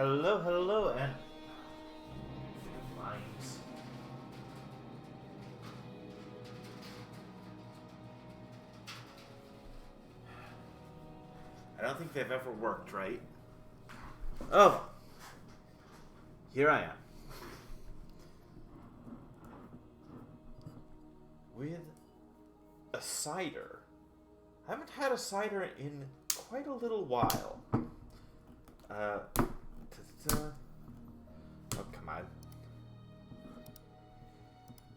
Hello, hello, and lines. I don't think they've ever worked, right? Oh, here I am with a cider. I haven't had a cider in quite a little while. Oh, come on.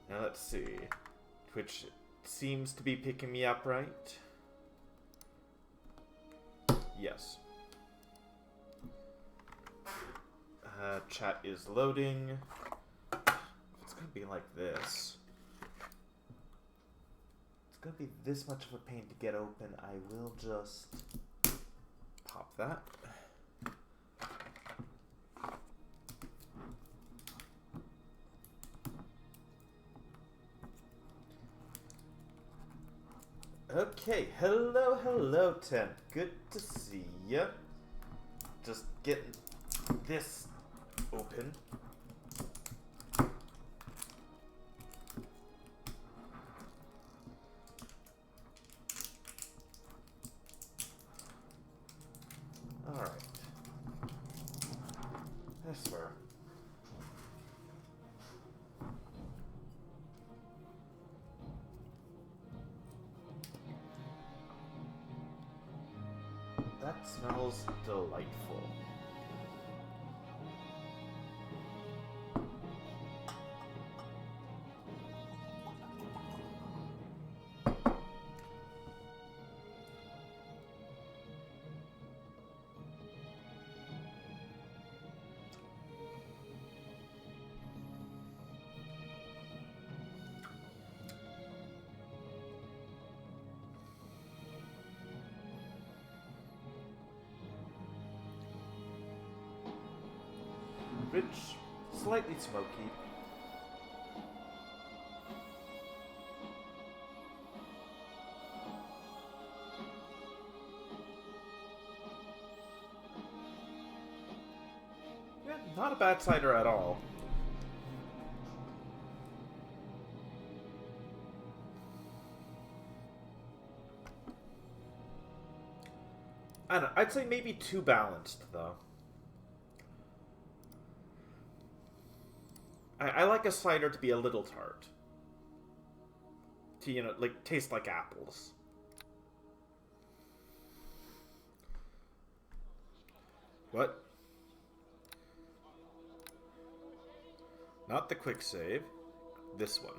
Now let's see. Twitch seems to be picking me up, right? Yes. Chat is loading. It's gonna be like this. It's gonna be this much of a pain to get open. I will just pop that. Okay, hello, hello, Tim. Good to see ya. Just getting this open. Alright. I swear. That smells delightful. Rich, slightly smoky. Yeah, not a bad cider at all. I don't know, I'd say maybe too balanced, though. I like a cider to be a little tart. To, you know, like, taste like apples. What? Not the quick save. This one.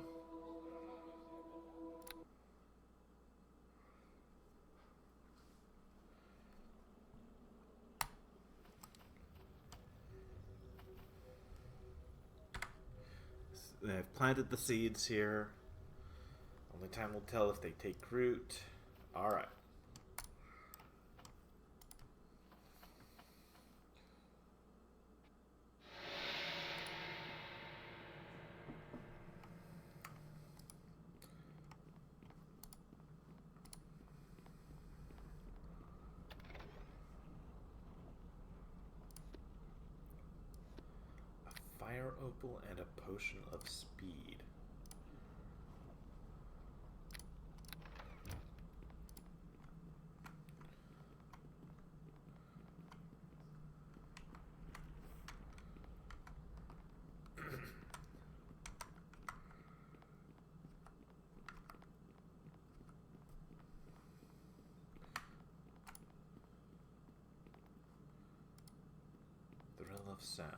I've planted the seeds here. Only time will tell if they take root. Alright. A fire opal and a potion of speed. Thrill of sound.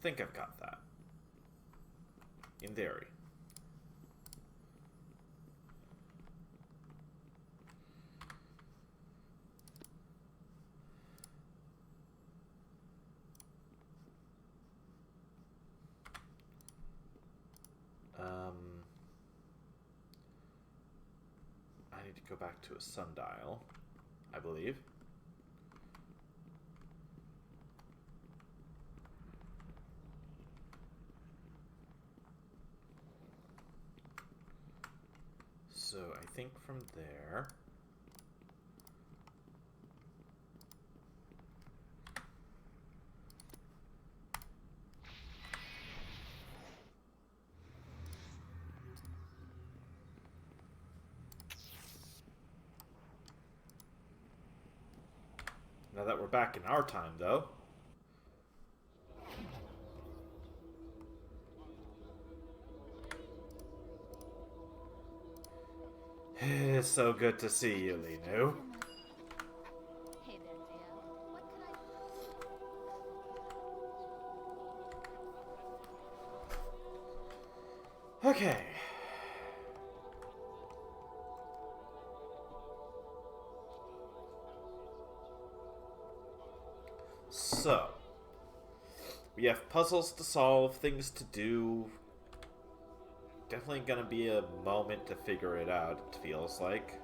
think I've got that. In theory. I need to go back to a sundial, I believe. So I think from there... Now that we're back in our time, though... It's so good to see you, Linu. Hey there, dear. What can I... Okay. So, we have puzzles to solve, things to do. Definitely gonna be a moment to figure it out, it feels like.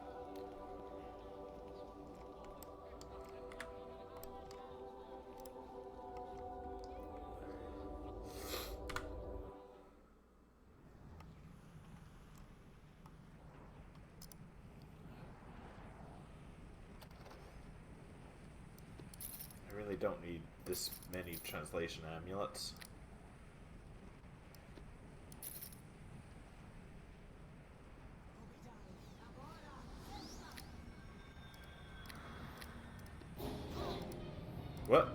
I really don't need this many translation amulets. What?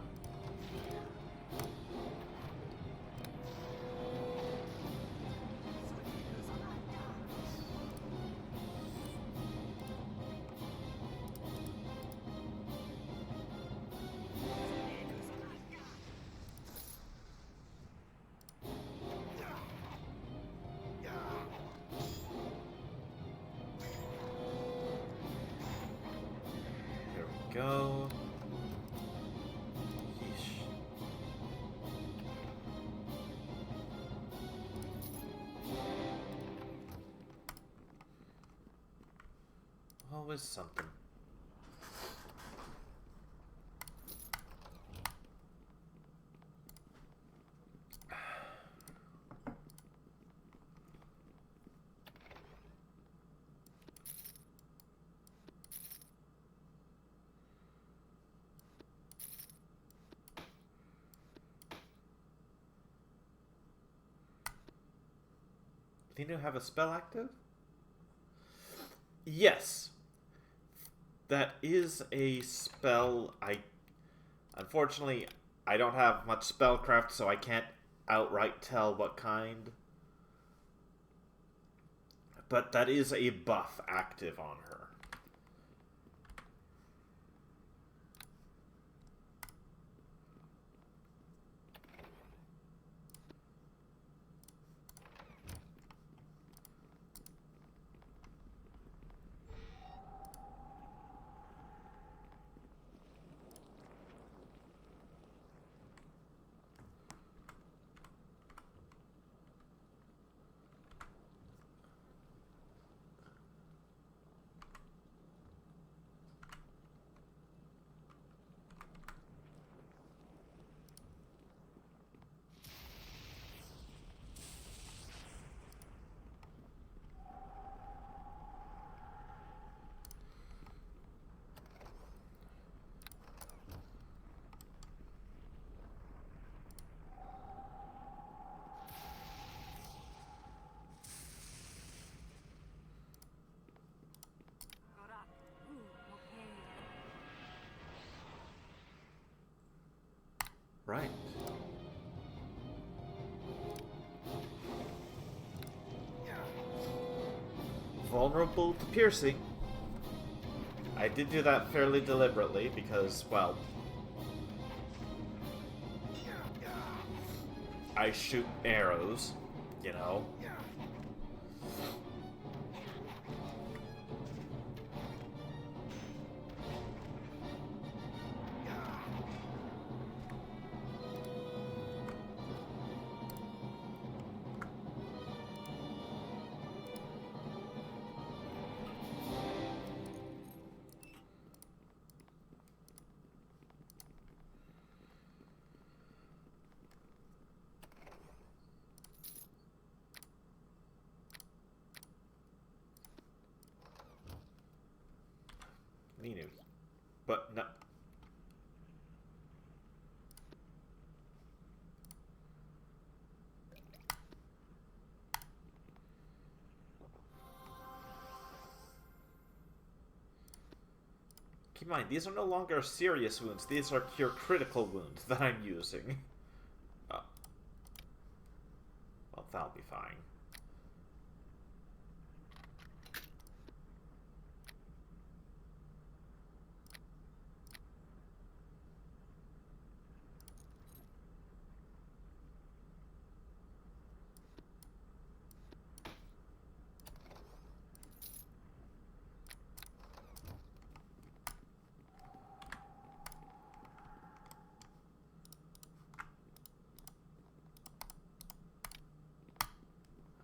There we go. Yeesh. Always something. Do you have a spell active? Yes. That is a spell. Unfortunately, I don't have much spellcraft, so I can't outright tell what kind. But that is a buff active on her. Right. Vulnerable to piercing. I did do that fairly deliberately because, well... I shoot arrows, you know. Ninu. But no. Keep in mind, these are no longer serious wounds. These are cure critical wounds that I'm using. Oh. Well, that'll be fine.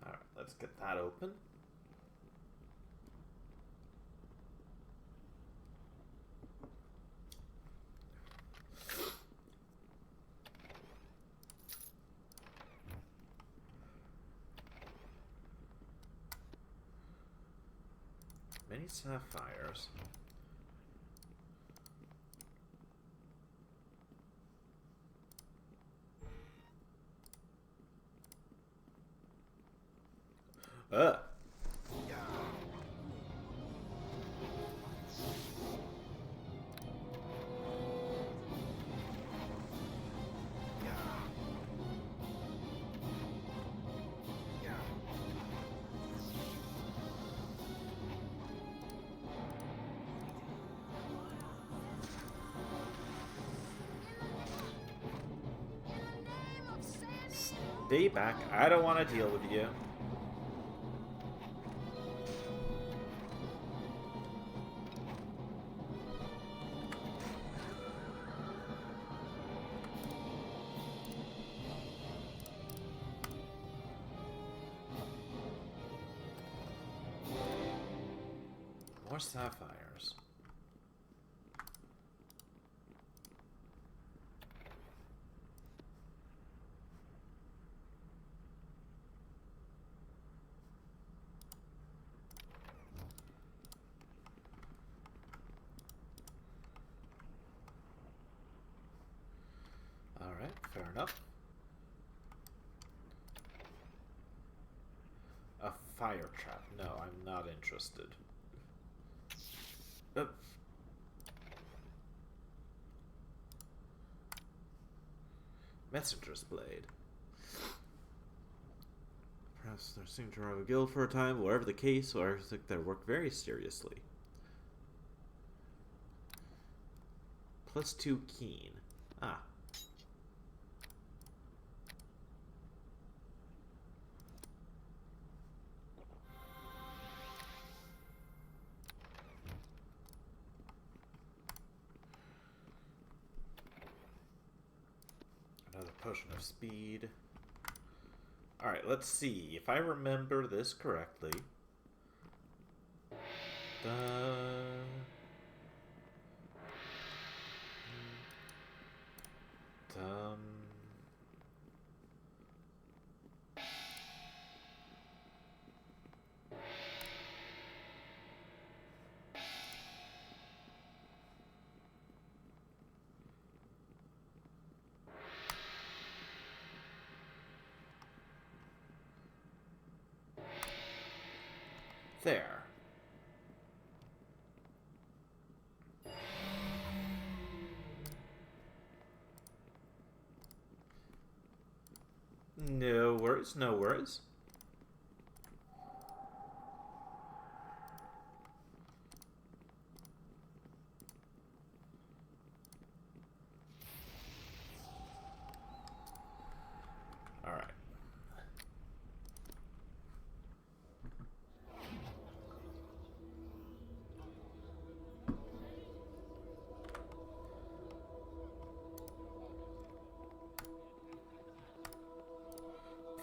Alright, let's get that open. Many sapphires. Ugh. Stay back. I don't want to deal with you. More sapphires. Alright, fair enough. A fire trap. No, I'm not interested. Messenger's Blade. Perhaps there seemed to run a guild for a time. Whatever the case, I think they work very seriously. +2 keen. Ah. Another potion of speed. Alright, let's see. If I remember this correctly. There. No worries, no worries. Alright.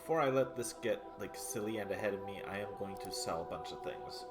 before I let this get like silly and ahead of me, I am going to sell a bunch of things.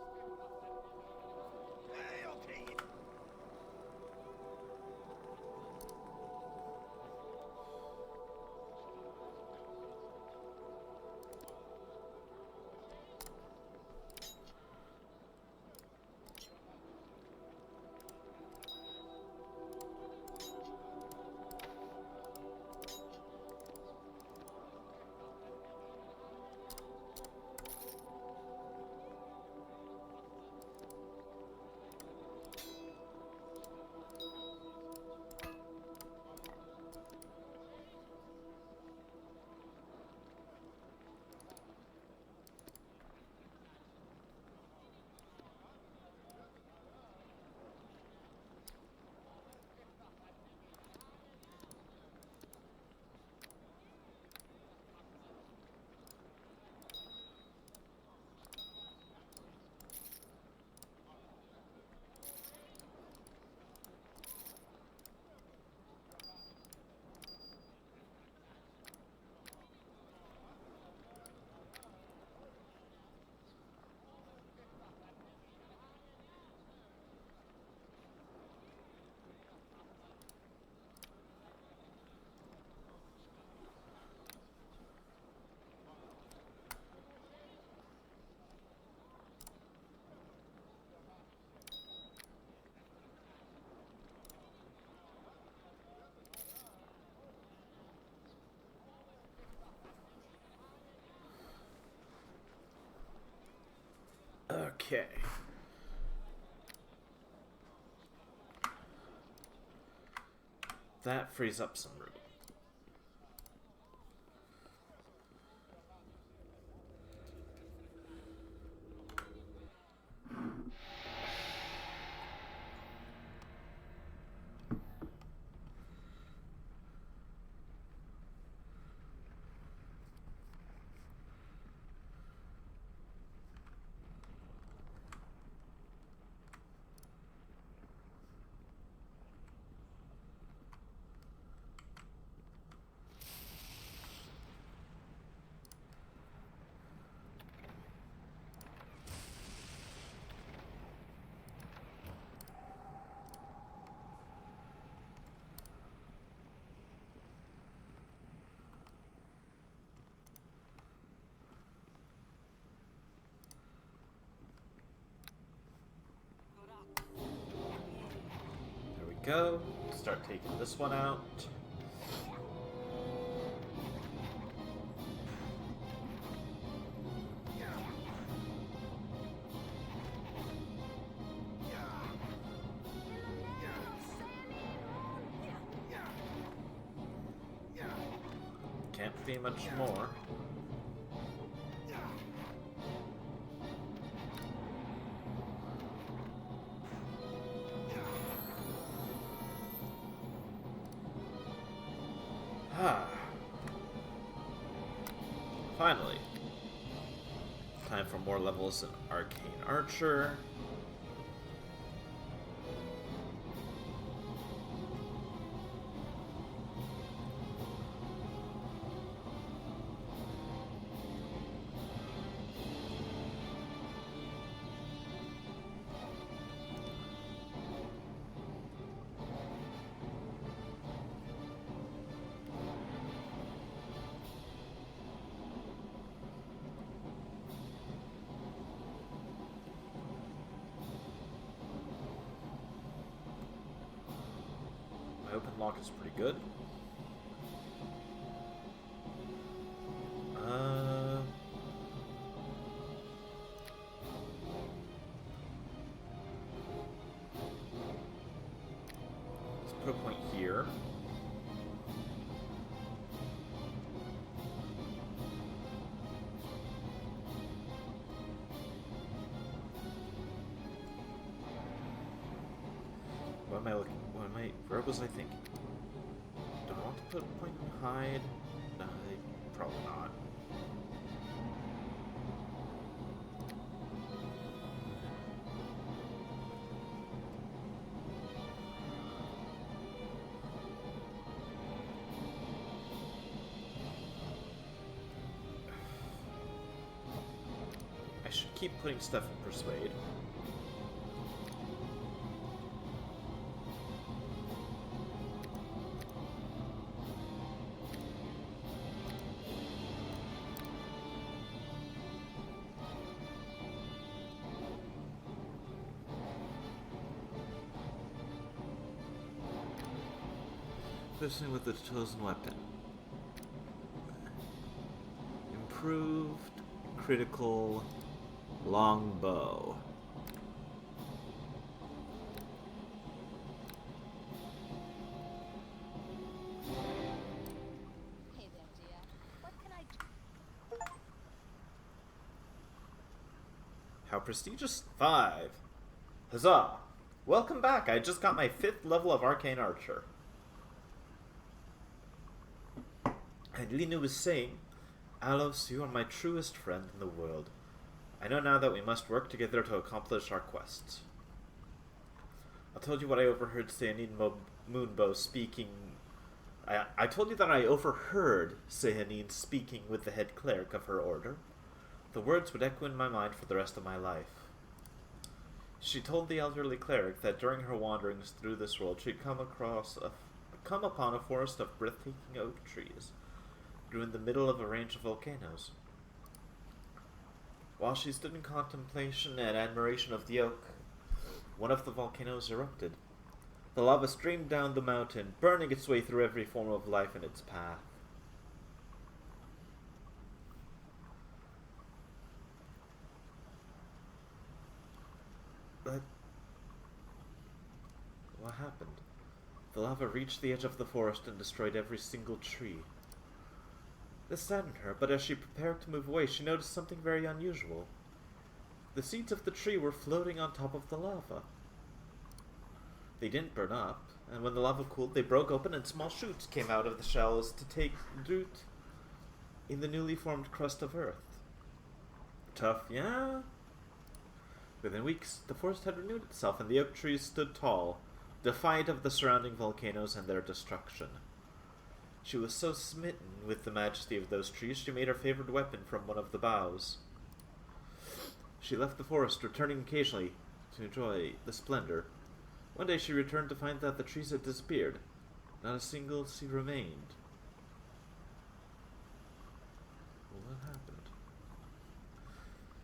Okay. That frees up some room. There we go. Start taking this one out. Can't be much more. Finally. Time for more levels in Arcane Archer. My open lock is pretty good. Let's put a point here. What am I looking? Where was I thinking? Do I want to put a point in hide? No, probably not. should keep putting stuff in Persuade. Fishing with the chosen weapon. Improved critical longbow. Hey there, dear. What can I do? How prestigious? 5. Huzzah! Welcome back. I just got my 5th level of Arcane Archer. And Linu was saying, Alos, you are my truest friend in the world. I know now that we must work together to accomplish our quests. I told you what I overheard Sehanine Moonbow speaking... I told you that I overheard Sehanine speaking with the head cleric of her order. The words would echo in my mind for the rest of my life. She told the elderly cleric that during her wanderings through this world she'd come upon a forest of breathtaking oak trees, grew in the middle of a range of volcanoes. While she stood in contemplation and admiration of the oak, one of the volcanoes erupted. The lava streamed down the mountain, burning its way through every form of life in its path. But what happened? The lava reached the edge of the forest and destroyed every single tree. This saddened her, but as she prepared to move away, she noticed something very unusual. The seeds of the tree were floating on top of the lava. They didn't burn up, and when the lava cooled, they broke open and small shoots came out of the shells to take root in the newly formed crust of earth. Tough, yeah? Within weeks, the forest had renewed itself, and the oak trees stood tall, defiant of the surrounding volcanoes and their destruction. She was so smitten with the majesty of those trees, she made her favorite weapon from one of the boughs. She left the forest, returning occasionally to enjoy the splendor. One day she returned to find that the trees had disappeared. Not a single seed remained. What happened?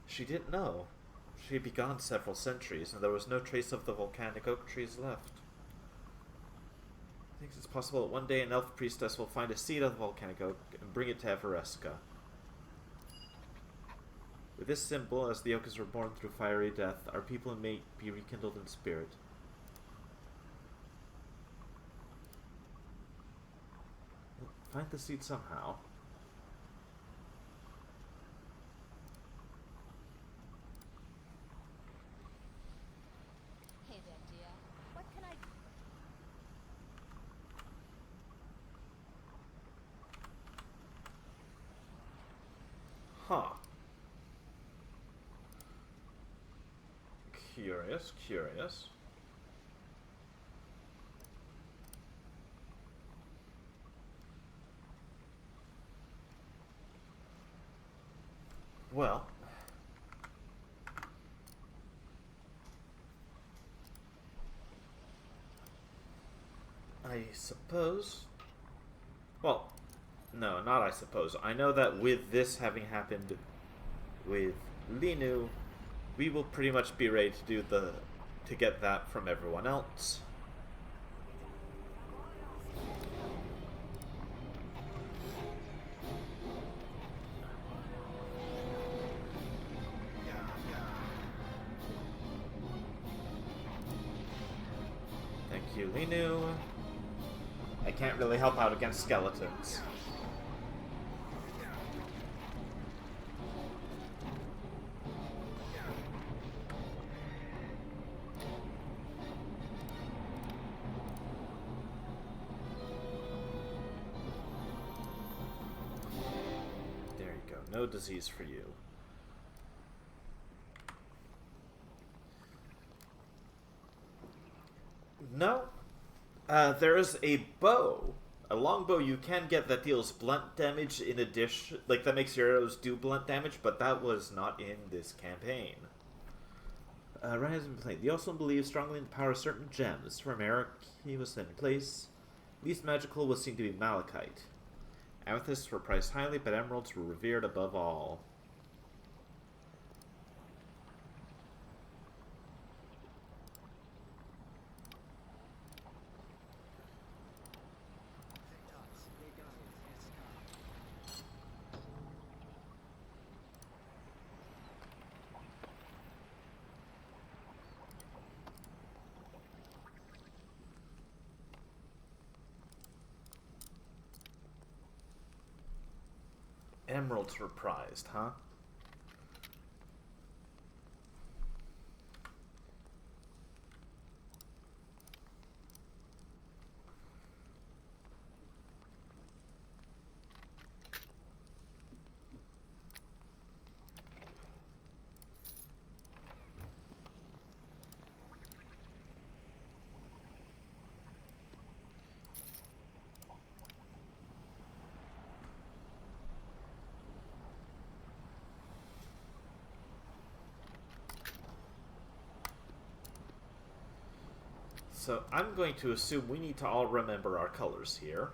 She didn't know. She had been gone several centuries, and there was no trace of the volcanic oak trees left. Thinks it's possible that one day an elf priestess will find a seed of the volcanic oak and bring it to Everesca. With this symbol, as the oak is reborn through fiery death, our people may be rekindled in spirit. Find the seed somehow. Hey there, dear. What can I do? Huh. Curious, curious. Well, I suppose... Well, no, not I suppose. I know that with this having happened with Linu, we will pretty much be ready to do to get that from everyone else. Thank you, Linu. I can't really help out against skeletons. There you go. No disease for you. No. There is a bow A longbow you can get that deals blunt damage in addition, like that makes your arrows do blunt damage, but that was not in this campaign. Ryan has been playing. He also believes strongly in the power of certain gems. From Eric, he was set in place. Least magical was seen to be malachite. Amethysts were priced highly, but emeralds were revered above all. Emeralds were prized, huh? So I'm going to assume we need to all remember our colors here.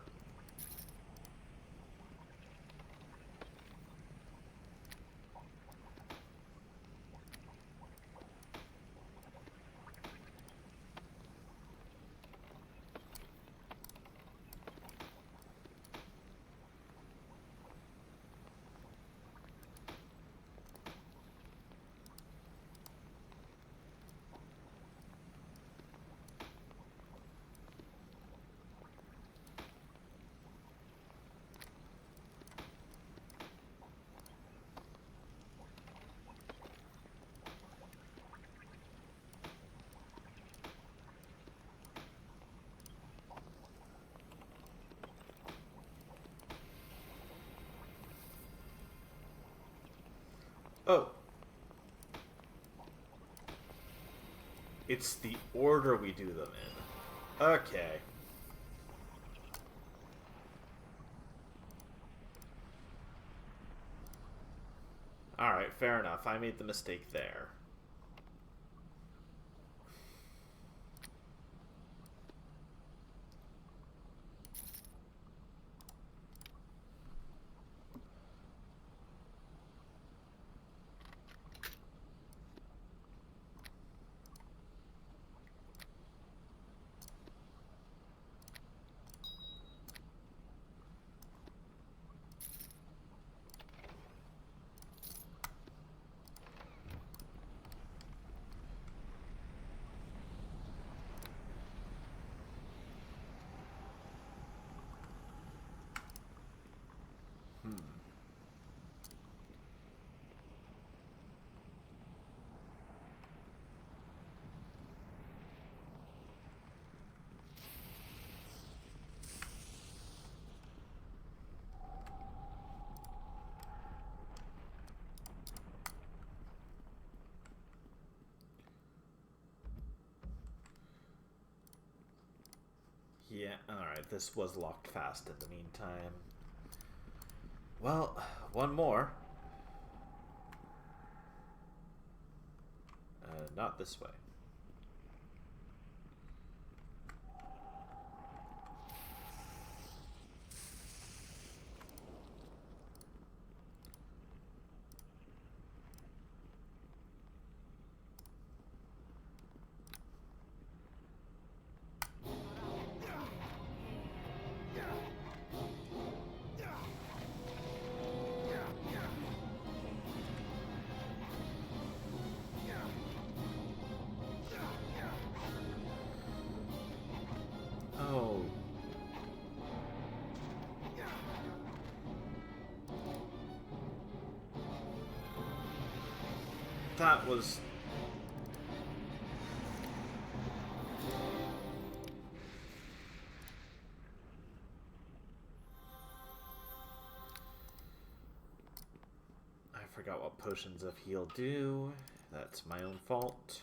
Oh. It's the order we do them in. Okay. Alright, fair enough. I made the mistake there. Yeah, alright, this was locked fast in the meantime. Well, one more. Not this way. Oh. That was... I forgot what potions of heal do. That's my own fault.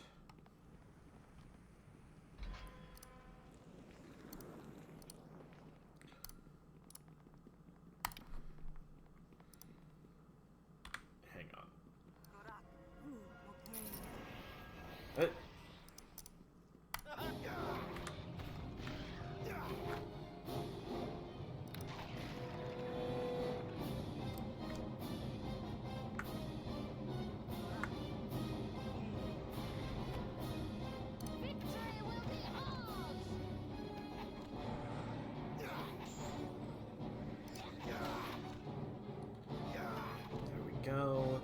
go.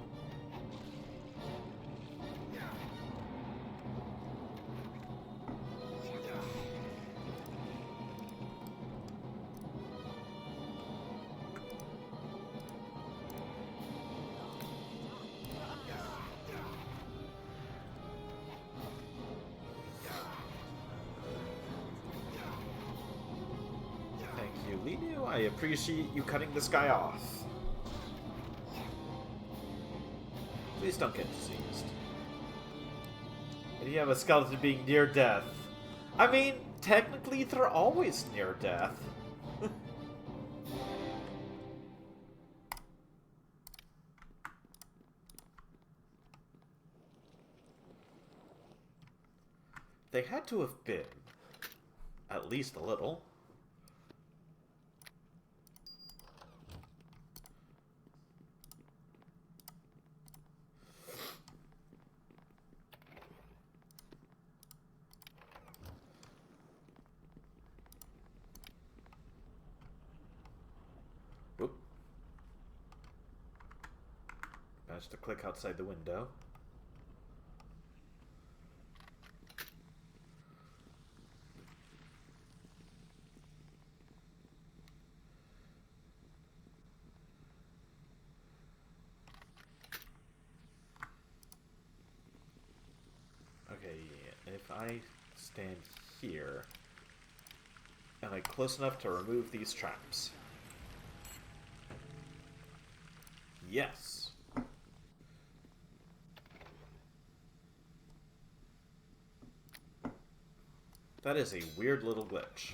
Thank you, Linu. I appreciate you cutting this guy off. Please don't get diseased. And you have a skeleton being near death. I mean, technically, they're always near death. They had to have been. At least a little. Whoop. Managed to click outside the window. Okay, if I stand here, am I close enough to remove these traps? Yes. That is a weird little glitch.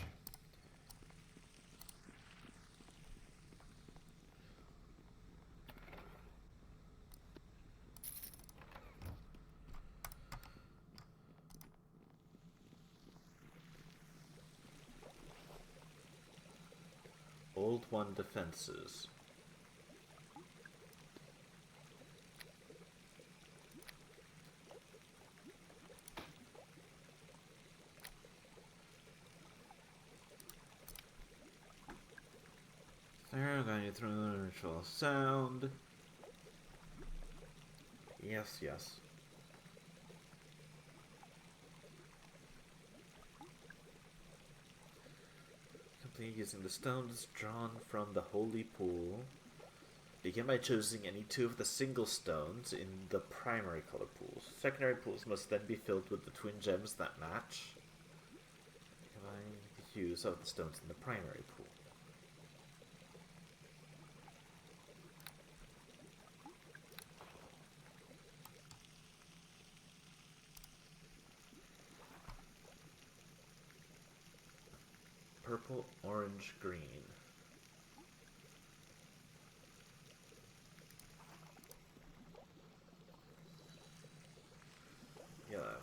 Old One defenses. There, going through the ritual sound. Yes, yes. Complete using the stones drawn from the holy pool. Begin by choosing any two of the single stones in the primary color pools. Secondary pools must then be filled with the twin gems that match. Combine the hues of the stones in the primary pool. Purple, orange, green. Yellow.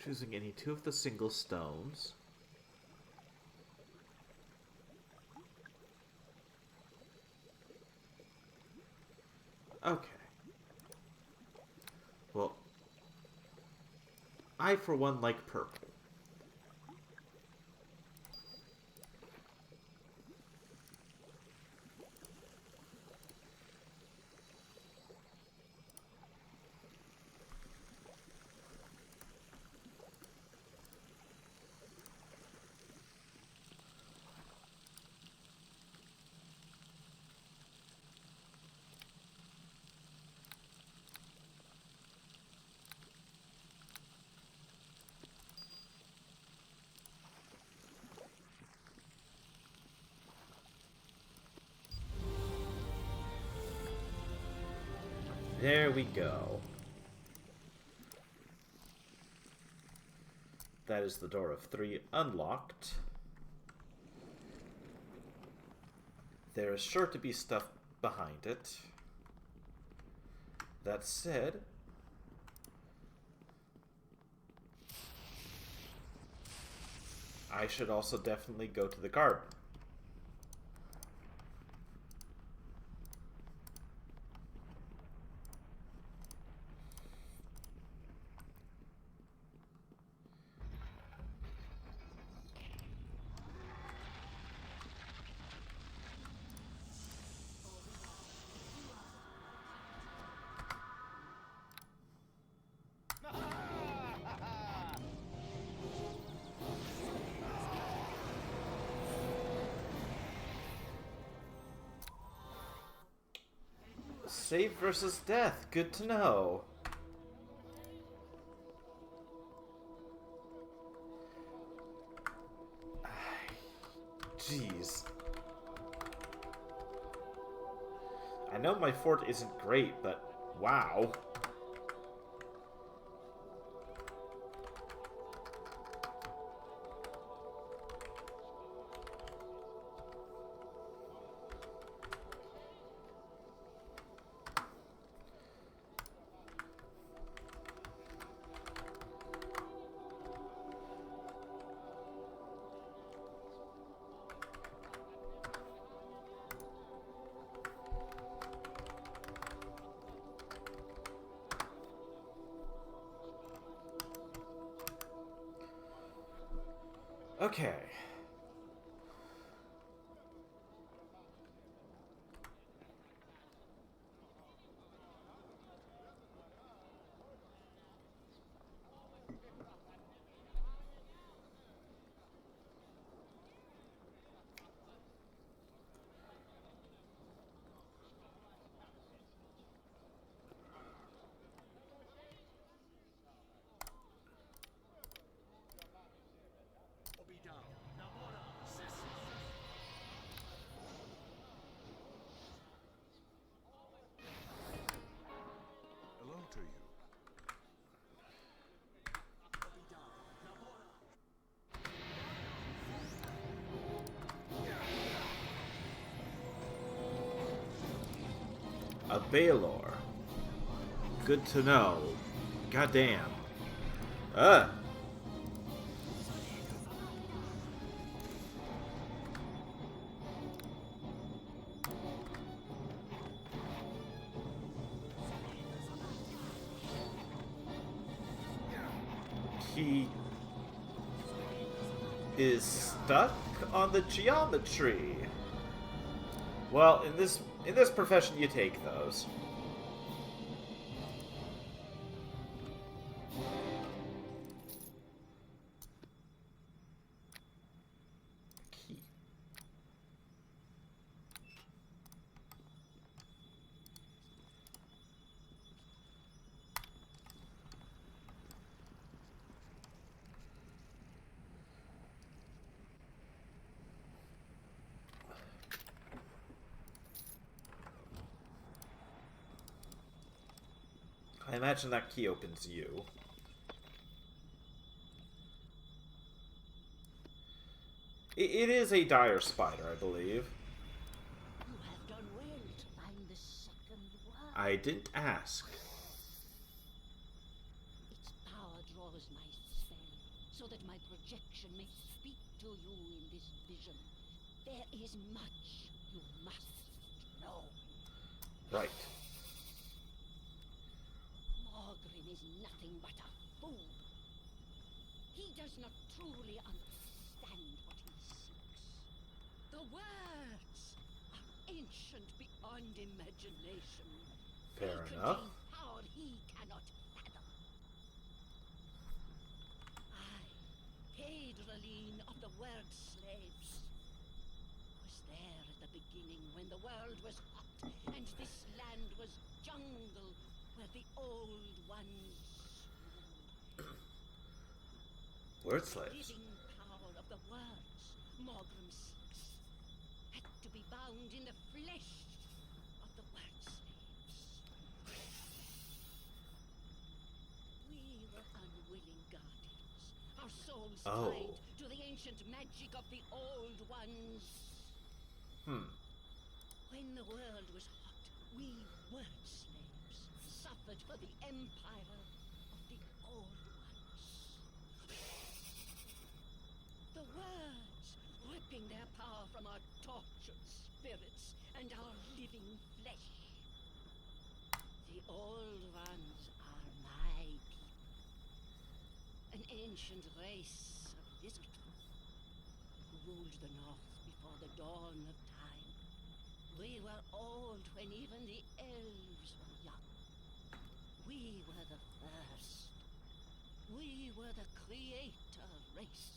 Choosing any two of the single stones. Okay. Well, I for one like purple. There we go. That is the door of 3 unlocked. There is sure to be stuff behind it. That said, I should also definitely go to the garden. Save versus death. Good to know. Jeez. I know my fort isn't great, but wow. Okay. Hello to you. A Baylor. Good to know. Goddamn. Ugh. He is stuck on the geometry. Well, in this profession, you take those. Key. I imagine that key opens you. It is a dire spider, I believe. You have done well to find the second word. I didn't ask. Its power draws my spell, so that my projection may speak to you in this vision. There is much you must know. Right. Morgrim is nothing but a fool. He does not truly understand what he seeks. The words are ancient beyond imagination. Fair They enough. contain power he cannot fathom. I, Pedroline of the Word Slaves, was there at the beginning when the world was hot and this land was jungle where the old ones Word slaves. living power of the words Morgrim seeks had to be bound in the flesh of the Word Slaves. We were unwilling guardians, our souls Oh. tied to the ancient magic of the old ones. When the world was hot, we Word Slaves slaves suffered for the empire of the Old Ones. The words ripping their power from our tortured spirits and our living flesh. The Old Ones are my people. An ancient race of lizard folk who ruled the north before the dawn of time. We were old when even the elves were young. We were the first. We were the creator race.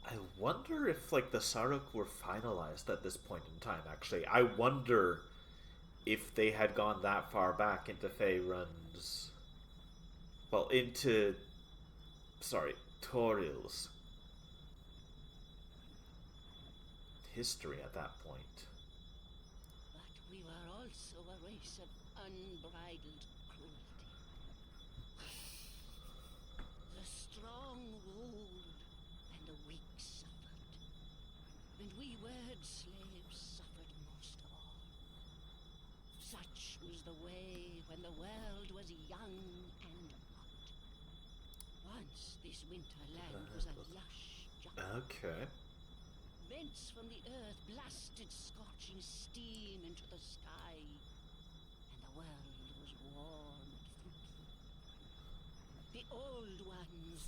I wonder if, like, the Saruk were finalized at this point in time, actually. I wonder if they had gone that far back into Faerun's... Well, into... Sorry, Toril's history at that point. But we were also a race of unbridled cruelty. The strong ruled and the weak suffered. And we word slaves suffered most of all. Such was the way when the world was young and hot. Once this winter land was a lush jungle. Okay. Vents from the earth blasted scorching steam into the sky, and the world was warm and fruitful. The Old Ones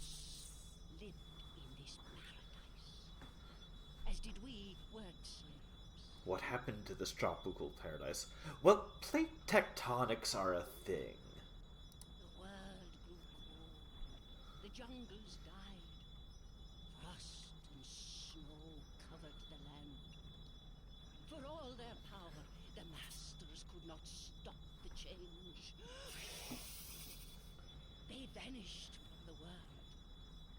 lived in this paradise, as did we word slaves. What happened to this tropical paradise? Well, plate tectonics are a thing. The world grew cold, the jungles died, frost and snow covered the land. For all their power, the masters could not stop the change. They vanished from the world,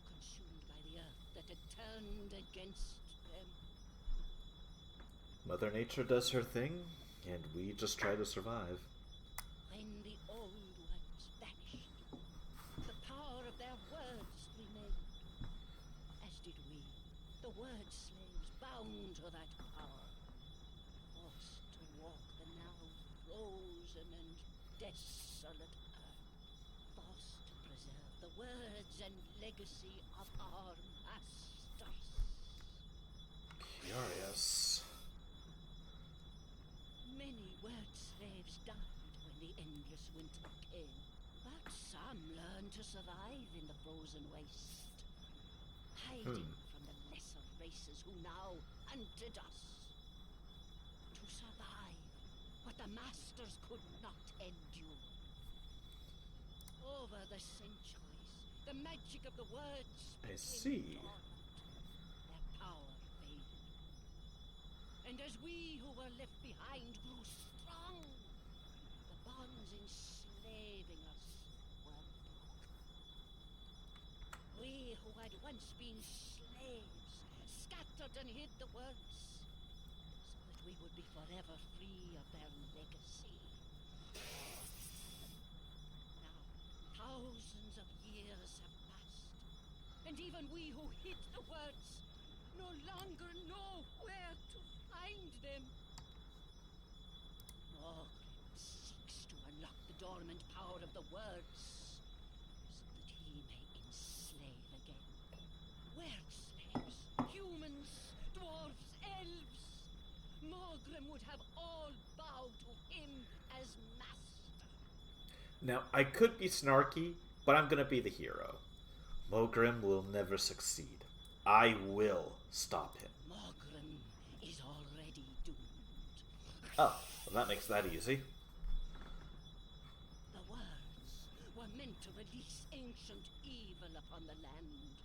consumed by the earth that had turned against them. Mother Nature does her thing, and we just try to survive. When the Old Ones vanished, the power of their words remained, as did we, the word slaves bound to that power, forced to walk the now frozen and desolate earth, forced to preserve the words and legacy of our masters. Curious. Many word slaves died when the endless winter came, but some learned to survive in the frozen waste, hiding from the lesser races who now hunted us. To survive what the masters could not endure. Over the centuries, the magic of the words I became see. dormant. Their power faded. And as we who were left behind grew strong, the bonds enslaving us were broken. We who had once been slaves scattered and hid the words, so that we would be forever free of their legacy. Now, thousands of years have passed, and even we who hid the words no longer know where to find them. Morgrim seeks to unlock the dormant power of the words, so that he may enslave again. Word slaves, humans, dwarves, elves. Morgrim would have all bow to him as master. Now, I could be snarky, but I'm gonna be the hero. Mogrim will never succeed. I will stop him. Morgrim is already doomed. Oh, well, that makes that easy. The words were meant to release ancient evil upon the land,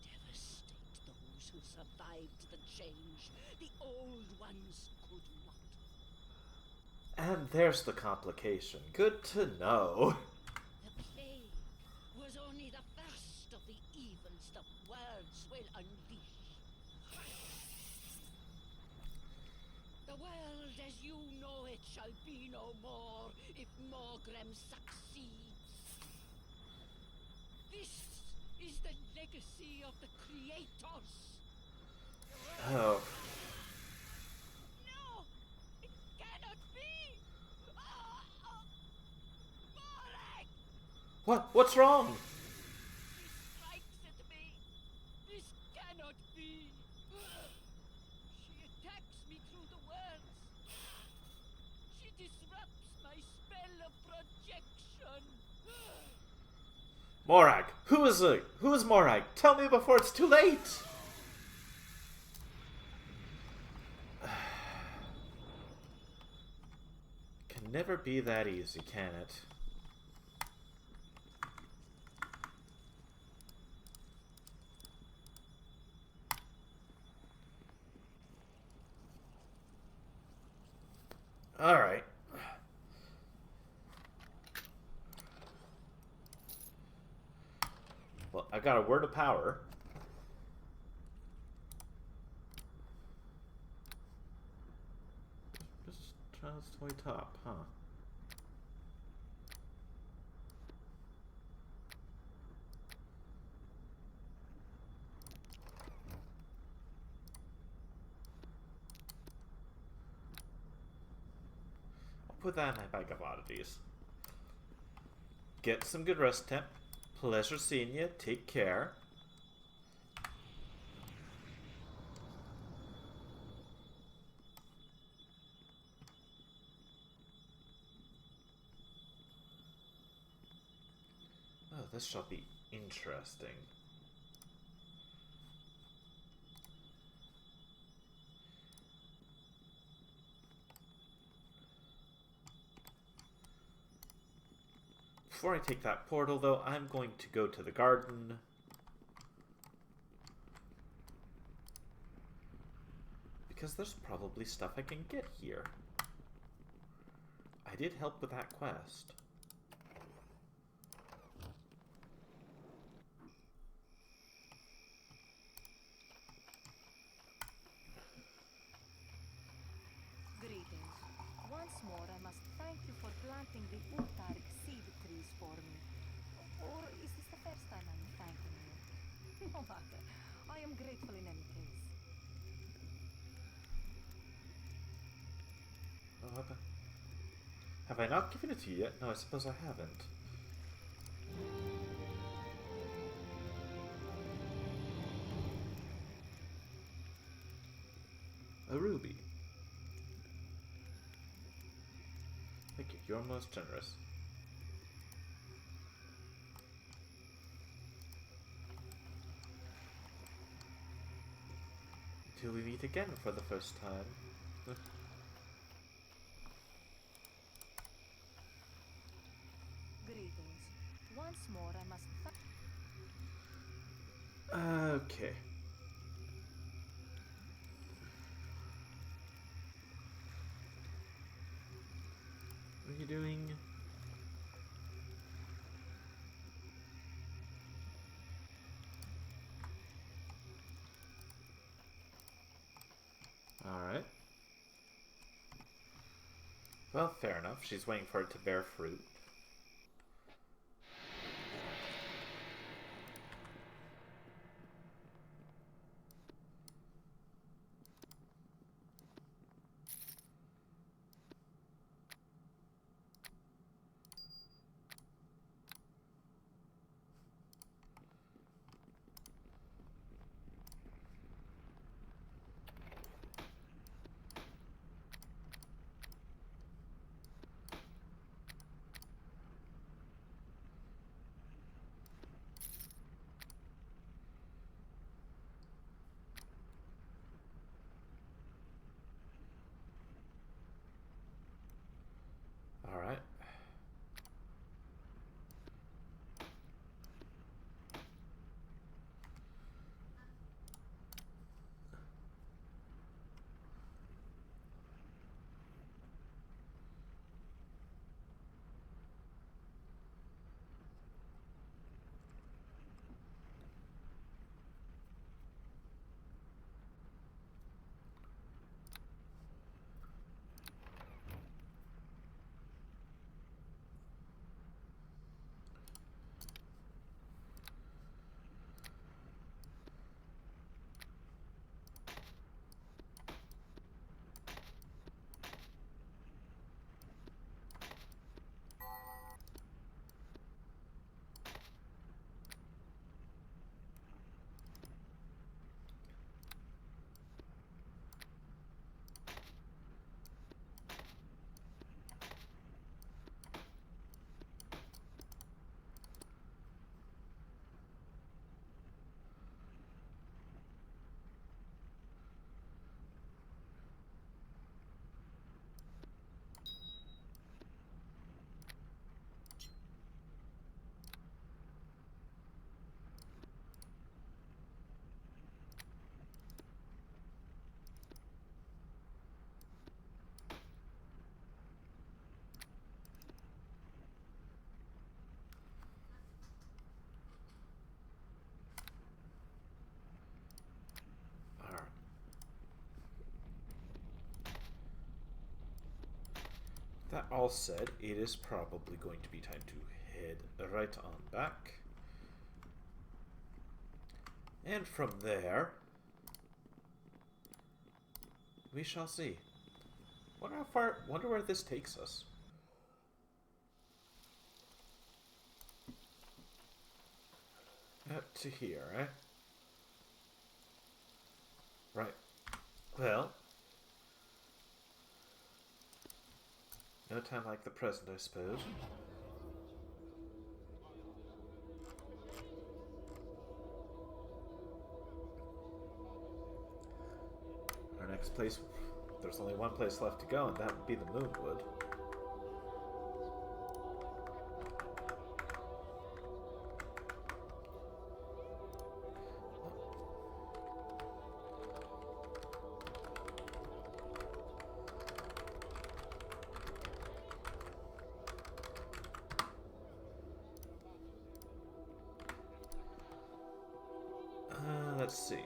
to devastate those who survived the change the Old Ones could not. And there's the complication. Good to know. The plague was only the first of the evils the words will unleash. The world as you know it shall be no more if Morgrim succeeds. This is the legacy of the creators. Oh, No! It can't What? What's wrong? She strikes at me. This cannot be. She attacks me through the words. She disrupts my spell of projection. Morag! Who is Morag? Tell me before it's too late! Can never be that easy, can it? Alright. Well, I got a word of power. Just Child's Toy Top, huh? I'll put that in my bag of oddities. Get some good rest, Temp. Pleasure seeing you. Take care. Oh, this shall be interesting. Before I take that portal, though, I'm going to go to the garden. Because there's probably stuff I can get here. I did help with that quest. Greetings. Once more, I must thank you for planting the Utaric seed trees for me. Or is this the first time I'm thanking you? No matter. I am grateful in any case. Oh, have I not given it to you yet? No, I suppose I haven't. A ruby. Thank you. You're most generous. Until we meet again for the first time. Greetings. Once more, I must thank... Okay. What are you doing? Alright. Well, fair enough. She's waiting for it to bear fruit. Alright. That all said, it is probably going to be time to head right on back. And from there, we shall see. Wonder where this takes us. Up to here, eh? Right. Well, no time like the present, I suppose. Our next place, there's only one place left to go, and that would be the Moonwood. Let's see.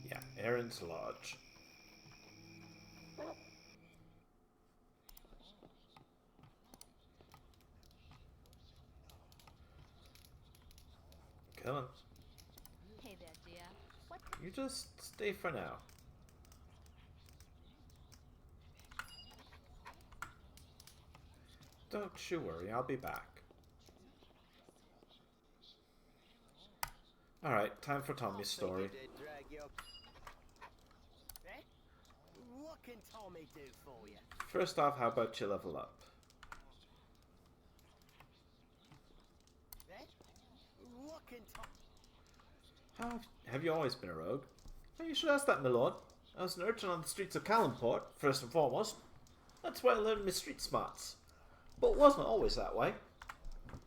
Yeah, Aaron's Lodge. Come on. Hey there, dear. What? You just stay for now. Don't you worry, I'll be back. Alright, time for Tommy's story. What can Tommy do for you? First off, how about you level up? What can Have you always been a rogue? Oh, you should ask that, my lord. I was an urchin on the streets of Callanport, first and foremost. That's where I learned my street smarts. But it wasn't always that way.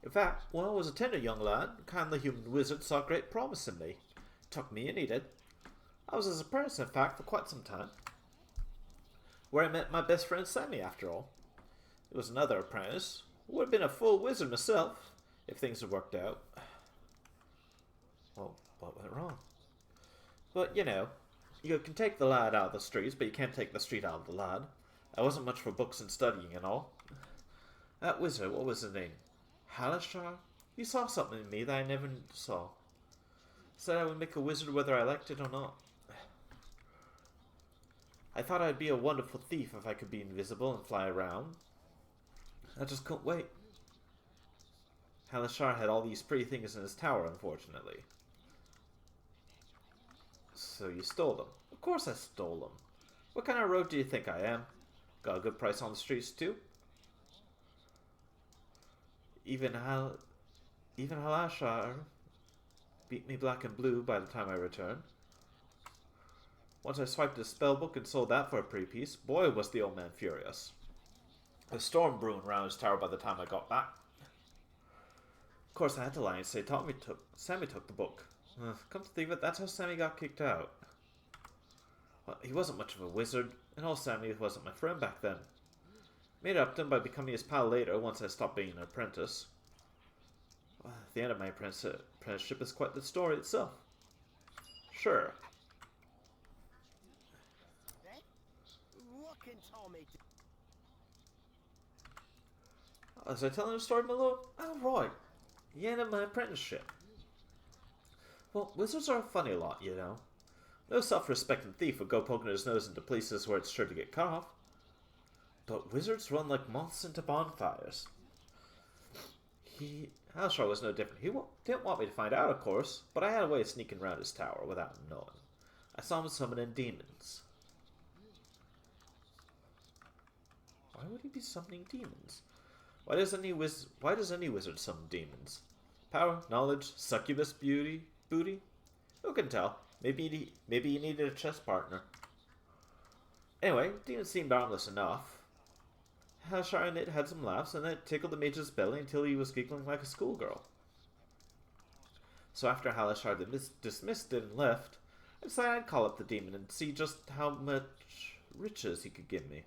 In fact, when I was a tender young lad, a kindly human wizard saw great promise in me. Took me in, he did. I was his apprentice, in fact, for quite some time. Where I met my best friend Sammy, after all. It was another apprentice. Would have been a full wizard myself, if things had worked out. Well, what went wrong? But, you know, you can take the lad out of the streets, but you can't take the street out of the lad. I wasn't much for books and studying and all. That wizard, what was his name? Halishar? He saw something in me that I never saw. Said I would make a wizard whether I liked it or not. I thought I'd be a wonderful thief if I could be invisible and fly around. I just couldn't wait. Halishar had all these pretty things in his tower, unfortunately. So you stole them. Of course I stole them. What kind of rogue do you think I am? Got a good price on the streets too? Even Halashar beat me black and blue by the time I returned. Once I swiped his spellbook and sold that for a pretty piece, boy was the old man furious. A storm brewing around his tower by the time I got back. Of course I had to lie and say Sammy took the book. Come to think of it, that's how Sammy got kicked out. Well, he wasn't much of a wizard, and old Sammy wasn't my friend back then. Made up to him by becoming his pal later once I stopped being an apprentice. Well, the end of my apprenticeship is quite the story itself. Sure. What can Tommy do? Was I telling a story, my lord? Oh, right. The end of my apprenticeship. Well, wizards are a funny lot, you know. No self-respecting thief would go poking his nose into places where it's sure to get cut off. But wizards run like moths into bonfires. Halshar was no different. He didn't want me to find out, of course, but I had a way of sneaking around his tower without him knowing. I saw him summoning demons. Why would he be summoning demons? Why does any wizard summon demons? Power, knowledge, succubus, booty? Who can tell? Maybe he needed a chess partner. Anyway, demons seemed harmless enough. Halshar and it had some laughs, and it tickled the mage's belly until he was giggling like a schoolgirl. So after Halishar dismissed it and left, I decided I'd call up the demon and see just how much riches he could give me.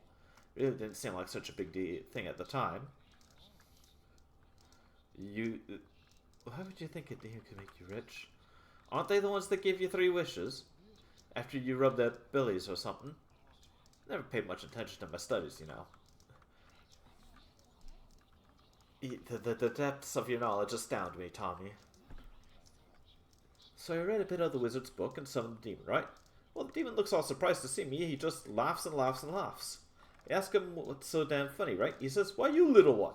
Really didn't seem like such a big thing at the time. Why would you think a demon could make you rich? Aren't they the ones that give you 3 wishes? After you rub their bellies or something? Never paid much attention to my studies, you know. The depths of your knowledge astound me, Tommy. So I read a bit of the wizard's book and summoned the demon, right? Well, the demon looks all surprised to see me. He just laughs and laughs and laughs. I ask him what's so damn funny, right? He says, "Why you, little one?"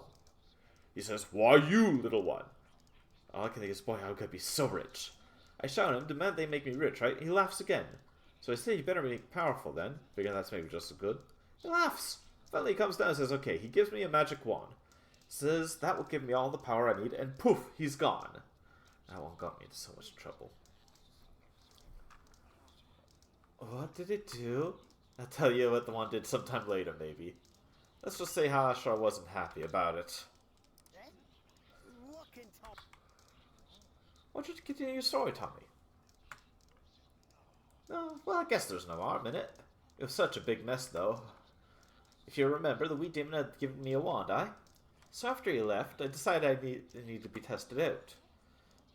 He says, "Why you, little one?" All I can think is, boy, how could I be so rich? I shout at him, demand they make me rich, right? He laughs again. So I say, "You better be powerful then." Figure that's maybe just as good. He laughs. Finally he comes down and says, "Okay." He gives me a magic wand. Says that will give me all the power I need, and poof, he's gone. That one got me into so much trouble. What did it do? I'll tell you what the one did sometime later, maybe. Let's just say Halashar wasn't happy about it. What can Tom... Why don't you continue your story, Tommy? Oh, well, I guess there's no harm in it. It was such a big mess, though. If you remember, the wee demon had given me a wand, So after he left, I decided I needed to be tested out.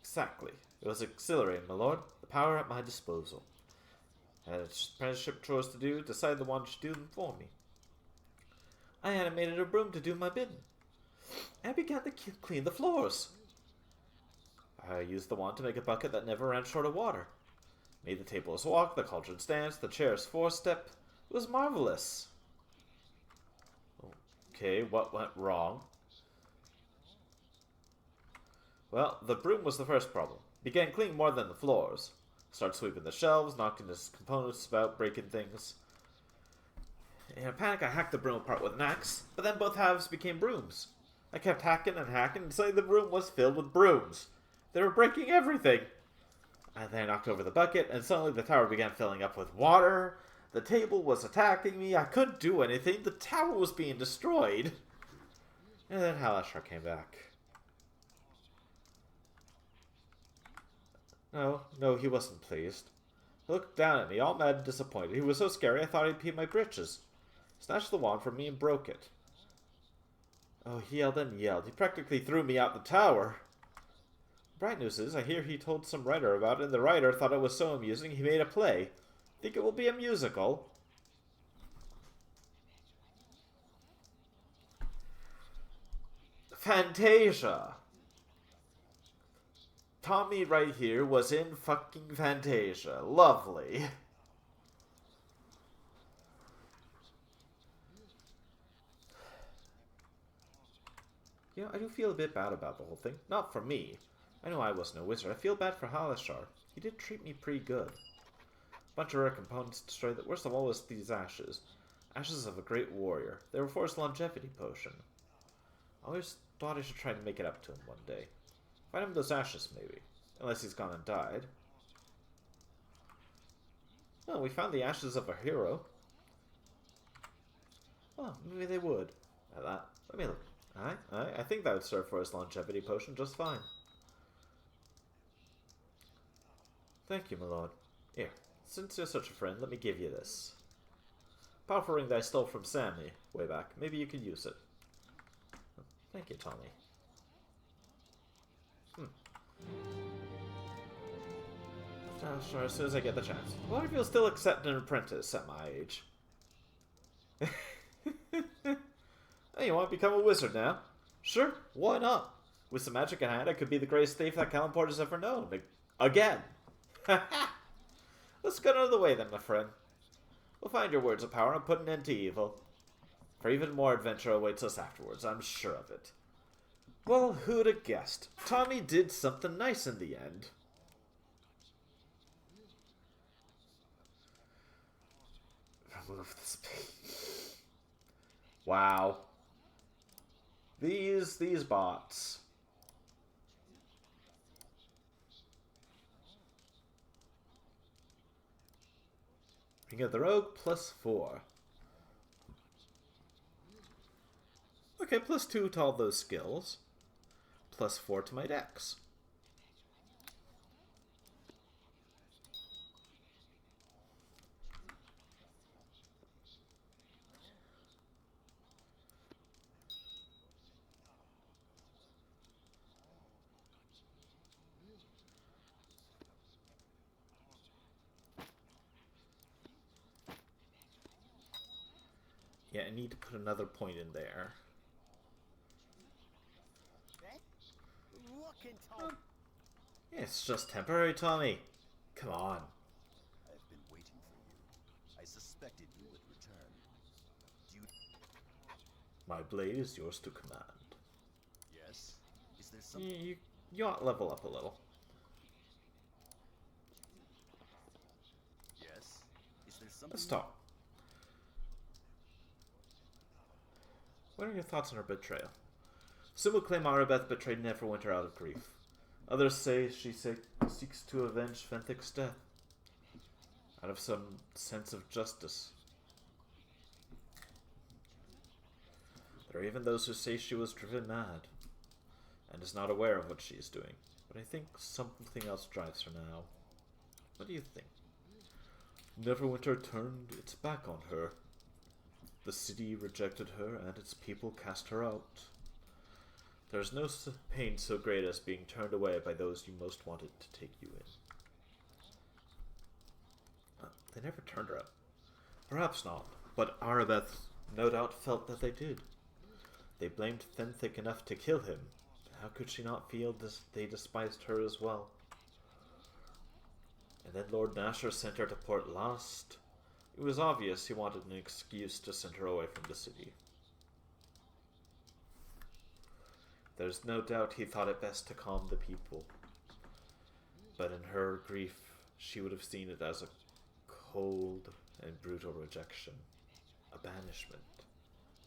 Exactly. It was exhilarating, my lord. The power at my disposal. I had apprenticeship chores to do, decided the wand should do them for me. I animated a broom to do my bidding. And began to clean the floors. I used the wand to make a bucket that never ran short of water. Made the tables walk, the cauldrons dance, the chairs four-step. It was marvelous. Okay, what went wrong? Well, the broom was the first problem. Began cleaning more than the floors. Started sweeping the shelves, knocking its components about, breaking things. In a panic, I hacked the broom apart with an axe, but then both halves became brooms. I kept hacking and hacking, and suddenly the room was filled with brooms. They were breaking everything. And then I knocked over the bucket, and suddenly the tower began filling up with water. The table was attacking me. I couldn't do anything. The tower was being destroyed. And then Halashar came back. No, he wasn't pleased. He looked down at me, all mad and disappointed. He was so scary I thought he'd pee my britches. He snatched the wand from me and broke it. Oh, he yelled and yelled. He practically threw me out the tower. Bright news is, I hear he told some writer about it, and the writer thought it was so amusing he made a play. Think it will be a musical? Fantasia! Tommy right here was in fucking Fantasia. Lovely. You know, I do feel a bit bad about the whole thing. Not for me. I know I was no wizard. I feel bad for Halashar. He did treat me pretty good. Bunch of rare components destroyed. The worst of all was these ashes. Ashes of a great warrior. They were for his longevity potion. I always thought I should try to make it up to him one day. Find him those ashes, maybe. Unless he's gone and died. Oh, we found the ashes of a hero. Oh, maybe they would. Let me look. I think that would serve for his longevity potion just fine. Thank you, my lord. Here, since you're such a friend, let me give you this. Powerful ring that I stole from Sammy way back. Maybe you could use it. Thank you, Tommy. Sure, as soon as I get the chance. I wonder if you'll still accept an apprentice at my age. Hey, you want to become a wizard now? Sure, why not? With some magic in hand, I could be the greatest thief that Calimport has ever known. Again! Let's get out of the way then, my friend. We'll find your words of power and put an end to evil. For even more adventure awaits us afterwards, I'm sure of it. Well, who'd have guessed? Tommy did something nice in the end. Remove this page. Wow. These bots. Ring of the Rogue +4. Okay, +2 to all those skills. +4 to my dex. Yeah, I need to put another point in there. Eh? What can Tom... Yeah, it's just temporary, Tommy. Come on. I've been waiting for you. I suspected you would return. Do you... My blade is yours to command. Yes? Is there something... You ought to level up a little. Yes? Is there something... Let's talk. What are your thoughts on her betrayal? Some will claim Arabeth betrayed Neverwinter out of grief. Others say she seeks to avenge Fenthic's death, out of some sense of justice. There are even those who say she was driven mad, and is not aware of what she is doing. But I think something else drives her now. What do you think? Neverwinter turned its back on her. The city rejected her, and its people cast her out. There is no pain so great as being turned away by those you most wanted to take you in. They never turned her out. Perhaps not, but Arabeth no doubt felt that they did. They blamed Fenthic enough to kill him. How could she not feel they despised her as well? And then Lord Nasher sent her to Port Last. It was obvious he wanted an excuse to send her away from the city. There's no doubt he thought it best to calm the people. But in her grief, she would have seen it as a cold and brutal rejection. A banishment.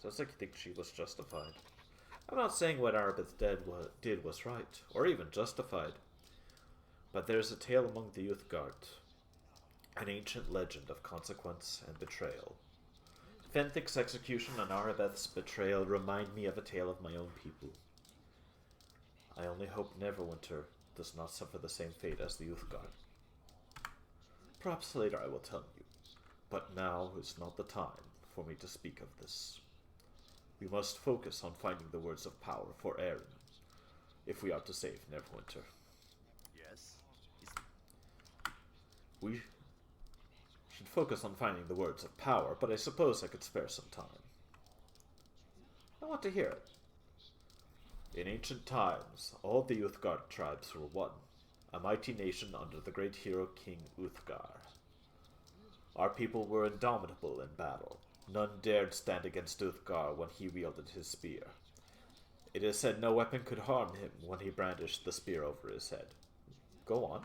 So I think she was justified. I'm not saying what Arabeth did was right, or even justified. But there's a tale among the Youthguard. An ancient legend of consequence and betrayal. Fenthic's execution and Arabeth's betrayal remind me of a tale of my own people. I only hope Neverwinter does not suffer the same fate as the Youthguard. Perhaps later I will tell you, but now is not the time for me to speak of this. We must focus on finding the words of power for Eren, if we are to save Neverwinter. Yes? We should focus on finding the words of power, but I suppose I could spare some time. I want to hear it. In ancient times, all the Uthgar tribes were one, a mighty nation under the great hero King Uthgar. Our people were indomitable in battle. None dared stand against Uthgar when he wielded his spear. It is said no weapon could harm him when he brandished the spear over his head. Go on.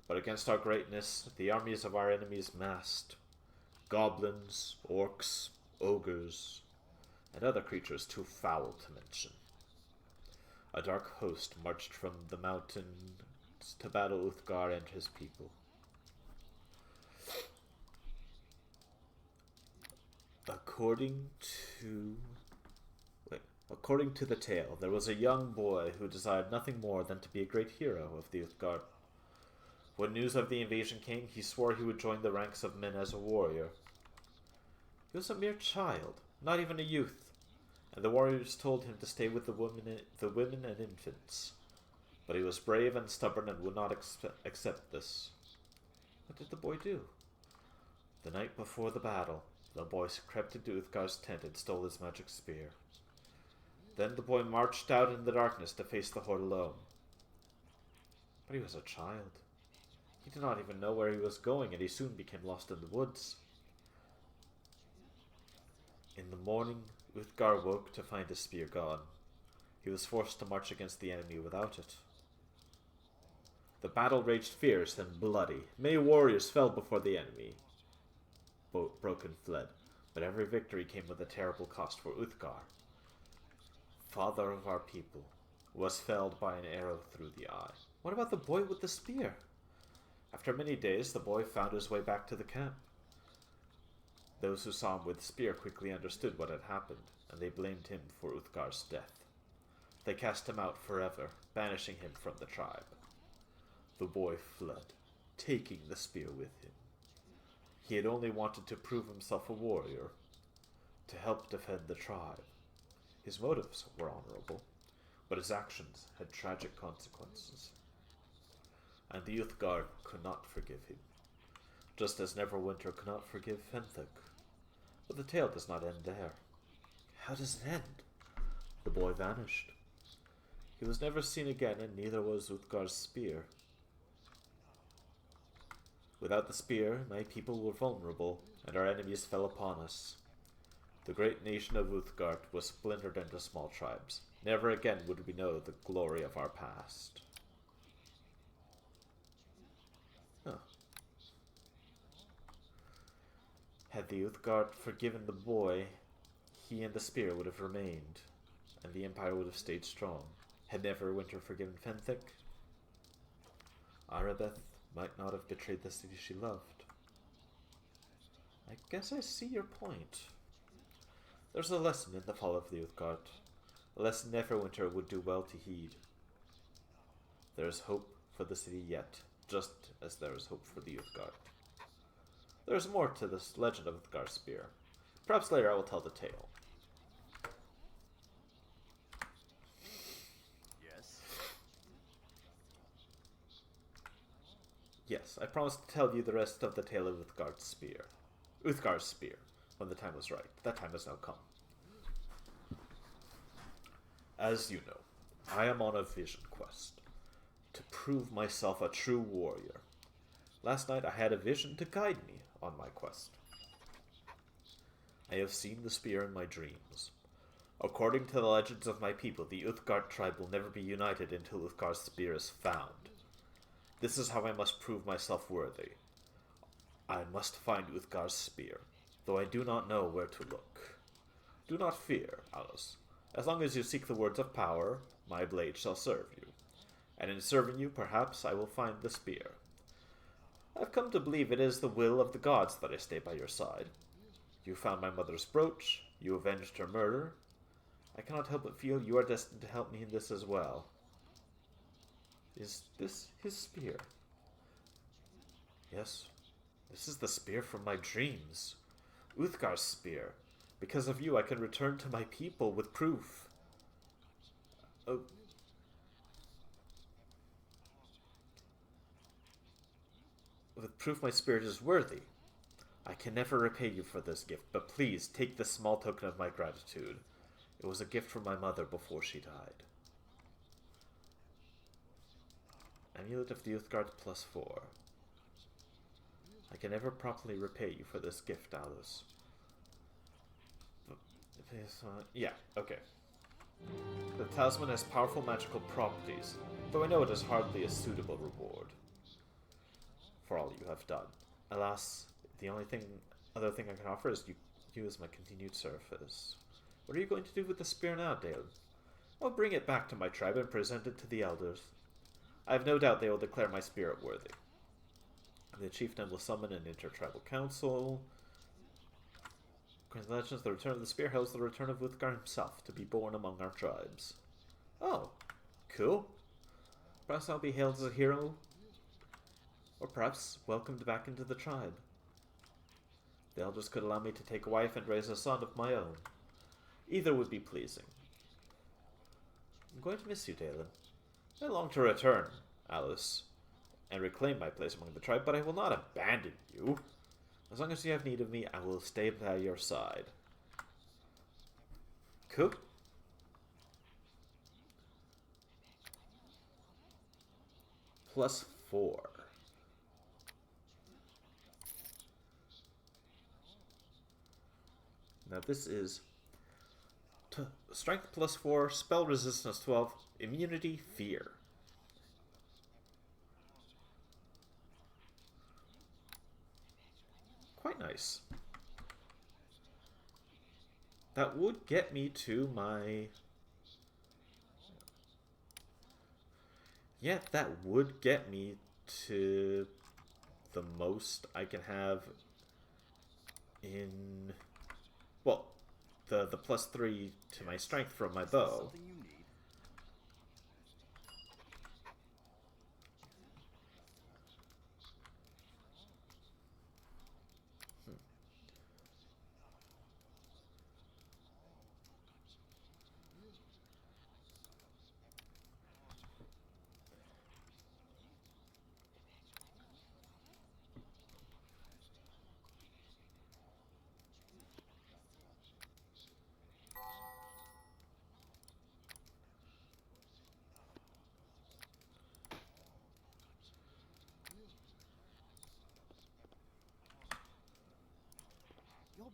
But against our greatness, the armies of our enemies massed. Goblins, orcs, ogres, and other creatures too foul to mention. A dark host marched from the mountains to battle Uthgar and his people. According to the tale, there was a young boy who desired nothing more than to be a great hero of the Uthgar. When news of the invasion came, he swore he would join the ranks of men as a warrior. He was a mere child, not even a youth, and the warriors told him to stay with the women and infants. But he was brave and stubborn and would not accept this. What did the boy do? The night before the battle, the boy crept into Uthgar's tent and stole his magic spear. Then the boy marched out in the darkness to face the horde alone. But he was a child. He did not even know where he was going, and he soon became lost in the woods. In the morning, Uthgar woke to find his spear gone. He was forced to march against the enemy without it. The battle raged fierce and bloody. Many warriors fell before the enemy. Broken fled, but every victory came with a terrible cost for Uthgar. Father of our people, was felled by an arrow through the eye. What about the boy with the spear? After many days, the boy found his way back to the camp. Those who saw him with the spear quickly understood what had happened, and they blamed him for Uthgar's death. They cast him out forever, banishing him from the tribe. The boy fled, taking the spear with him. He had only wanted to prove himself a warrior, to help defend the tribe. His motives were honorable, but his actions had tragic consequences. And the Uthgar could not forgive him, just as Neverwinter could not forgive Fenthic. But the tale does not end there. How does it end? The boy vanished. He was never seen again, and neither was Uthgar's spear. Without the spear, my people were vulnerable, and our enemies fell upon us. The great nation of Uthgard was splintered into small tribes. Never again would we know the glory of our past. Huh. Had the Uthgard forgiven the boy, he and the spear would have remained, and the empire would have stayed strong. Had Neverwinter forgiven Fenthic, Arabeth might not have betrayed the city she loved. I guess I see your point. There's a lesson in the fall of the Uthgard, a lesson Neverwinter would do well to heed. There is hope for the city yet, just as there is hope for the Uthgard. There is more to this legend of Uthgar's spear. Perhaps later I will tell the tale. Yes, I promised to tell you the rest of the tale of Uthgar's spear. Uthgar's spear, when the time was right. That time has now come. As you know, I am on a vision quest to prove myself a true warrior. Last night I had a vision to guide me on my quest. I have seen the spear in my dreams. According to the legends of my people, the Uthgard tribe will never be united until Uthgar's spear is found. This is how I must prove myself worthy. I must find Uthgar's spear, though I do not know where to look. Do not fear, Alice. As long as you seek the words of power, my blade shall serve you. And in serving you, perhaps I will find the spear. I've come to believe it is the will of the gods that I stay by your side. You found my mother's brooch, you avenged her murder. I cannot help but feel you are destined to help me in this as well. Is this his spear? Yes, this is the spear from my dreams. Uthgar's spear. Because of you, I can return to my people with proof. Oh. With proof my spirit is worthy. I can never repay you for this gift, but please take this small token of my gratitude. It was a gift from my mother before she died. Amulet of the Uthgard +4. I can never properly repay you for this gift, Alice. Yeah, okay. The talisman has powerful magical properties, though I know it is hardly a suitable reward for all you have done. Alas, the only other thing I can offer is you as my continued service. What are you going to do with the spear now, Dale? I'll bring it back to my tribe and present it to the elders. I have no doubt they will declare my spirit worthy. The chieftain will summon an intertribal council. Congratulations, the return of the spear heralds the return of Uthgar himself to be born among our tribes. Oh, cool. Perhaps I'll be hailed as a hero, or perhaps welcomed back into the tribe. The elders could allow me to take a wife and raise a son of my own. Either would be pleasing. I'm going to miss you, Dalen. I long to return, Alice, and reclaim my place among the tribe, but I will not abandon you. As long as you have need of me, I will stay by your side. Cool. +4. Now this is strength +4, spell resistance 12, immunity fear. Quite nice. That would get me to my... Yeah, that would get me to the most I can have in... Well, the +3 to my strength from my bow.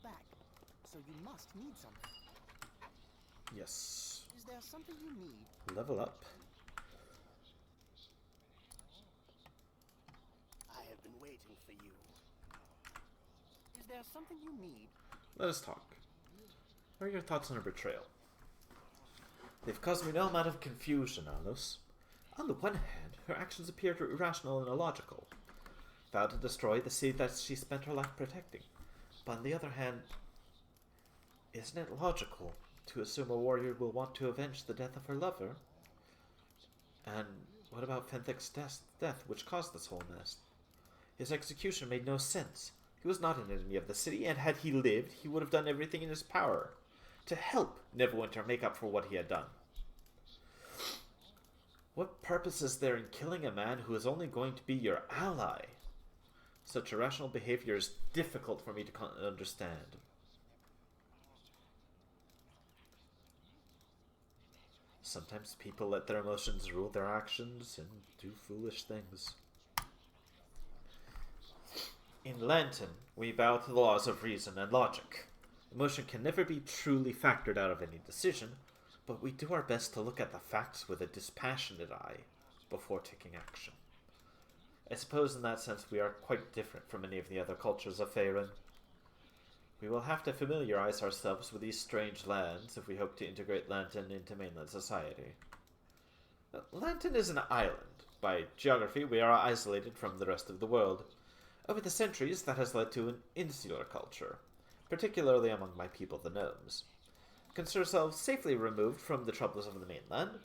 level back, so you must need something. Yes. Is there something you need? Level up. I have been waiting for you. Is there something you need? Let us talk. What are your thoughts on her betrayal? They've caused me no amount of confusion, Alos. On the one hand, her actions appear irrational and illogical. Vowed to destroy the seed that she spent her life protecting. But on the other hand, isn't it logical to assume a warrior will want to avenge the death of her lover? And what about Fenthic's death, which caused this whole mess? His execution made no sense. He was not an enemy of the city, and had he lived, he would have done everything in his power to help Neverwinter make up for what he had done. What purpose is there in killing a man who is only going to be your ally? Such irrational behavior is difficult for me to understand. Sometimes people let their emotions rule their actions and do foolish things. In Lantern, we bow to the laws of reason and logic. Emotion can never be truly factored out of any decision, but we do our best to look at the facts with a dispassionate eye before taking action. I suppose in that sense we are quite different from many of the other cultures of Faerun. We will have to familiarize ourselves with these strange lands if we hope to integrate Lantern into mainland society. Lantern is an island. By geography, we are isolated from the rest of the world. Over the centuries, that has led to an insular culture, particularly among my people, the gnomes. Consider ourselves safely removed from the troubles of the mainland.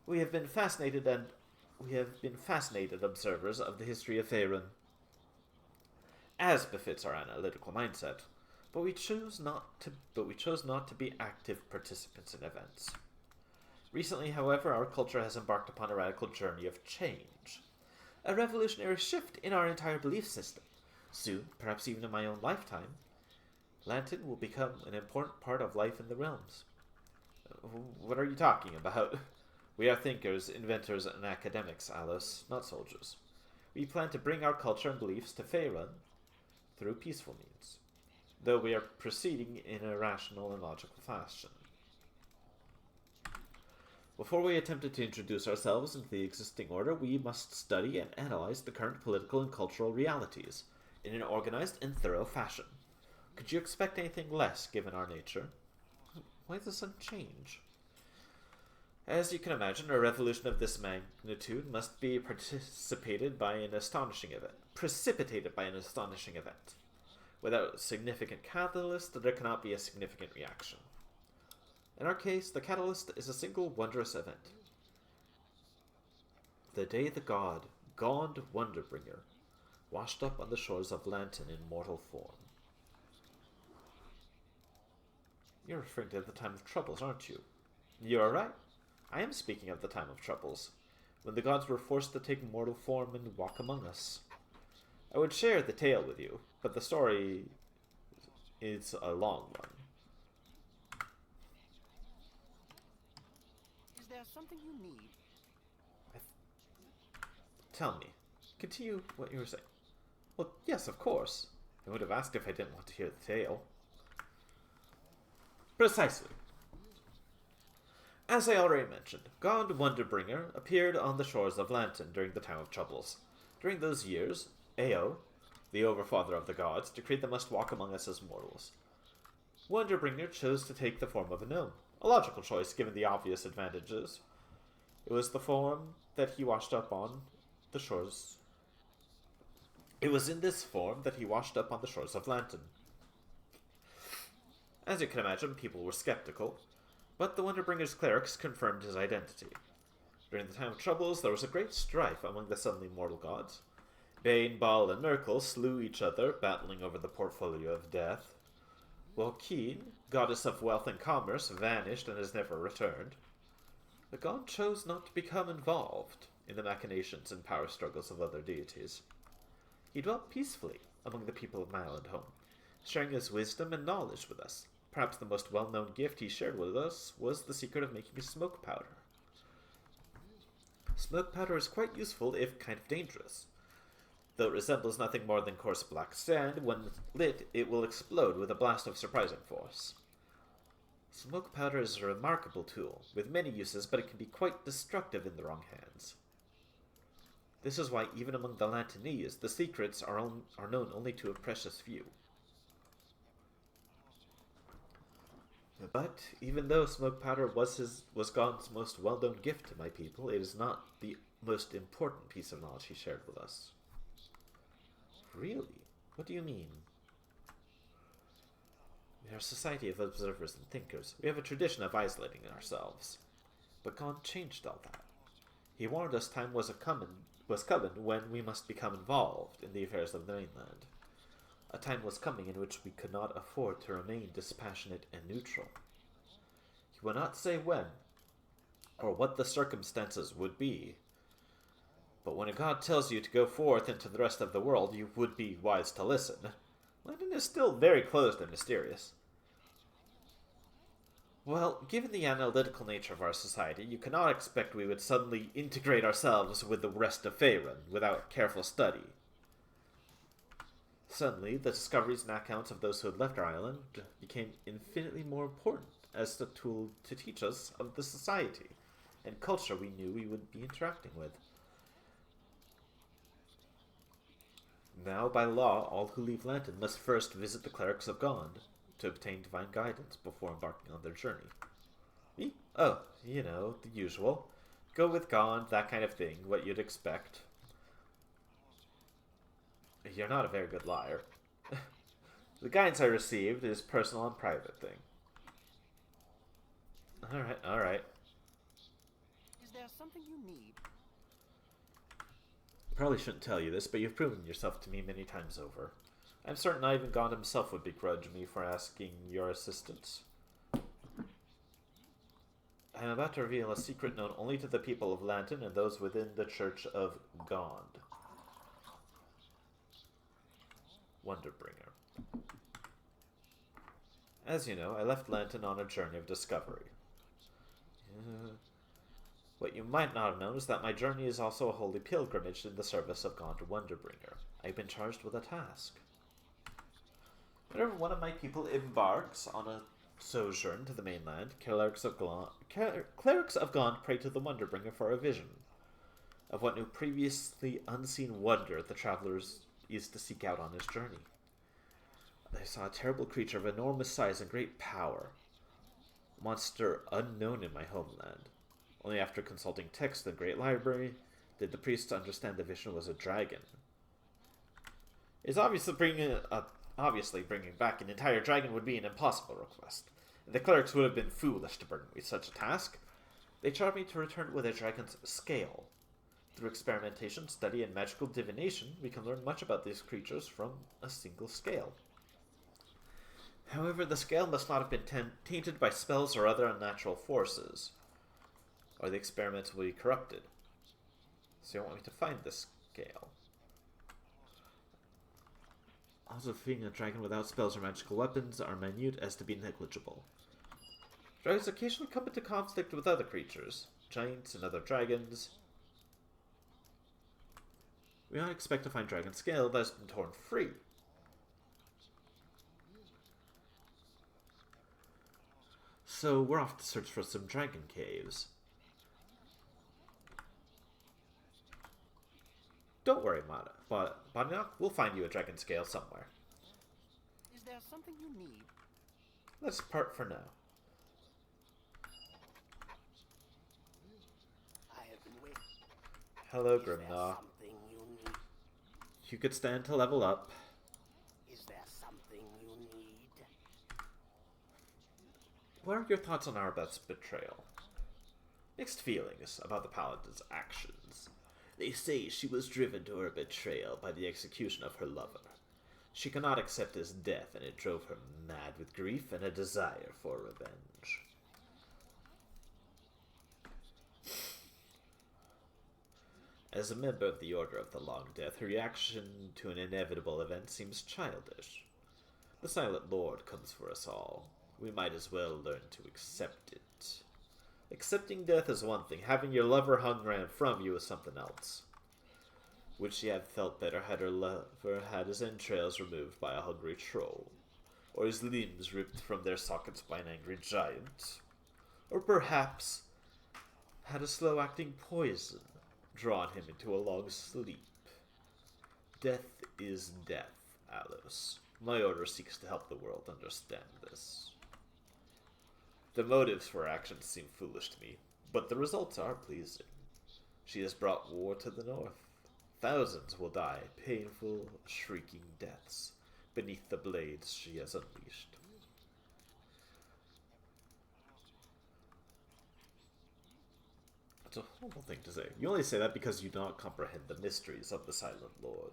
We have been fascinated observers of the history of Faerun, as befits our analytical mindset. But we chose not to be active participants in events. Recently, however, our culture has embarked upon a radical journey of change. A revolutionary shift in our entire belief system. Soon, perhaps even in my own lifetime, Lantern will become an important part of life in the realms. What are you talking about? We are thinkers, inventors, and academics, Alos, not soldiers. We plan to bring our culture and beliefs to Faerun through peaceful means, though we are proceeding in a rational and logical fashion. Before we attempted to introduce ourselves into the existing order, we must study and analyze the current political and cultural realities in an organized and thorough fashion. Could you expect anything less, given our nature? Why does the sun change? As you can imagine, a revolution of this magnitude must be precipitated by an astonishing event. Without a significant catalyst, there cannot be a significant reaction. In our case, the catalyst is a single wondrous event. The day the god, Gond Wonderbringer, washed up on the shores of Lantern in mortal form. You're referring to the time of troubles, aren't you? You are right. I am speaking of the time of troubles, when the gods were forced to take mortal form and walk among us. I would share the tale with you, but the story is a long one. Is there something you need? Tell me. Continue what you were saying. Well, yes, of course. I would have asked if I didn't want to hear the tale. Precisely. As I already mentioned, God Wonderbringer appeared on the shores of Lantern during the time of troubles. During those years, Ao, the overfather of the gods, decreed they must walk among us as mortals. Wonderbringer chose to take the form of a gnome, a logical choice given the obvious advantages. It was the form that he washed up on the shores. It was in this form that he washed up on the shores of Lantern. As you can imagine, people were skeptical, but the Wonderbringer's clerics confirmed his identity. During the time of troubles, there was a great strife among the suddenly mortal gods. Bane, Baal, and Merkel slew each other, battling over the portfolio of death, while Keen, goddess of wealth and commerce, vanished and has never returned. The god chose not to become involved in the machinations and power struggles of other deities. He dwelt peacefully among the people of my island home, sharing his wisdom and knowledge with us. Perhaps the most well-known gift he shared with us was the secret of making smoke powder. Smoke powder is quite useful, if kind of dangerous. Though it resembles nothing more than coarse black sand, when lit, it will explode with a blast of surprising force. Smoke powder is a remarkable tool, with many uses, but it can be quite destructive in the wrong hands. This is why, even among the Lantanese, the secrets are known only to a precious few. But, even though smoke powder was God's most well-known gift to my people, it is not the most important piece of knowledge he shared with us. Really? What do you mean? We are a society of observers and thinkers. We have a tradition of isolating ourselves. But God changed all that. He warned us time was coming when we must become involved in the affairs of the mainland. A time was coming in which we could not afford to remain dispassionate and neutral. He will not say when, or what the circumstances would be. But when a god tells you to go forth into the rest of the world, you would be wise to listen. London is still very closed and mysterious. Well, given the analytical nature of our society, you cannot expect we would suddenly integrate ourselves with the rest of Faerun without careful study. Suddenly, the discoveries and accounts of those who had left our island became infinitely more important as a tool to teach us of the society and culture we knew we would be interacting with. Now, by law, all who leave Lantern must first visit the clerics of Gond to obtain divine guidance before embarking on their journey. Oh, you know, the usual. Go with Gond, that kind of thing, what you'd expect. You're not a very good liar. The guidance I received is personal and private thing. Alright. Is there something you need? Probably shouldn't tell you this, but you've proven yourself to me many times over. I'm certain Ivan Gond himself would begrudge me for asking your assistance. I am about to reveal a secret known only to the people of Lantern and those within the Church of Gond. Wonderbringer. As you know, I left Lantern on a journey of discovery. What you might not have known is that my journey is also a holy pilgrimage in the service of Gond Wonderbringer. I've been charged with a task. Whenever one of my people embarks on a sojourn to the mainland, clerics of Gond pray to the Wonderbringer for a vision of what new previously unseen wonder the travelers is to seek out on his journey. They saw a terrible creature of enormous size and great power, a monster unknown in my homeland. Only after consulting texts in the Great Library did the priests understand the vision was a dragon. It's obviously bringing back an entire dragon would be an impossible request. The clerics would have been foolish to burden me with such a task. They charged me to return with a dragon's scale. Through experimentation, study, and magical divination, we can learn much about these creatures from a single scale. However, the scale must not have been tainted by spells or other unnatural forces, or the experiments will be corrupted. So you want me to find this scale. Odds of freeing a dragon without spells or magical weapons are minute as to be negligible. Dragons occasionally come into conflict with other creatures, giants and other dragons. We don't expect to find dragon scale that has been torn free. So we're off to search for some dragon caves. Don't worry, Badinok, we'll find you a dragon scale somewhere. Is there something you need? Let's part for now. I have been waiting. Hello, Is there Grimnaw. something you need? You could stand to level up. Is there something you need? What are your thoughts on Arbeth's betrayal? Mixed feelings about the Paladin's actions. They say she was driven to her betrayal by the execution of her lover. She cannot accept his death, and it drove her mad with grief and a desire for revenge. As a member of the Order of the Long Death, her reaction to an inevitable event seems childish. The Silent Lord comes for us all. We might as well learn to accept it. Accepting death is one thing. Having your lover hung ran from you is something else. Would she have felt better had her lover had his entrails removed by a hungry troll, or his limbs ripped from their sockets by an angry giant, or perhaps had a slow-acting poison drawn him into a long sleep? Death is death, Alos. My order seeks to help the world understand this. The motives for her actions seem foolish to me, but the results are pleasing. She has brought war to the north. Thousands will die painful, shrieking deaths beneath the blades she has unleashed. It's a horrible thing to say. You only say that because you do not comprehend the mysteries of the Silent Lord.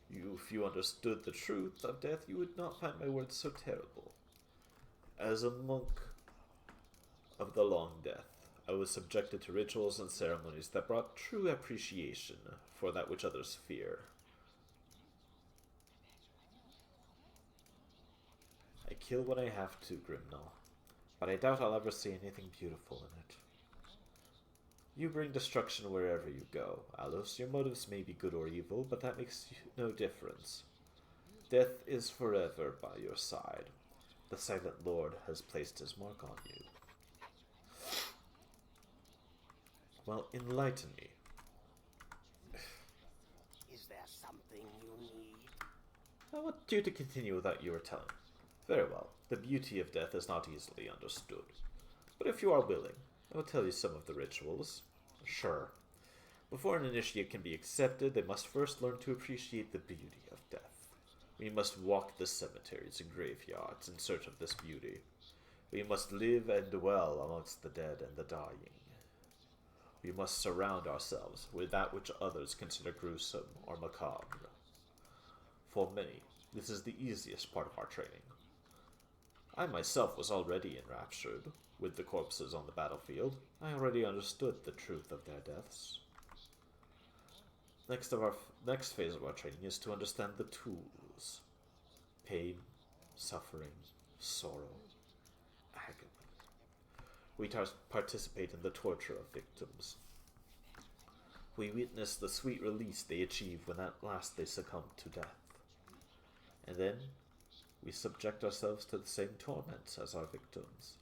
If you understood the truth of death, you would not find my words so terrible. As a monk of the Long Death, I was subjected to rituals and ceremonies that brought true appreciation for that which others fear. I kill what I have to, Grimnall, but I doubt I'll ever see anything beautiful in it. You bring destruction wherever you go, Alos. Your motives may be good or evil, but that makes no difference. Death is forever by your side. The Silent Lord has placed his mark on you. Well, enlighten me. Is there something you need? I want you to continue with what you were telling. Very well. The beauty of death is not easily understood. But if you are willing, I will tell you some of the rituals. Sure. Before an initiate can be accepted, they must first learn to appreciate the beauty of death. We must walk the cemeteries and graveyards in search of this beauty. We must live and dwell amongst the dead and the dying. We must surround ourselves with that which others consider gruesome or macabre. For many, this is the easiest part of our training. I myself was already enraptured with the corpses on the battlefield. I already understood the truth of their deaths. Next phase of our training is to understand the tools. Pain, suffering, sorrow, agony. We participate in the torture of victims. We witness the sweet release they achieve when at last they succumb to death. And then, we subject ourselves to the same torments as our victims.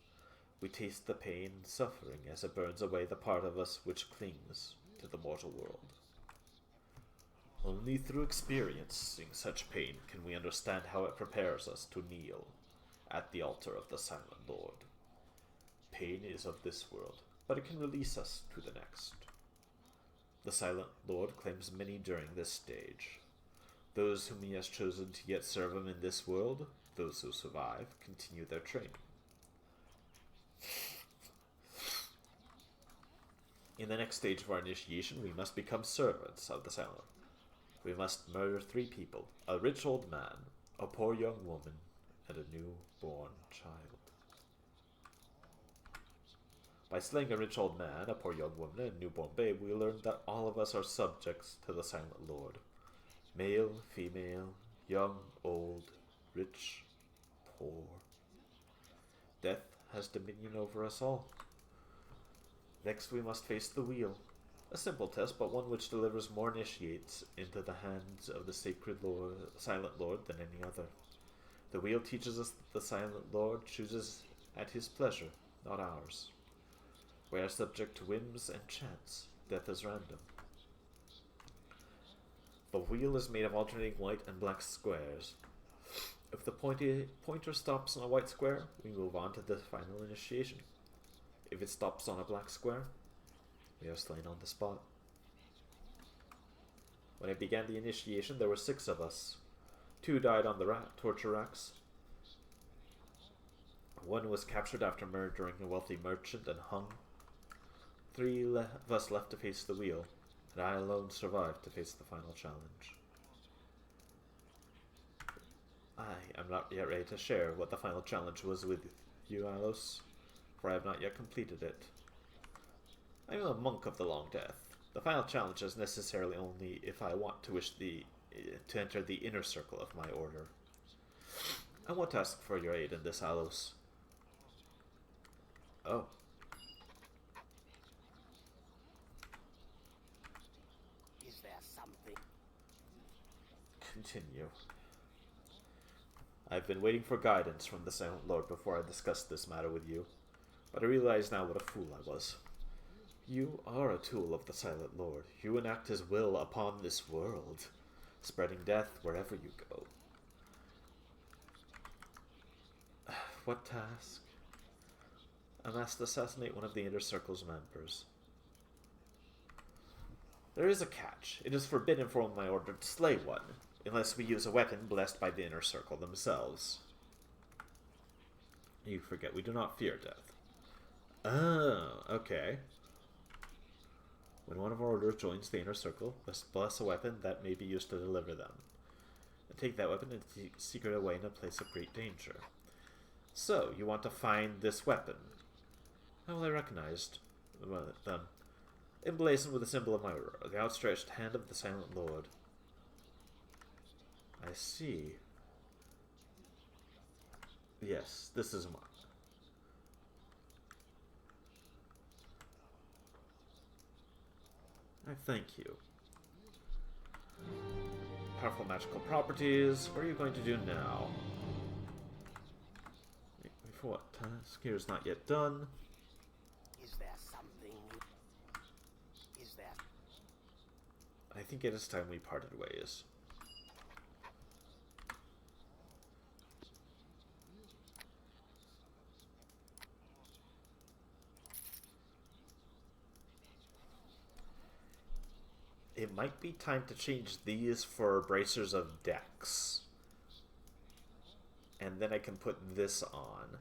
We taste the pain and suffering as it burns away the part of us which clings to the mortal world. Only through experiencing such pain can we understand how it prepares us to kneel at the altar of the Silent Lord. Pain is of this world, but it can release us to the next. The Silent Lord claims many during this stage. Those whom he has chosen to yet serve him in this world, those who survive, continue their training. In the next stage of our initiation, we must become servants of the Silent Lord. We must murder 3 people, a rich old man, a poor young woman, and a newborn child. By slaying a rich old man, a poor young woman, and a newborn babe, we learn that all of us are subjects to the Silent Lord. Male, female, young, old, rich, poor. Death has dominion over us all. Next we must face the wheel. A simple test, but one which delivers more initiates into the hands of the sacred Lord, Silent Lord than any other. The wheel teaches us that the Silent Lord chooses at his pleasure, not ours. We are subject to whims and chance. Death is random. The wheel is made of alternating white and black squares. If the pointer stops on a white square, we move on to the final initiation. If it stops on a black square, we are slain on the spot. When I began the initiation, there were 6 of us. 2 died on the torture racks. 1 was captured after murdering a wealthy merchant and hung. 3 of us left to face the wheel, and I alone survived to face the final challenge. I am not yet ready to share what the final challenge was with you, Alos, for I have not yet completed it. I am a monk of the Long Death. The final challenge is necessarily only if I want to to enter the inner circle of my order. I want to ask for your aid in this, Alos. Oh. Is there something? Continue. I've been waiting for guidance from the Silent Lord before I discussed this matter with you, but I realize now what a fool I was. You are a tool of the Silent Lord. You enact his will upon this world, spreading death wherever you go. What task? I must assassinate one of the Inner Circle's members. There is a catch. It is forbidden for my order to slay one, unless we use a weapon blessed by the Inner Circle themselves. You forget, we do not fear death. Oh, okay. When one of our orders joins the Inner Circle, let's bless a weapon that may be used to deliver them. And take that weapon and secret away in a place of great danger. So, you want to find this weapon. How will I recognize them? Emblazoned with the symbol of my order, the outstretched hand of the Silent Lord. I see. Yes, this is mine. I thank you. Powerful magical properties. What are you going to do now? For what task? Here is not yet done. Is there something? Is there? I think it is time we parted ways. It might be time to change these for bracers of Dex. And then I can put this on.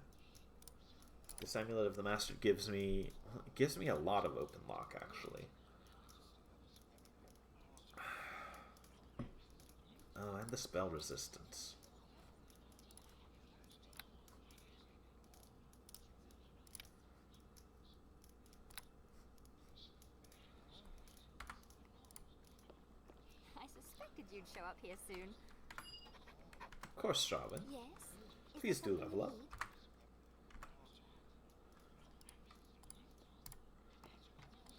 This Amulet of the Master gives me a lot of open lock, actually. Oh, and the spell resistance. I suspected you'd show up here soon. Of course, Robin. Yes? Please do level up.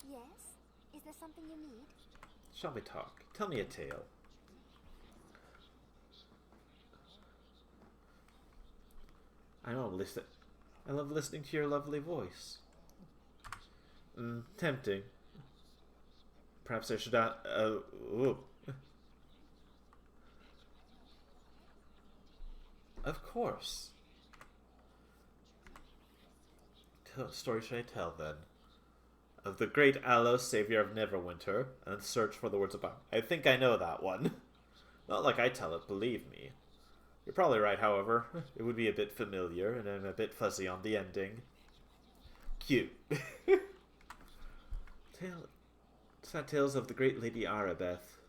Yes? Is there something you need? Shall we talk? Tell me a tale. I love listening to your lovely voice. Tempting. Perhaps I should ooh. Of course. What story should I tell, then? Of the great Aloe, savior of Neverwinter, and search for the words of power. I think I know that one. Not like I tell it, believe me. You're probably right, however. It would be a bit familiar, and I'm a bit fuzzy on the ending. Cute. Sad tales of the great Lady Arabeth.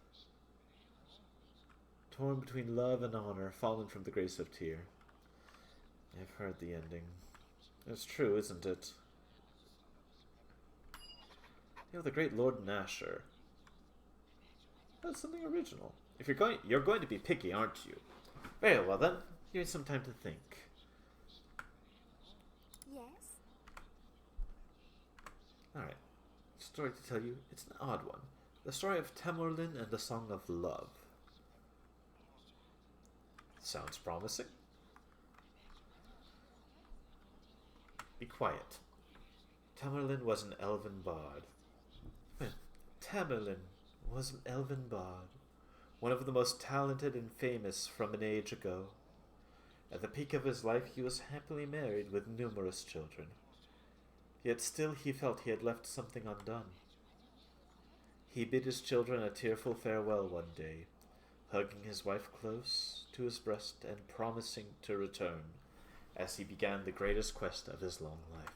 Torn between love and honor, fallen from the grace of Tyr. I've heard the ending. It's true, isn't it? You know, the great Lord Nasher. That's something original. If you're going to be picky, aren't you? Very well then. Give me some time to think. Yes? Alright. Story to tell you. It's an odd one. The story of Temurlin and the Song of Love. Sounds promising. Be quiet. Temurlin was an elven bard. Temurlin was an elven bard, one of the most talented and famous from an age ago. At the peak of his life, he was happily married with numerous children. Yet still he felt he had left something undone. He bid his children a tearful farewell one day, hugging his wife close to his breast and promising to return as he began the greatest quest of his long life.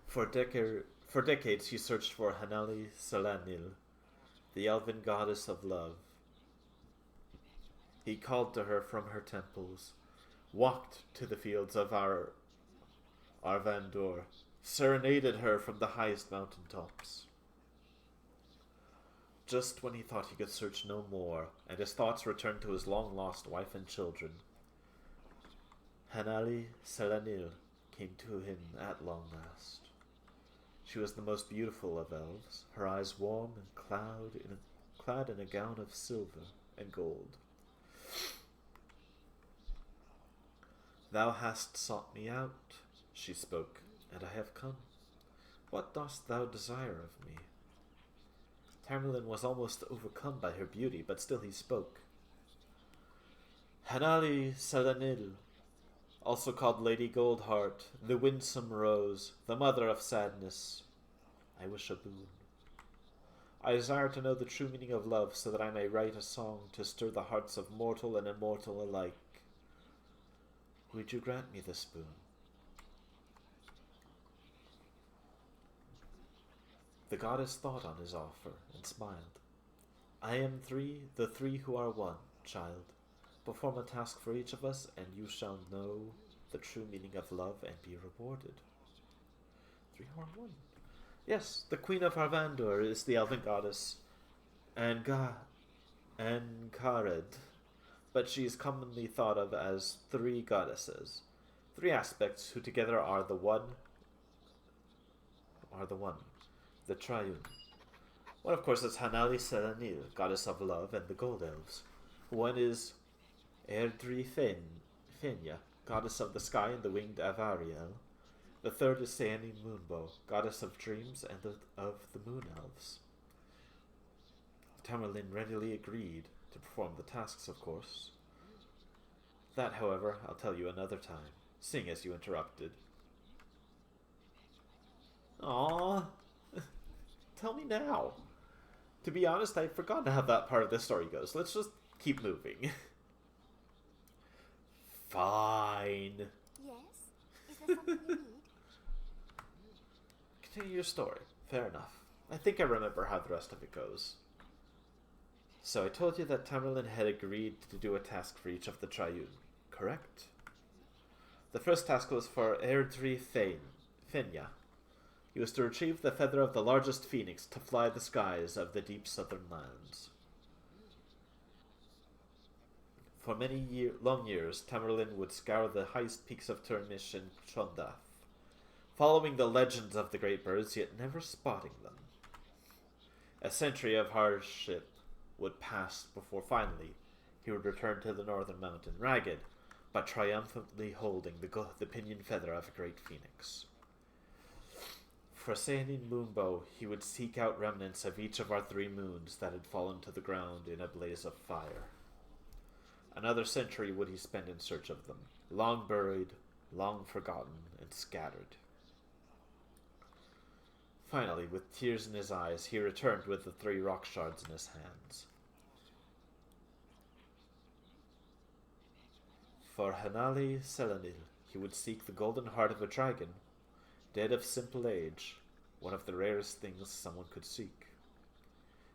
For decades he searched for Hanali Selanil, the elven goddess of love. He called to her from her temples, walked to the fields of Arvandur, serenaded her from the highest mountain tops. Just when he thought he could search no more, and his thoughts returned to his long-lost wife and children, Hanali Selanil came to him at long last. She was the most beautiful of elves, her eyes warm and clad in a gown of silver and gold. "Thou hast sought me out," she spoke, "and I have come. What dost thou desire of me?" Tamerlane was almost overcome by her beauty, but still he spoke. "Hanali Selenil, also called Lady Goldheart, the winsome rose, the mother of sadness, I wish a boon. I desire to know the true meaning of love, so that I may write a song to stir the hearts of mortal and immortal alike. Would you grant me this boon?" The goddess thought on his offer and smiled. "I am the three who are one, child. Perform a task for each of us, and you shall know the true meaning of love and be rewarded." 3 who are one. Yes, the Queen of Harvandur is the elven goddess Ankared, but she is commonly thought of as 3 goddesses, 3 aspects who together are the one, the triune. One, of course, is Hanali Selenil, goddess of love and the gold elves. One is Erdri Fenya, goddess of the sky and the winged Avariel. The third is Seani Moonbow, goddess of dreams and of the moon elves. Tamerlane readily agreed to perform the tasks, of course. That, however, I'll tell you another time, seeing as you interrupted. Aww. Tell me now. To be honest, I'd forgotten how that part of the story goes. Let's just keep moving. Fine. Yes? Is there something you need? Continue your story. Fair enough. I think I remember how the rest of it goes. So I told you that Tamerlane had agreed to do a task for each of the Triune, correct? The first task was for Erdri Fenya. He was to retrieve the feather of the largest phoenix to fly the skies of the deep southern lands. For many long years, Tamerlane would scour the highest peaks of Turmish and Trondath, following the legends of the great birds, yet never spotting them. A century of hardship would pass before finally he would return to the northern mountain, ragged, but triumphantly holding the pinion feather of a great phoenix. For Seanin Moonbow, he would seek out remnants of each of our 3 moons that had fallen to the ground in a blaze of fire. Another century would he spend in search of them, long buried, long forgotten, and scattered. Finally, with tears in his eyes, he returned with the 3 rock shards in his hands. For Hanali Selenil, he would seek the golden heart of a dragon, dead of simple age, one of the rarest things someone could seek.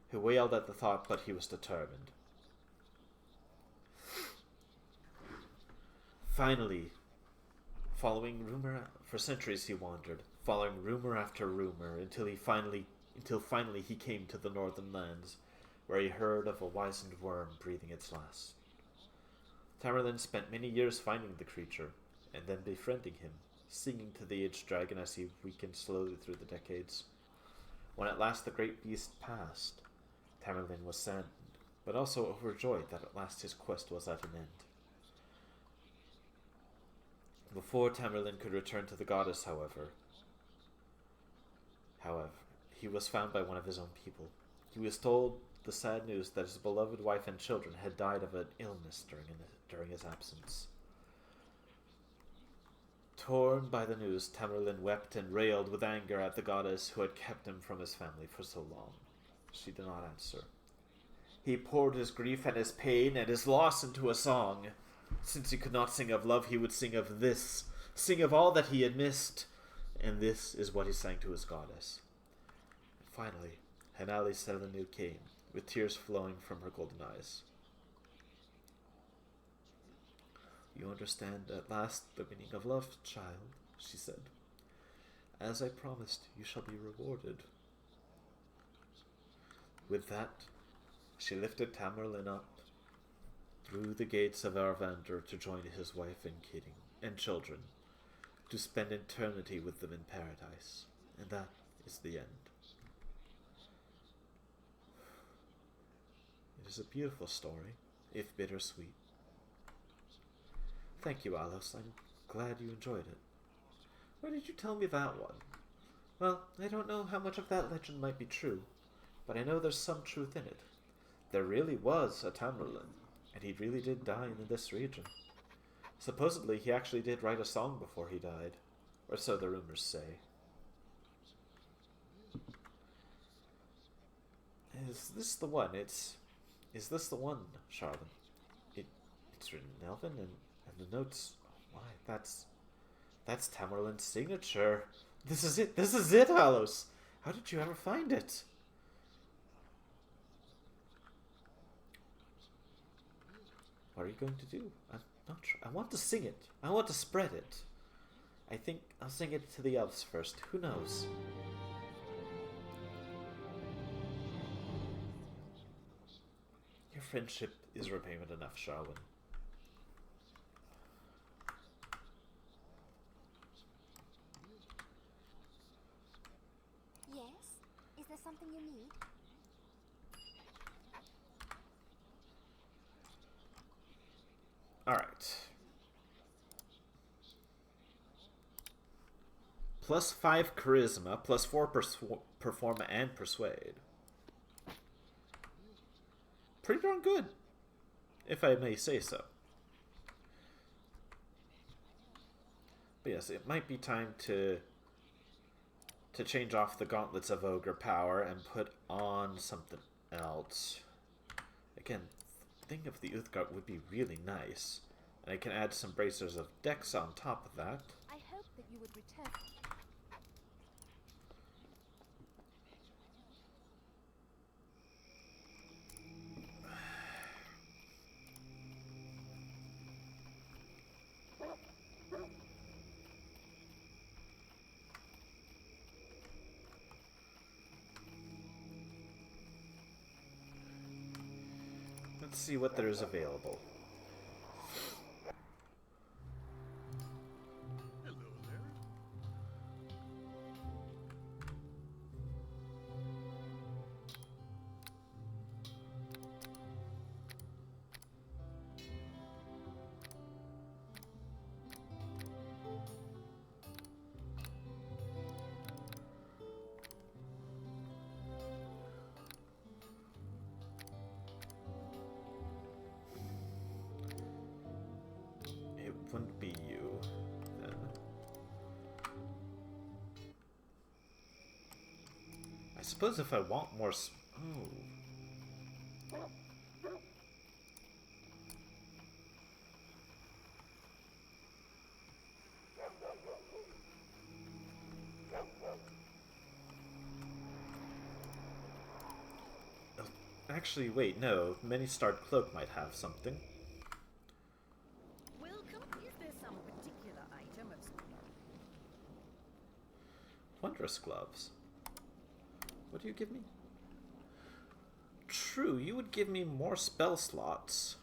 He wailed at the thought, but he was determined. Finally, for centuries he wandered, following rumor after rumor, until finally he came to the northern lands, where he heard of a wizened worm breathing its last. Tamerlane spent many years finding the creature, and then befriending him, singing to the aged dragon as he weakened slowly through the decades. When at last the great beast passed, Tamerlane was saddened, but also overjoyed that at last his quest was at an end. Before Tamerlane could return to the goddess, however, he was found by one of his own people. He was told the sad news that his beloved wife and children had died of an illness during his absence. Torn by the news, Tamerlane wept and railed with anger at the goddess who had kept him from his family for so long. She did not answer. He poured his grief and his pain and his loss into a song. Since he could not sing of love, he would sing of this, sing of all that he had missed, and this is what he sang to his goddess. And finally, Hanali Selenil came, with tears flowing from her golden eyes. "You understand at last the meaning of love, child," she said. "As I promised, you shall be rewarded." With that, she lifted Tamerlane up through the gates of Arvander to join his wife and children, to spend eternity with them in paradise. And that is the end. It is a beautiful story, if bittersweet. Thank you, Alos. I'm glad you enjoyed it. Why did you tell me that one? Well, I don't know how much of that legend might be true, but I know there's some truth in it. There really was a Tamerlane, and he really did die in this region. Supposedly, he actually did write a song before he died, or so the rumors say. Is this the one? Is this the one, Charlotte? It's written in Elven, and the notes... Oh my, that's Tamerlane's signature. This is it! This is it, Alos! How did you ever find it? What are you going to do? I'm not sure. I want to sing it. I want to spread it. I think I'll sing it to the elves first. Who knows? Your friendship is repayment enough, Sharwin. Yes? Is there something you need? Alright. Plus 5 charisma, plus 4 perform and persuade. Pretty darn good, if I may say so. But yes, it might be time to change off the gauntlets of ogre power and put on something else. Again, thing of the Uthgardt would be really nice. And I can add some bracers of dex on top of that. I hope that you would return. Let's see what there is available. Hello there. It wouldn't be you, then. I suppose if I want more oh. Actually, wait, no. Many-starred Cloak might have something. Welcome. Is there some particular item of... Wondrous gloves. What do you give me? True, you would give me more spell slots.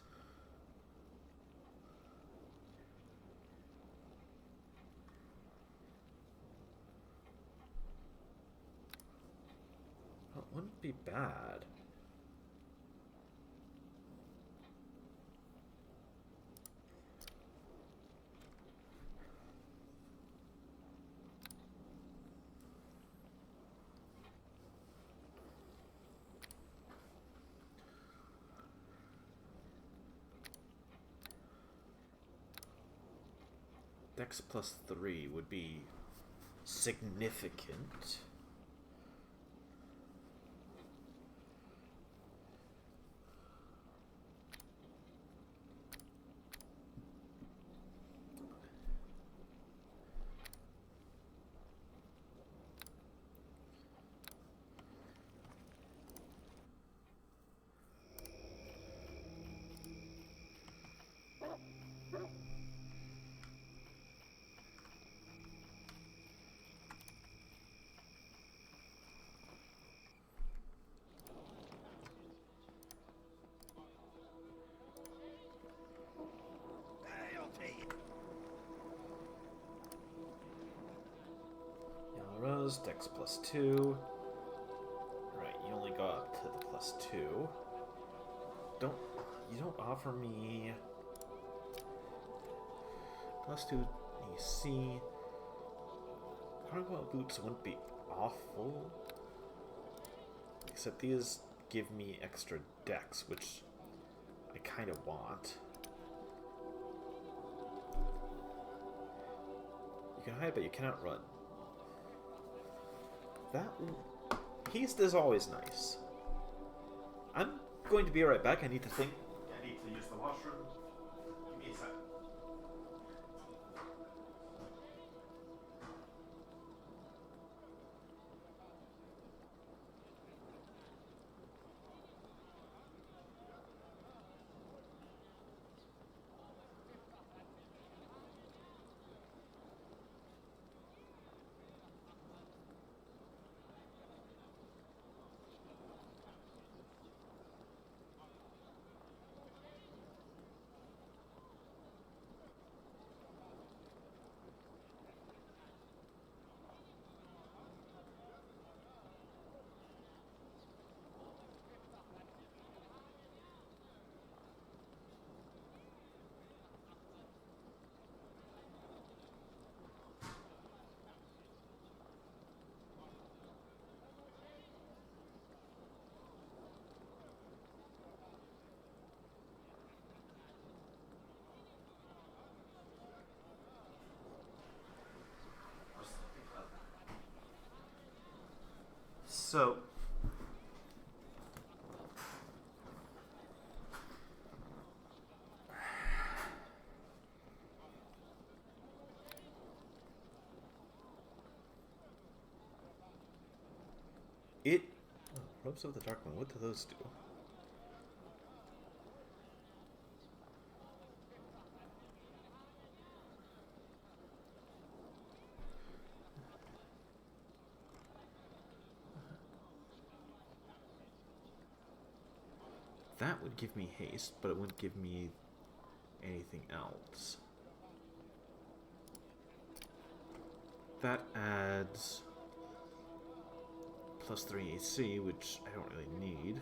Well, it wouldn't be bad. Dex plus 3 would be significant. those. Dex +2. Right, you only go up to the +2. You don't offer me +2 AC. Carnival boots wouldn't be awful. Except these give me extra dex, which I kind of want. You can hide, but you cannot run. That haste is always nice. I'm going to be right back. I need to think. I need to use the washroom. Give me a second. So, Robes of the Dark One, what do those do? That would give me haste, but it wouldn't give me anything else. That adds +3 AC, which I don't really need.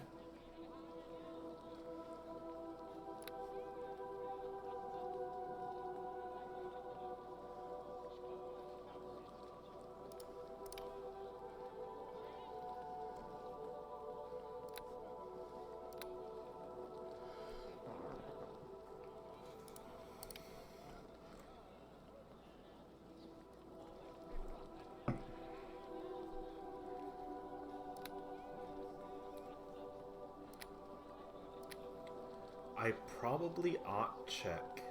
I probably ought check.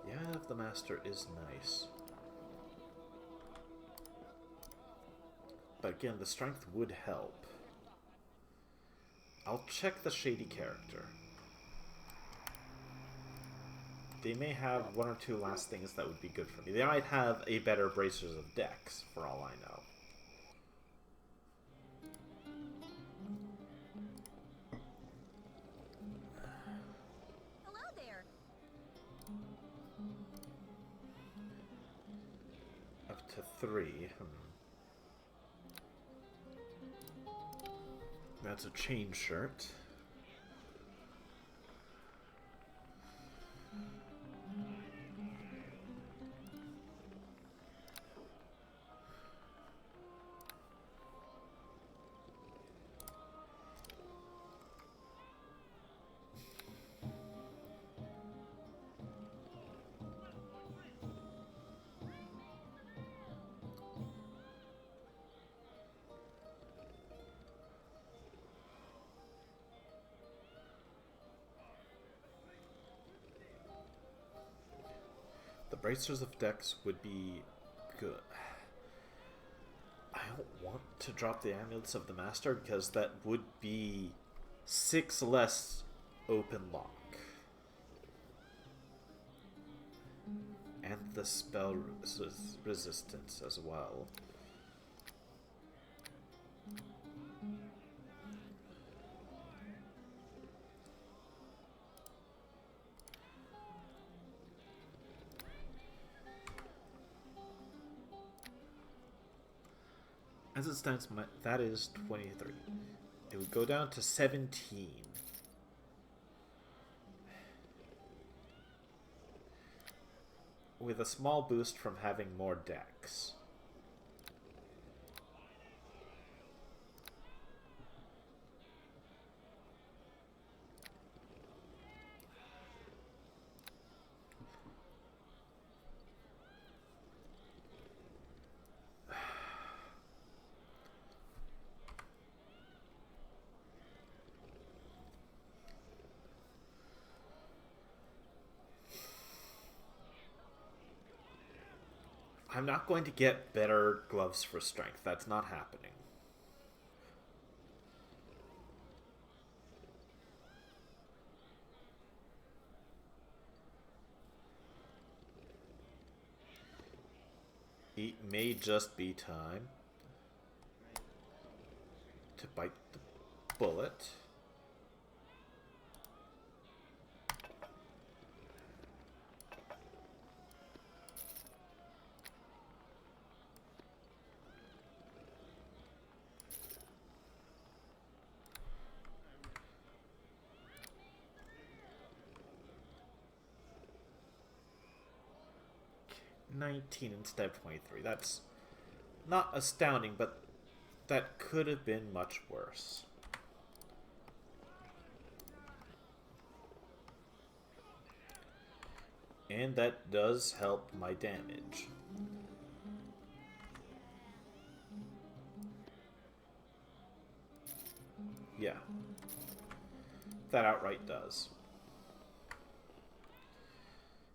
Yeah, if the master is nice. But again, the strength would help. I'll check the shady character. They may have one or two last things that would be good for me. They might have a better Bracers of Dex, for all I know. To 3. That's a chain shirt. The Bracers of Dex would be good. I don't want to drop the Amulets of the Master because that would be 6 less open lock. And the spell resistance as well. As it stands, that is 23. It would go down to 17. With a small boost from having more decks. I'm not going to get better gloves for strength. That's not happening. It may just be time to bite the bullet. Okay, 19 instead of 23. That's not astounding, but that could have been much worse. And that does help my damage. Yeah. That outright does.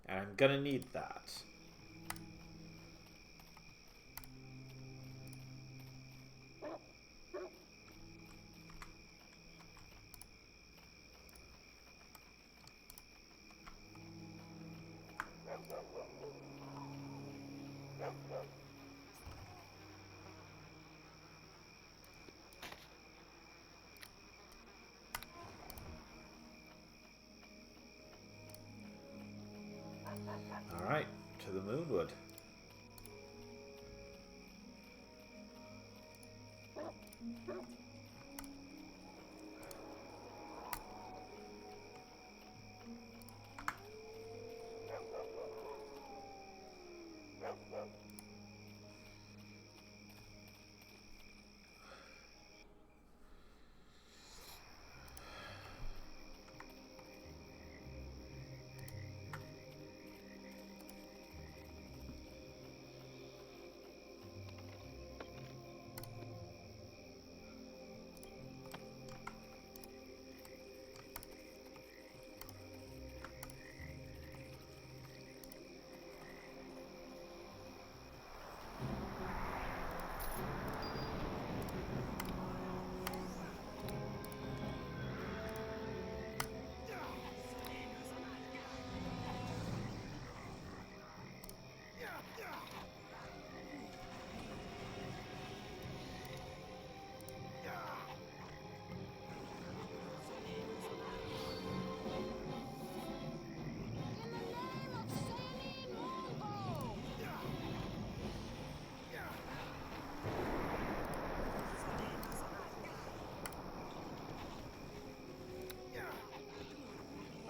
And I'm gonna need that. Alright, to the Moonwood.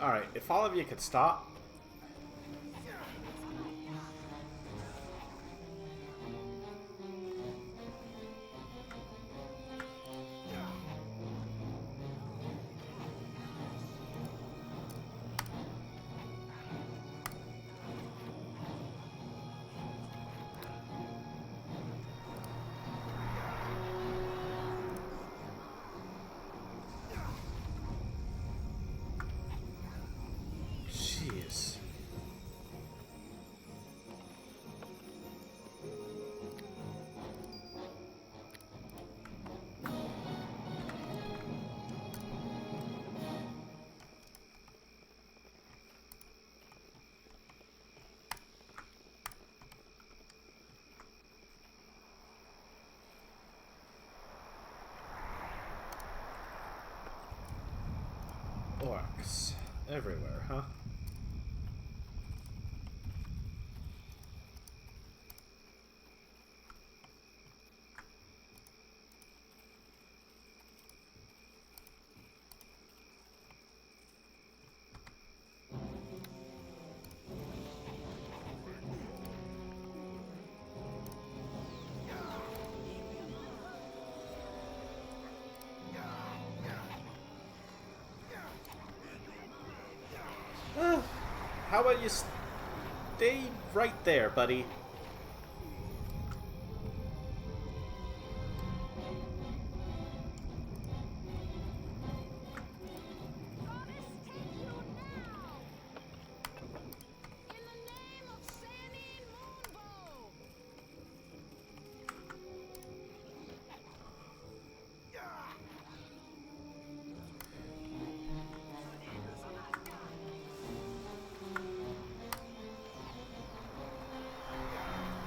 Alright, if all of you could stop. Jeez. Orcs. Everywhere, huh? How about you stay right there, buddy?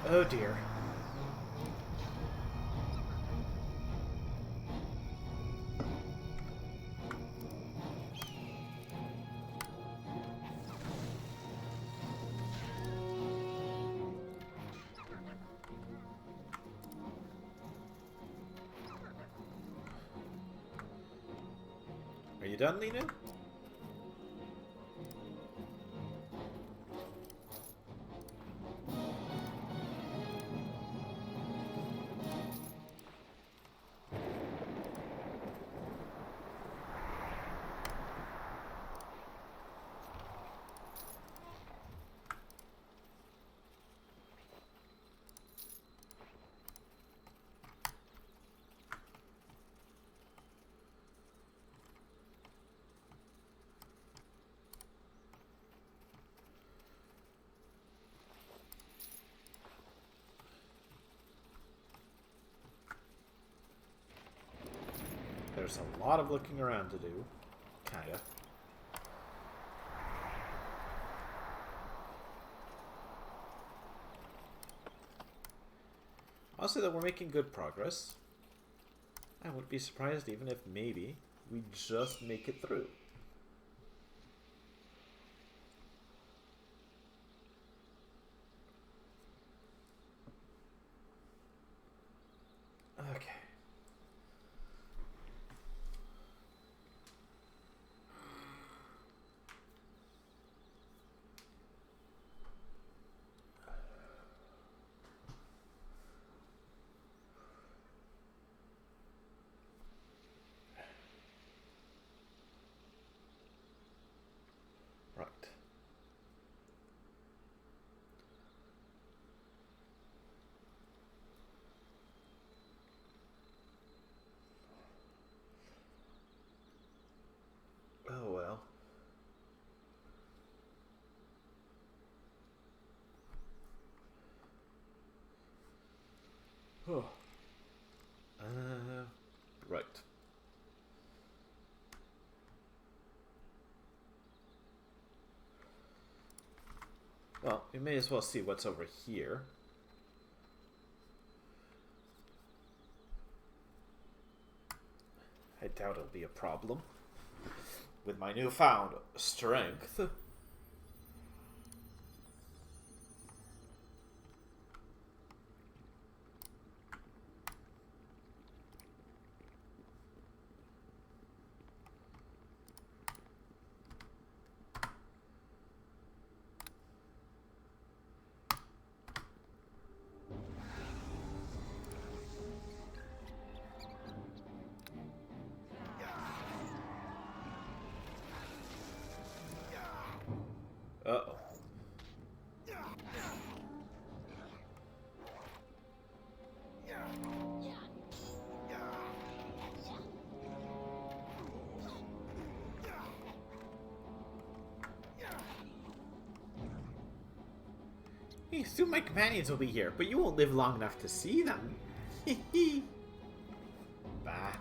Oh dear. Are you done, Lena? There's a lot of looking around to do. Kinda. I'll say that we're making good progress. I wouldn't be surprised even if maybe we just make it through. Okay. Right. Oh well. Oh. Right. Well, we may as well see what's over here. I doubt it'll be a problem. With my newfound strength. Uh-oh. Hey, soon my companions will be here, but you won't live long enough to see them. Hee Bah.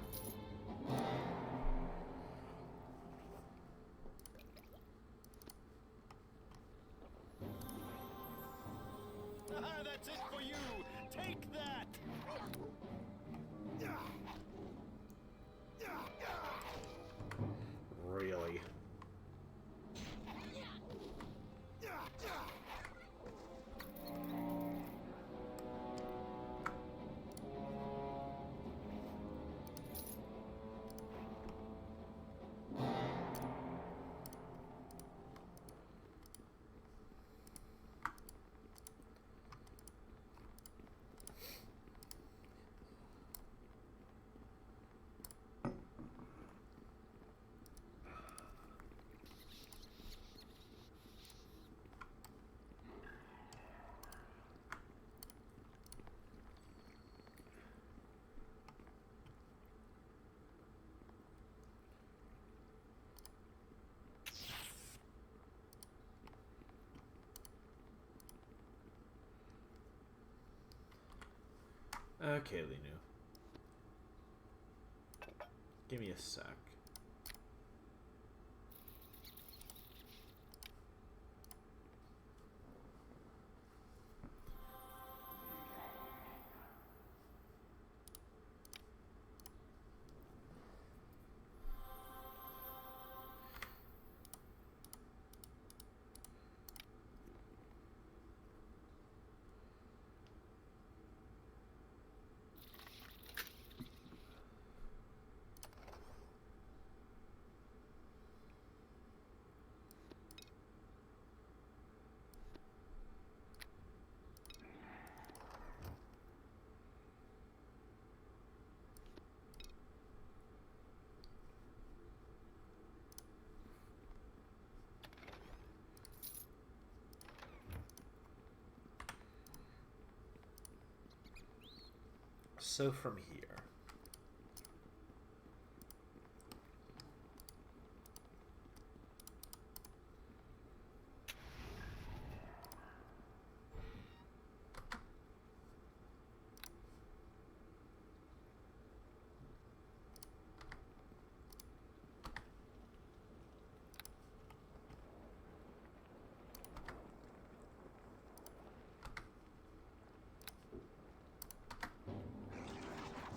That's it for you! Take that! Really? Okay, Linu. Give me a sec. So from here.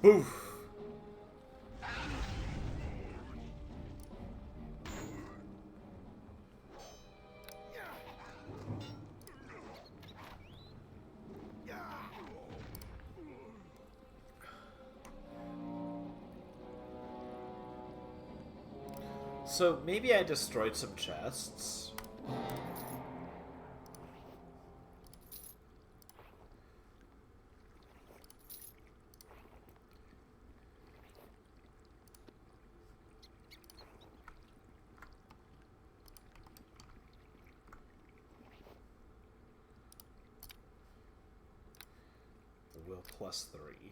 Boof! So maybe I destroyed some chests. Will +3.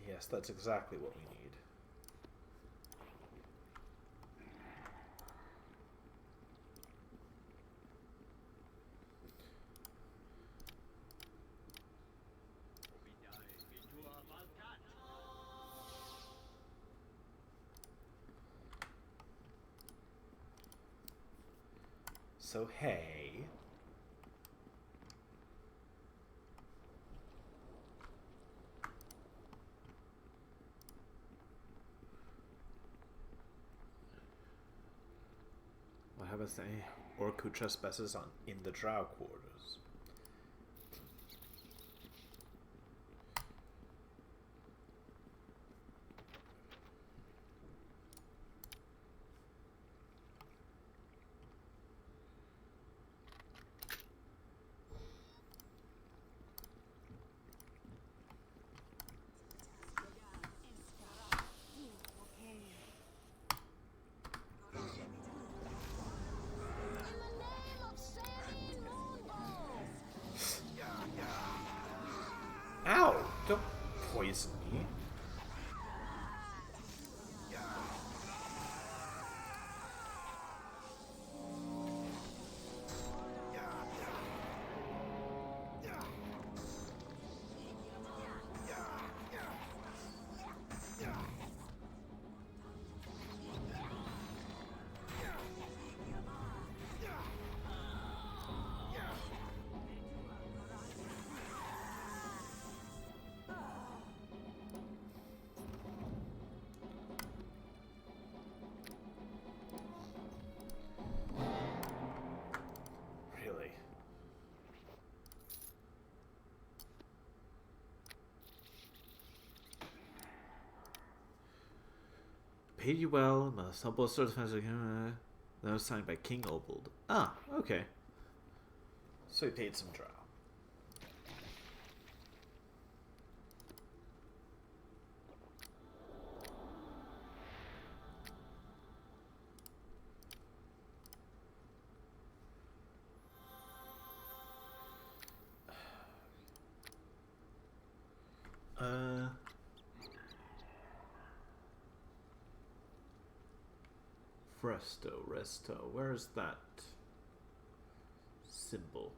Yes, that's exactly what we need. So, hey. What happens to any orc who trespasses in the drow quarters? Ow! Don't poison me. Really? Paid you well, must humble sort of that was signed by King Obold. Ah, okay. So he paid some drow. Resto. Where is that symbol?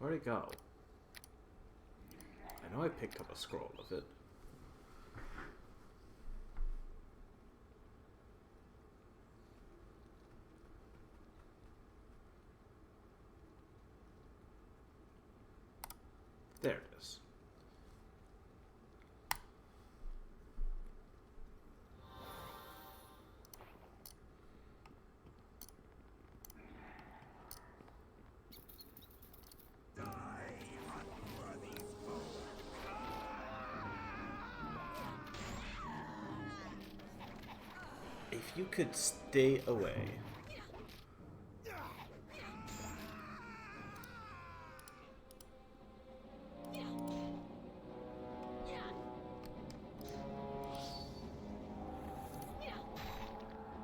Where'd it go? I know I picked up a scroll of it. There it is. If you could stay away.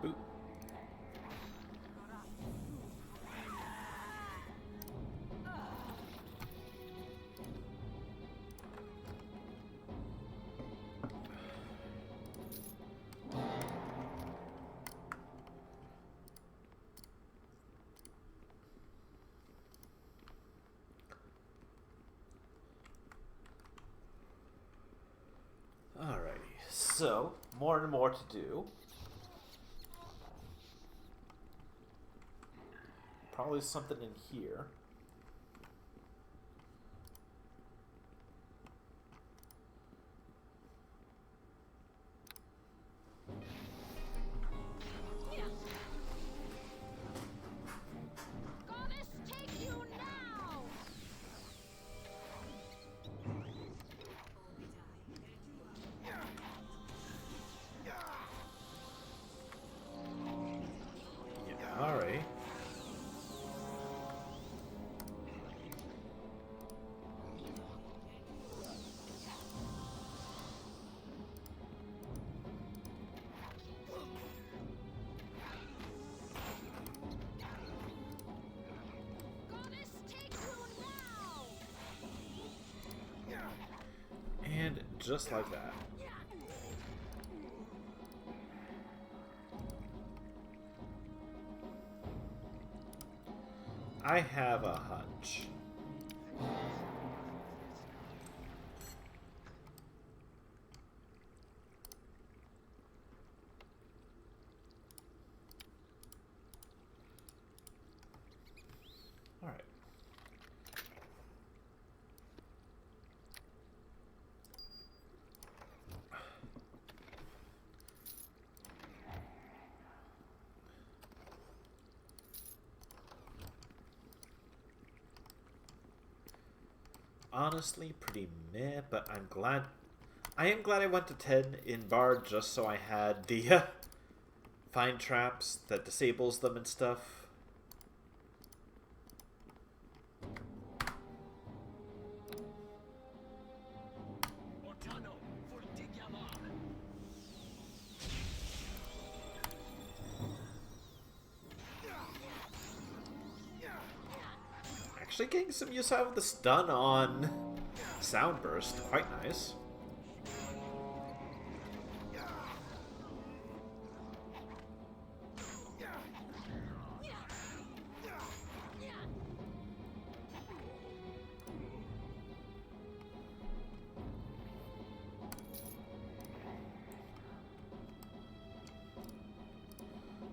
Boop. Alrighty, so more and more to do. Probably something in here. Goddess, take you now! Yeah, alright. Goddess, take you now! And just like that. I have a hunch. All right. Honestly, pretty meh, but I'm glad. I am glad I went to 10 in Bard just so I had the find traps that disables them and stuff. Actually getting some use out of the stun on Soundburst. Quite nice.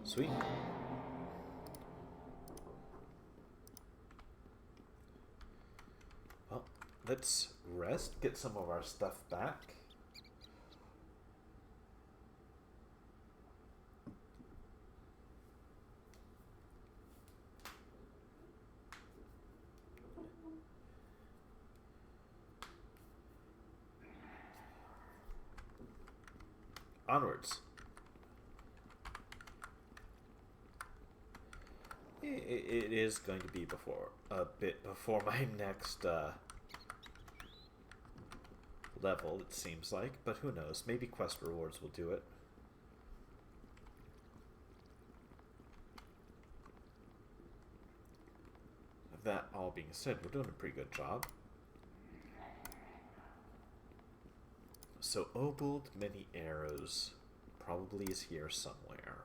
Sweet. Well, let's rest, get some of our stuff back. Onwards. It is going to be a bit before my next level, it seems like, but who knows? Maybe quest rewards will do it. That all being said, we're doing a pretty good job. So Obuld Many Arrows probably is here somewhere.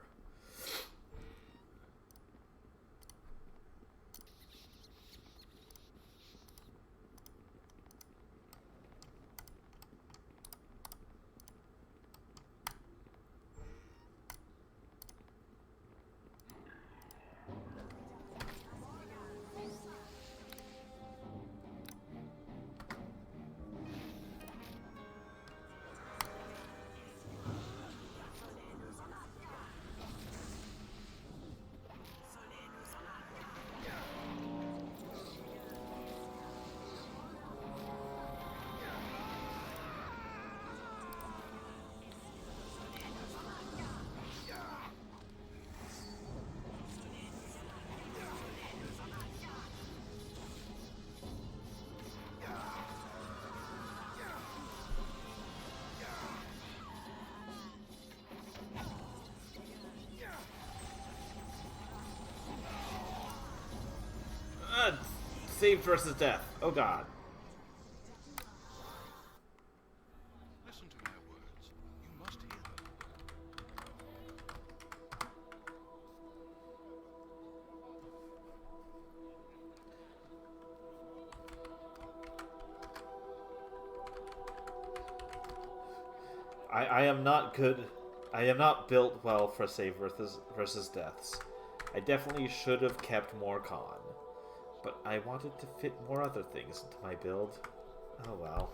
Saved versus death. Oh god. Listen to my words. You must hear them. I am not good. I am not built well for save versus deaths. I definitely should have kept more con. But I wanted to fit more other things into my build. Oh well.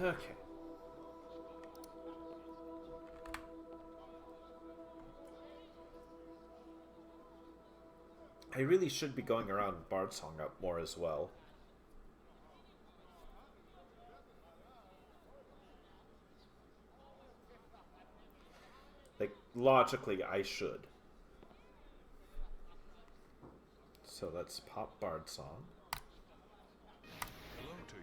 Okay. I really should be going around Bard Song up more as well. Like, logically, I should. So let's pop Bard Song. Hello to you.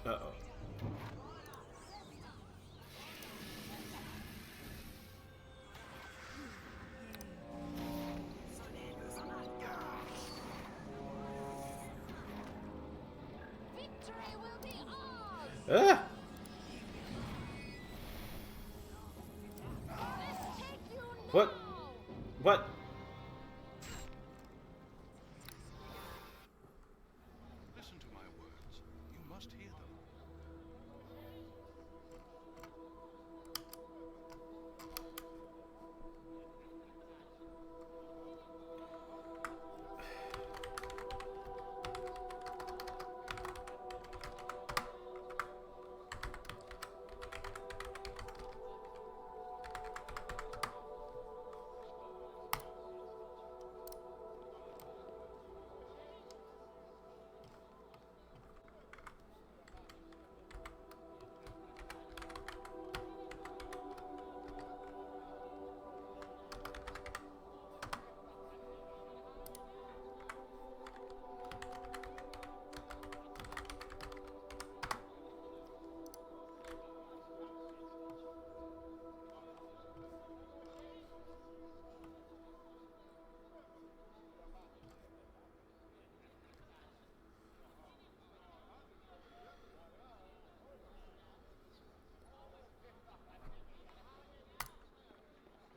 Uh-oh. Victory will be ours! Ah! Let's take you now! What? What? Listen to my words. You must hear them.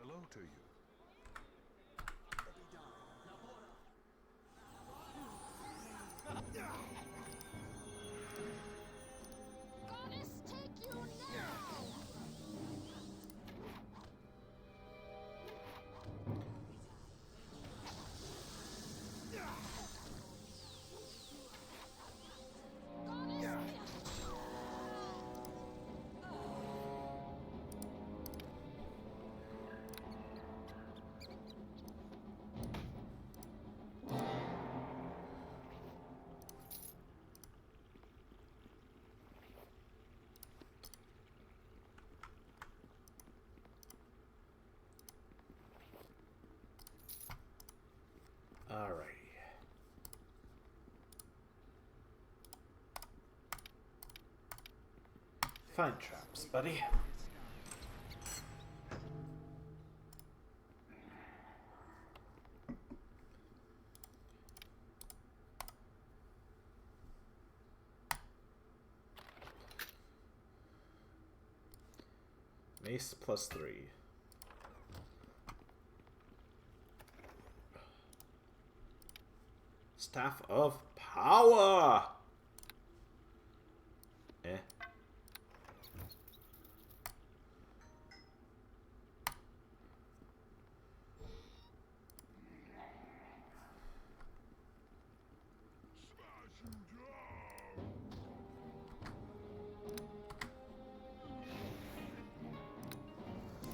Hello to you. Goddess, take you now! Alrighty. Find traps, buddy. Mace +3. Staff of Power! Eh.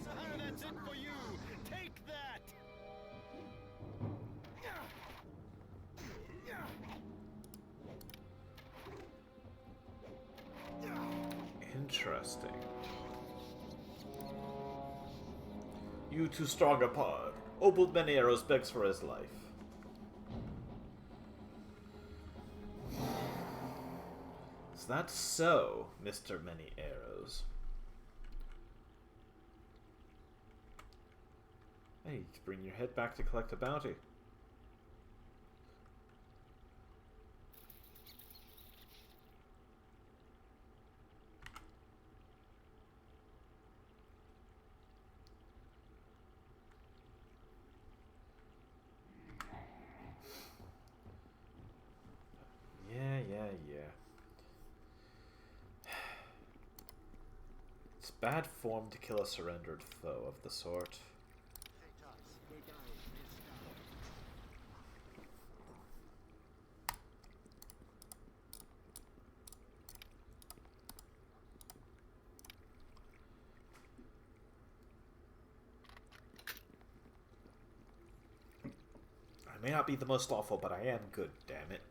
So that's it Interesting. You too strong upon. Obald Many Arrows begs for his life. Is that so, Mr. Many Arrows? I need to bring your head back to collect a bounty. Yeah. It's bad form to kill a surrendered foe of the sort. I may not be the most awful, but I am good, damn it.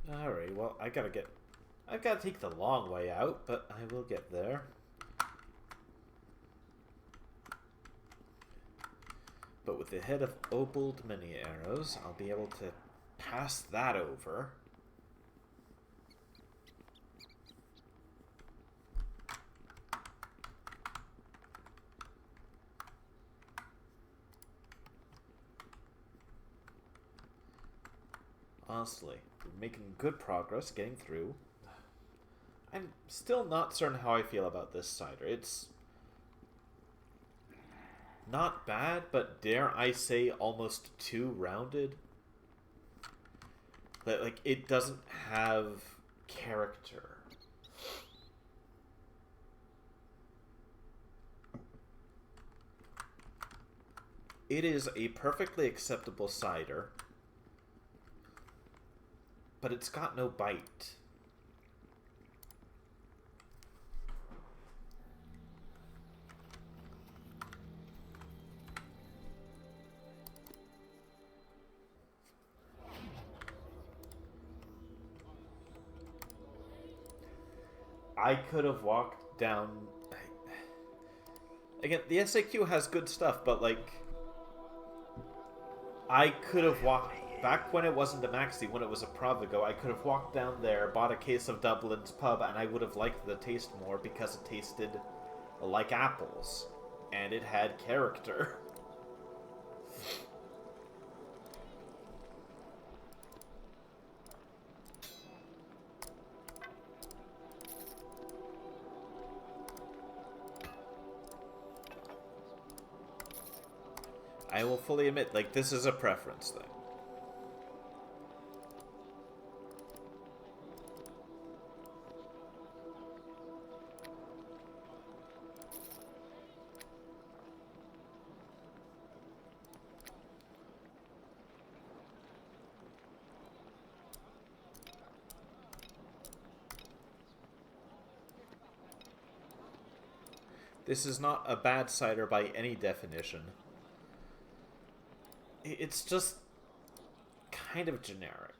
Alright, well, I've got to take the long way out, but I will get there. But with the head of Obald Many Arrows, I'll be able to pass that over. Honestly, we're making good progress getting through. I'm still not certain how I feel about this cider. It's not bad, but dare I say almost too rounded. Like, it doesn't have character. It is a perfectly acceptable cider, but it's got no bite. I could have walked down... Again, the SAQ has good stuff, but, like... I could have walked... Back when it wasn't a Maxi, when it was a Provigo, I could have walked down there, bought a case of Dublin's Pub, and I would have liked the taste more because it tasted like apples. And it had character. I will fully admit, like, this is a preference thing. This is not a bad cider by any definition. It's just kind of generic.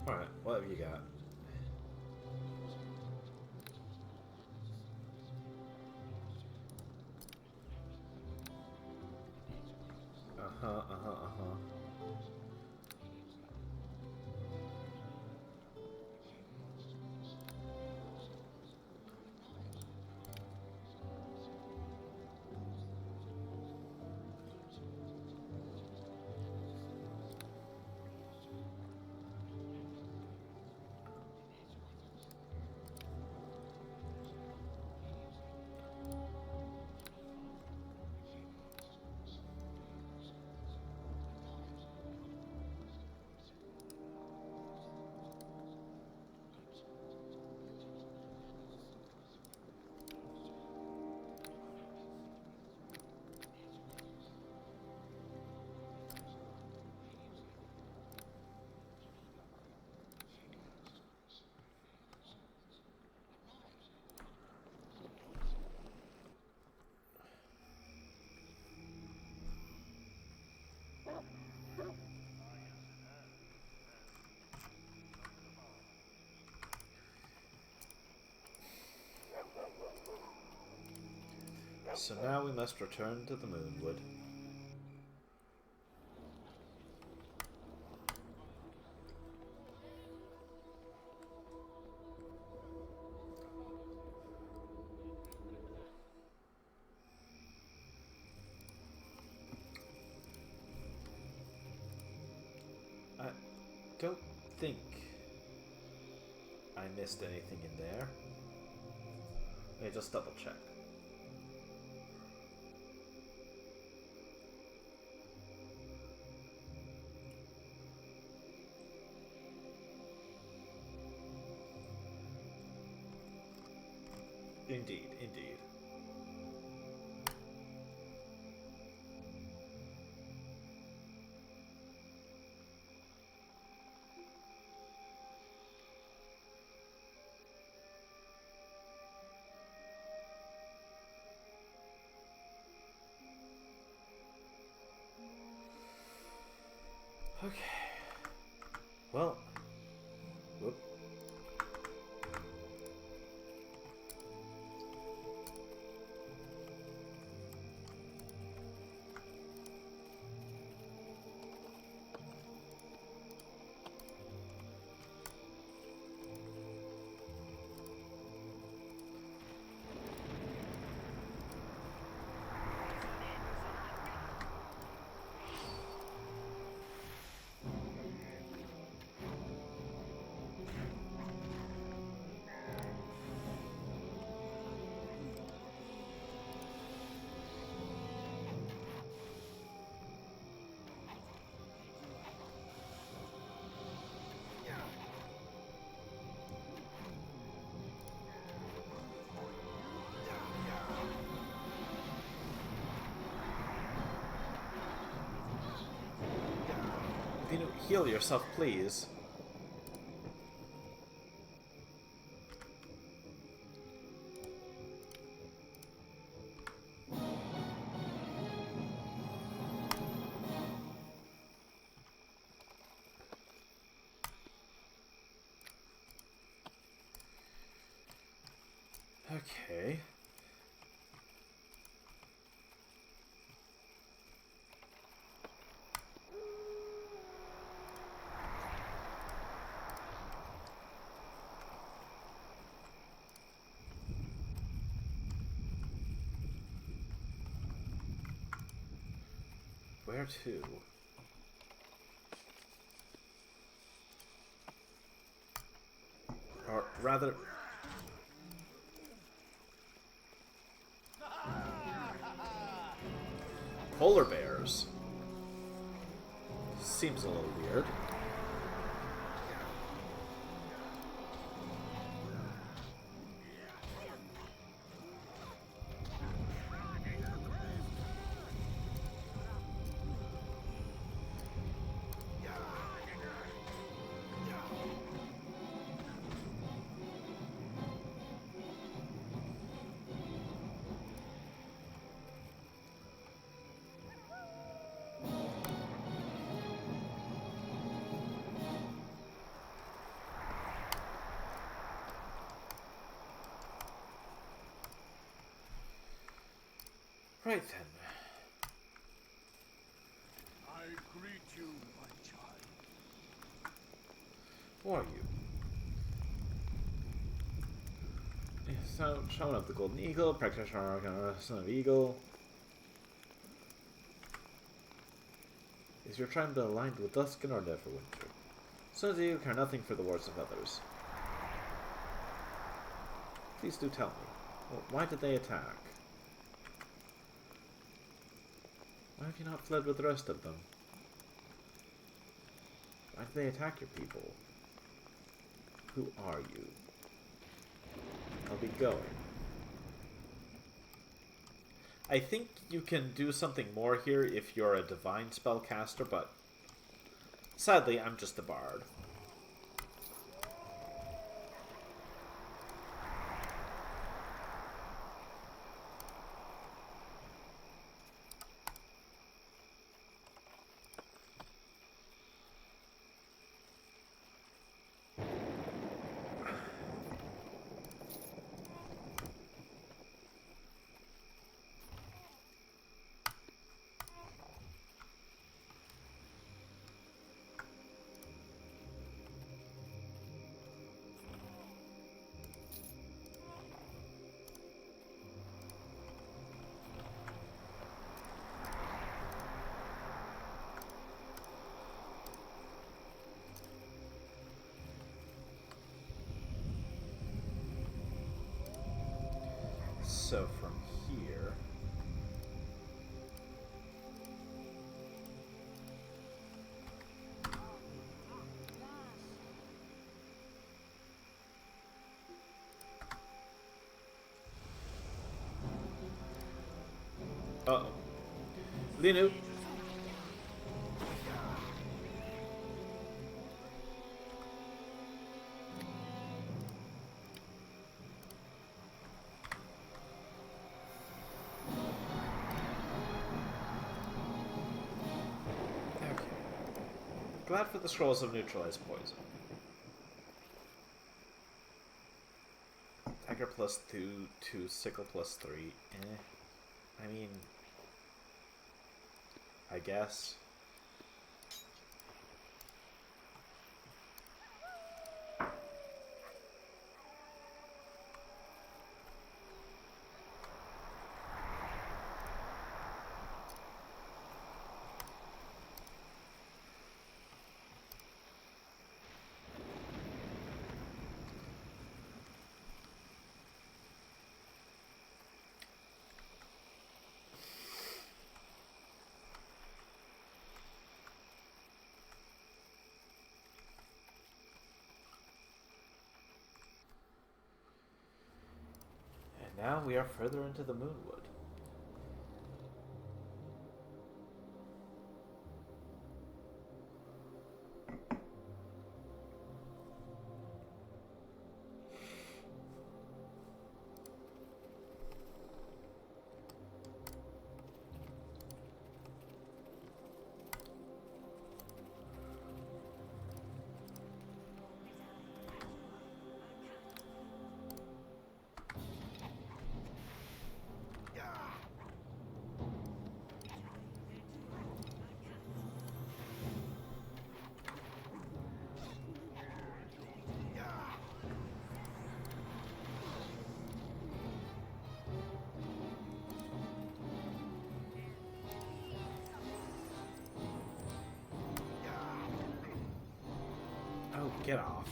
Alright, what have you got? Uh-huh. So now we must return to the Moonwood. I don't think I missed anything in there. Let me just double check. Indeed. Okay. Well. Whoop. Heal yourself, please. Okay. Where to? Or rather... Polar bears? Seems a little weird. Right then. Who are you? So, showing up the Golden Eagle, practitioner, son of Eagle. Is your tribe aligned with Duskin or Neverwinter? Son of Eagle care nothing for the wars of others. Please do tell me. Well, why did they attack? Why have you not fled with the rest of them? Why did they attack your people? Who are you? I'll be going. I think you can do something more here if you're a divine spellcaster, but sadly, I'm just a bard. So from here... Uh-oh. Linu. Okay. Glad for the scrolls of neutralized poison. Dagger plus 2, sickle plus 3. I mean... I guess. Now we are further into the Moonwood. Oh, get off.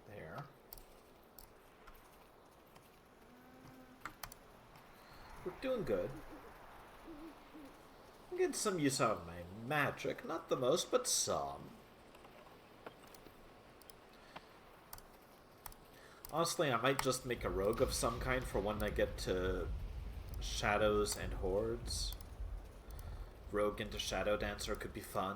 There. We're doing good. get some use out of my magic. Not the most, but some. Honestly, I might just make a rogue of some kind for when I get to shadows and hordes. Rogue into Shadow Dancer could be fun.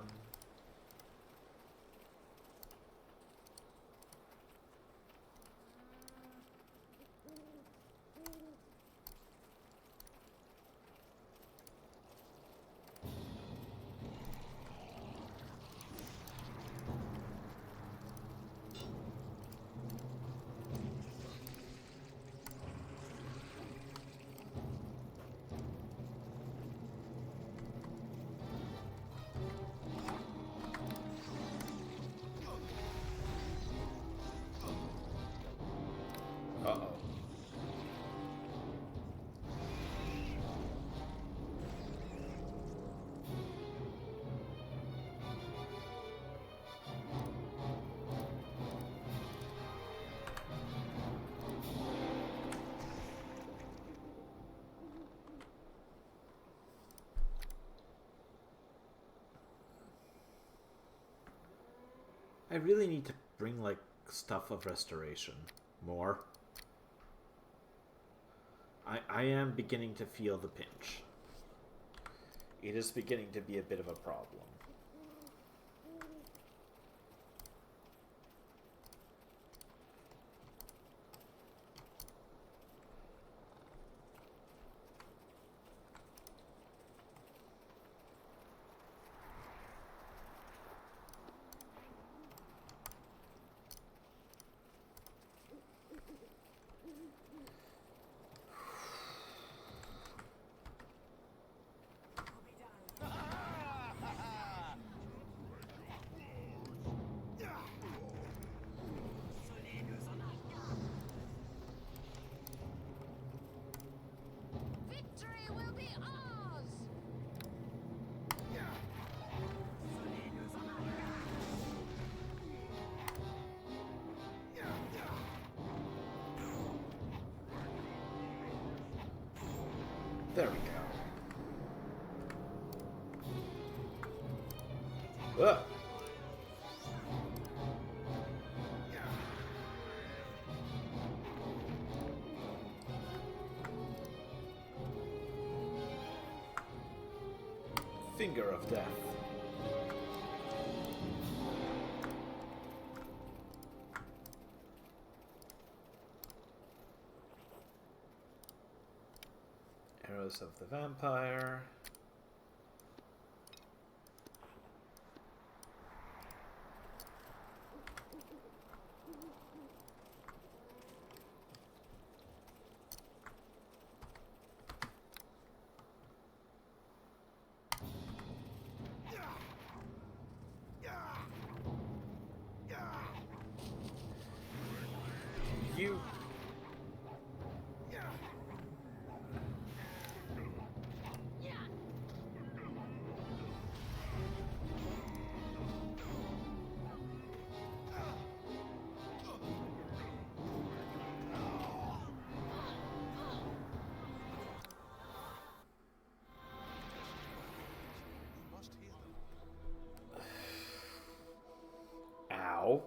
Uh-oh. I really need to bring, like, stuff of restoration. More. I am beginning to feel the pinch. It is beginning to be a bit of a problem. Victory will be ours! There we go. Ugh. Finger of Death. Arrows of the Vampire. You... You must hear them. Ow.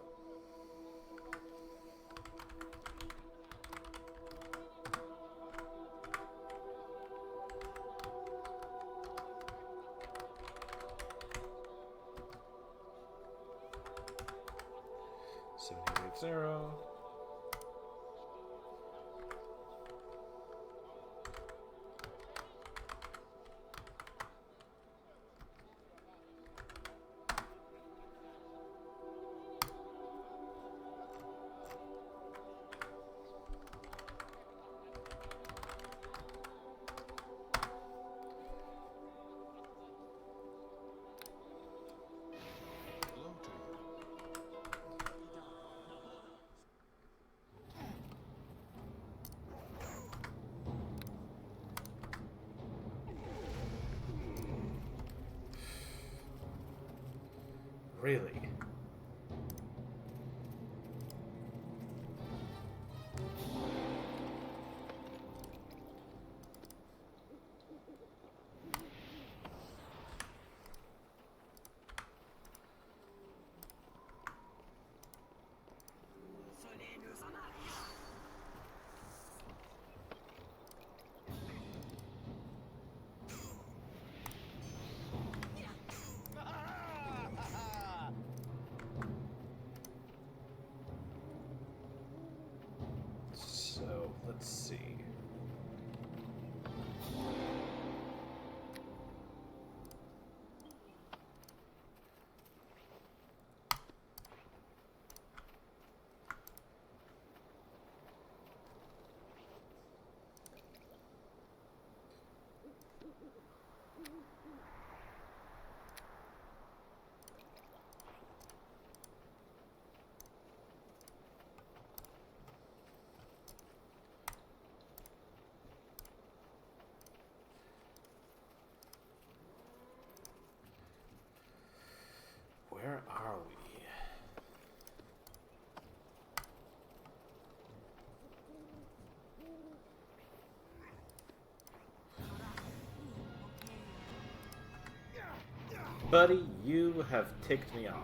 Zero. Blow to you. Really? Buddy, you have ticked me off.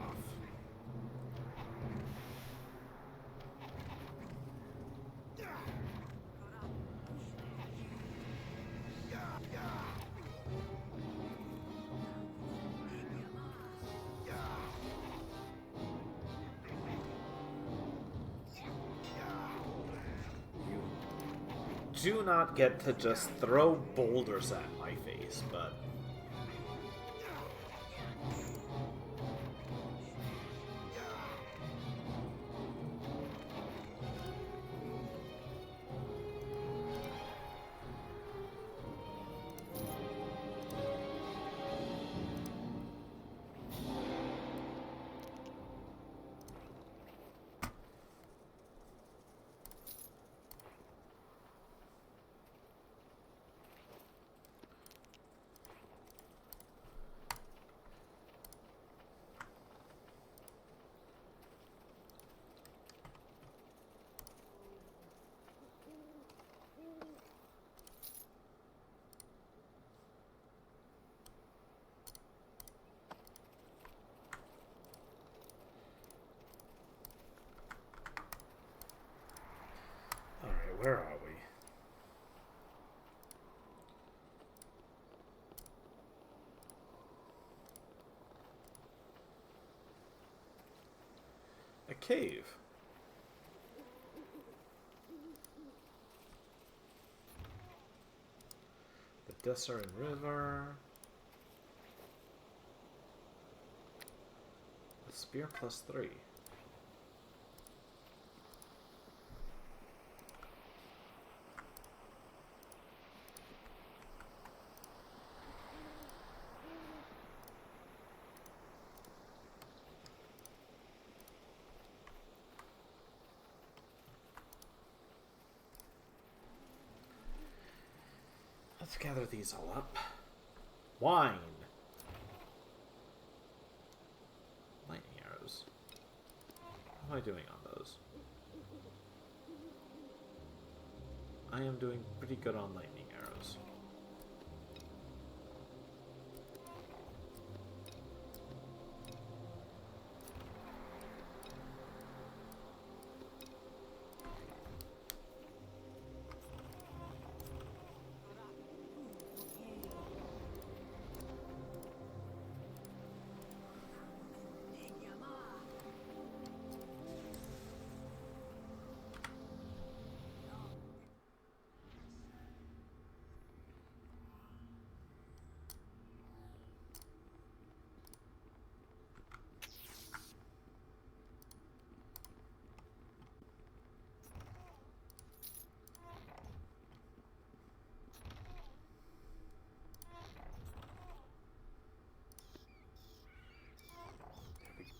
You do not get to just throw boulders at my face, but... Alright, where are we? A cave. The Desert River. The spear +3. Let's gather these all up. Wine. Lightning arrows. How am I doing on those? I am doing pretty good on lightning arrows.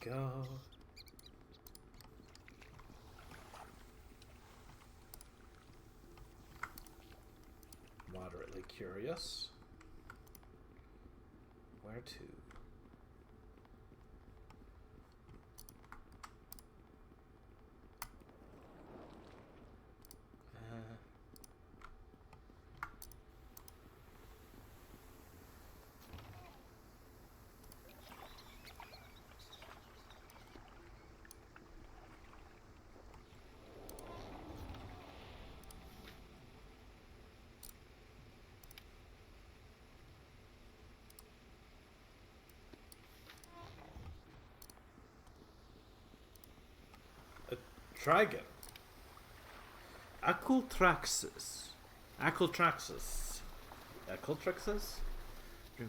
Go. Moderately curious. Where to? Dragon. Acultraxis. Acultraxis. Acultraxis?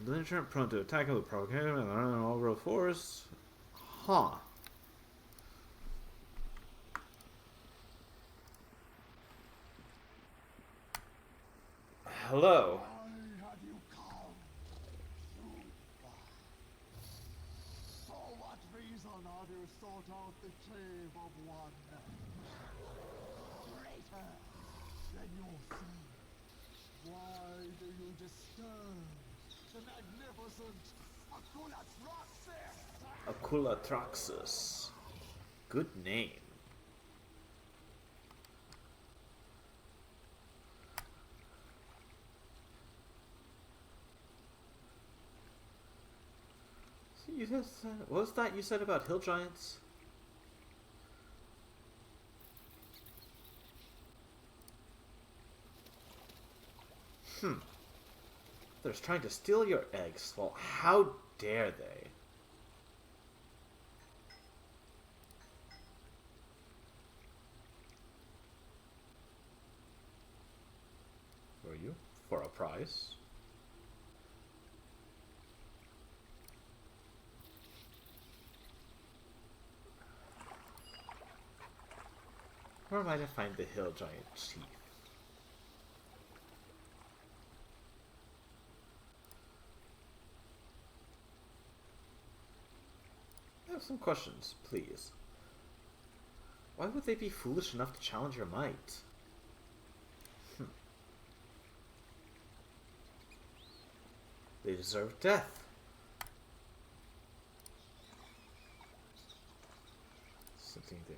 Belligerent, prone to attack with provocation and overall force. Huh. Hello. Why have you come? For what reason have you sought out the cave of one greater than yourself? Why do you disturb the magnificent Aculatraxis? Aculatraxis. Good name. You just said, what was that you said about hill giants? They're trying to steal your eggs. Well, how dare they? Were you? For a price? Where might I find the hill giant chief? I have some questions, please. Why would they be foolish enough to challenge your might? They deserve death. Something there.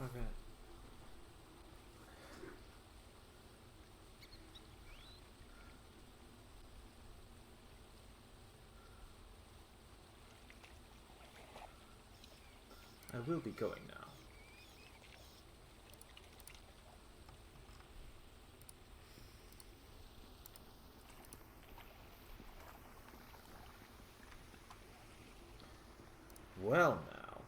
Okay. I will be going now. Well now.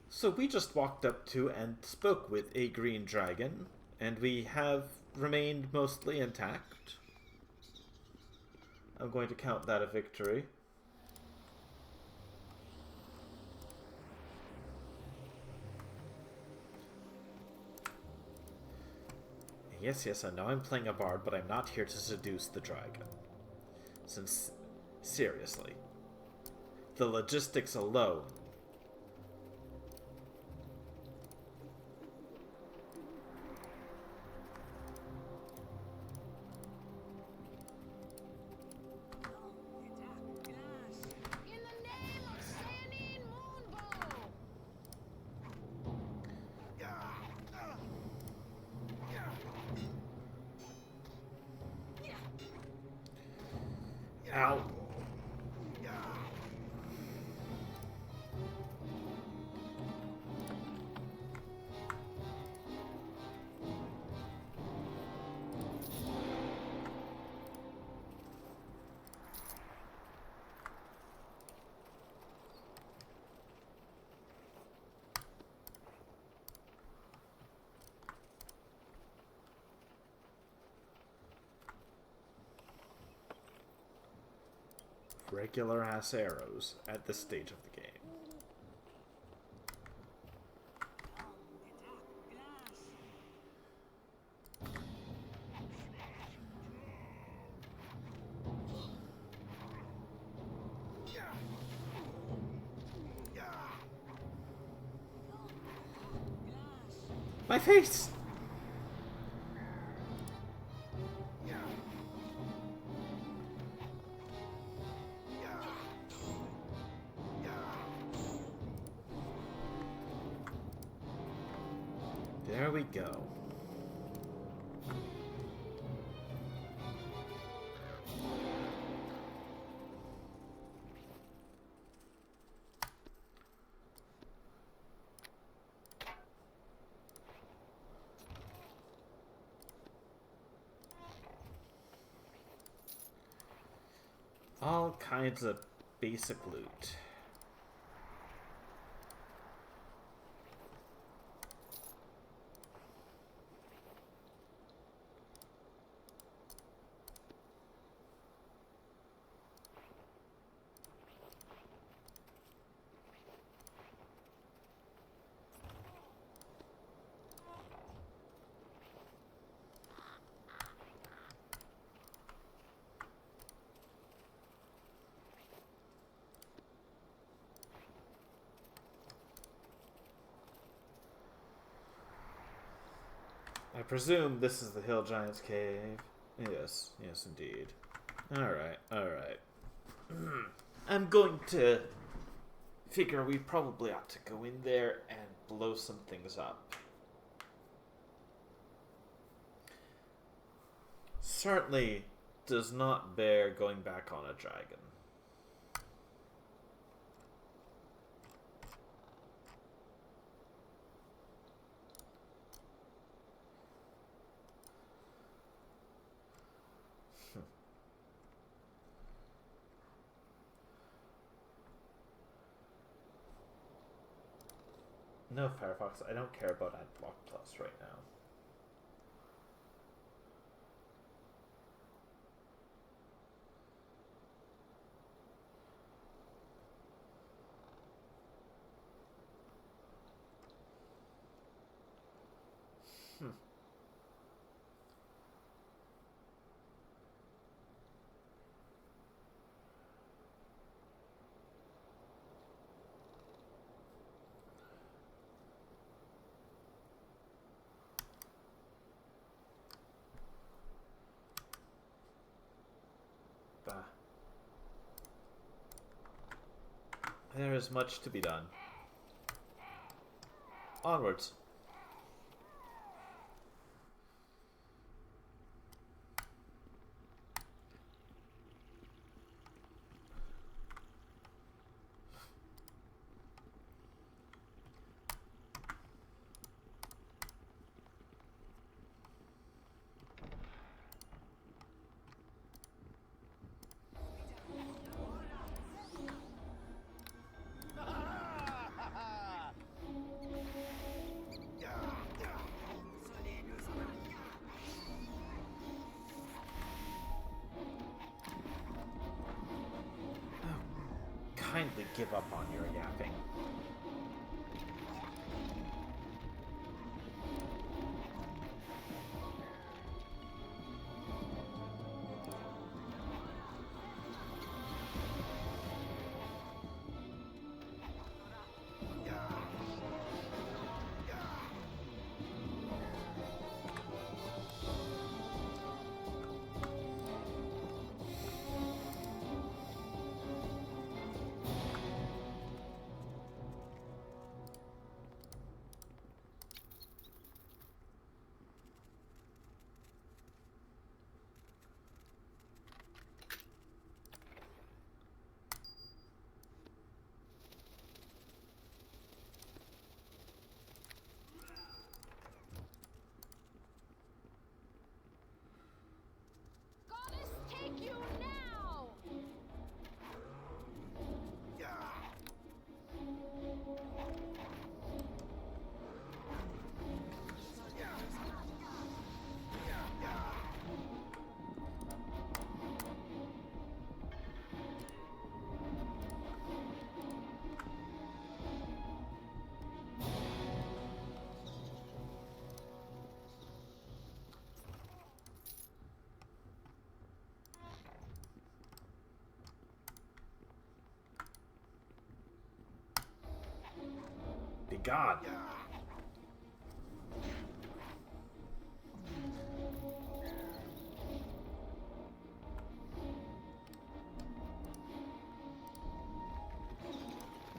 So we just walked up to and spoke with a green dragon, and we have remained mostly intact. I'm going to count that a victory. Yes, I know I'm playing a bard, but I'm not here to seduce the dragon. Since, seriously, the logistics alone. In the name of Sanin Moonbow! Ow. Regular ass arrows at this stage of the game. My face! There we go. All kinds of basic loot. I presume this is the Hill Giant's cave. Yes, indeed. Alright. I'm going to figure we probably ought to go in there and blow some things up. Certainly does not bear going back on a dragon. No, Firefox, I don't care about Adblock Plus right now. There is much to be done. Onwards. Kindly give up on your yapping. Goddess, take you now! Be God.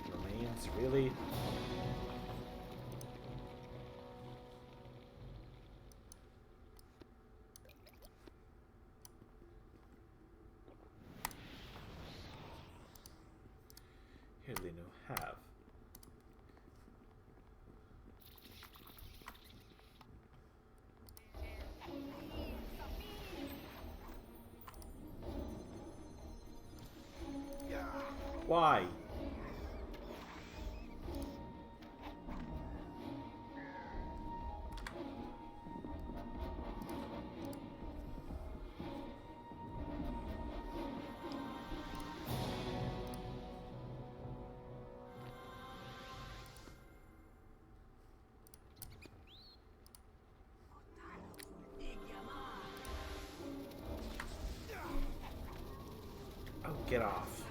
Remains, really? Hardly no have. Why? Oh, get off.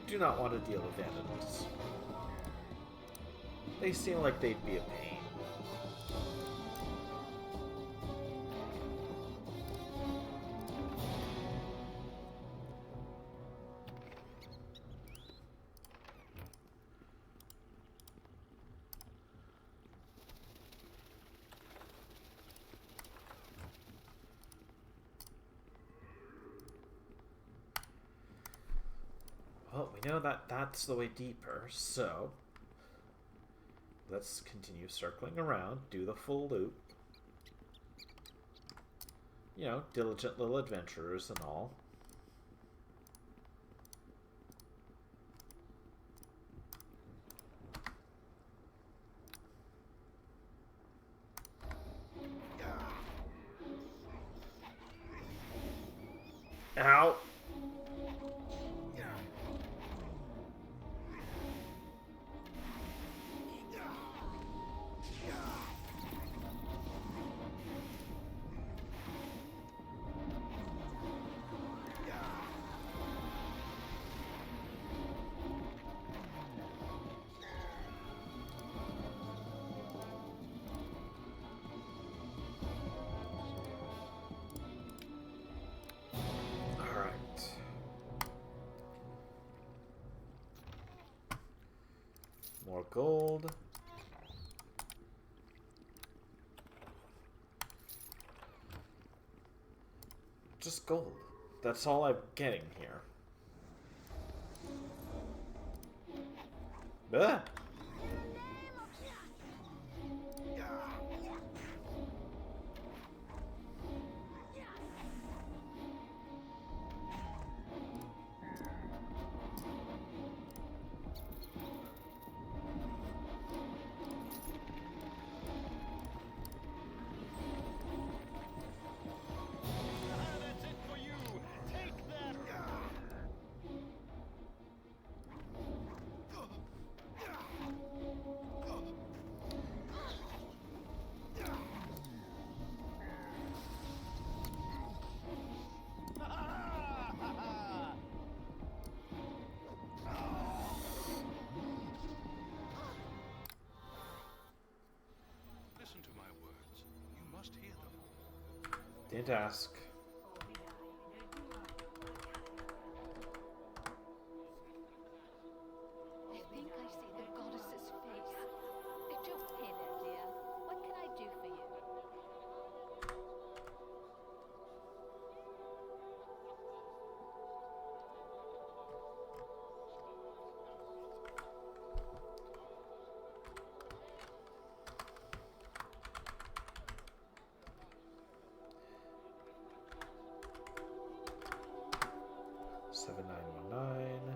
do not want to deal with enemies. They seem like they'd be a pain. Well, we know that that's the way deeper, so let's continue circling around, do the full loop. You know, diligent little adventurers and all. Ow! More gold. Just gold. That's all I'm getting here. Ah! Listen to my words. You must hear them. Didn't ask. I think I see the goddess's face. Hey there, dear. What can I do for you? Seven 919.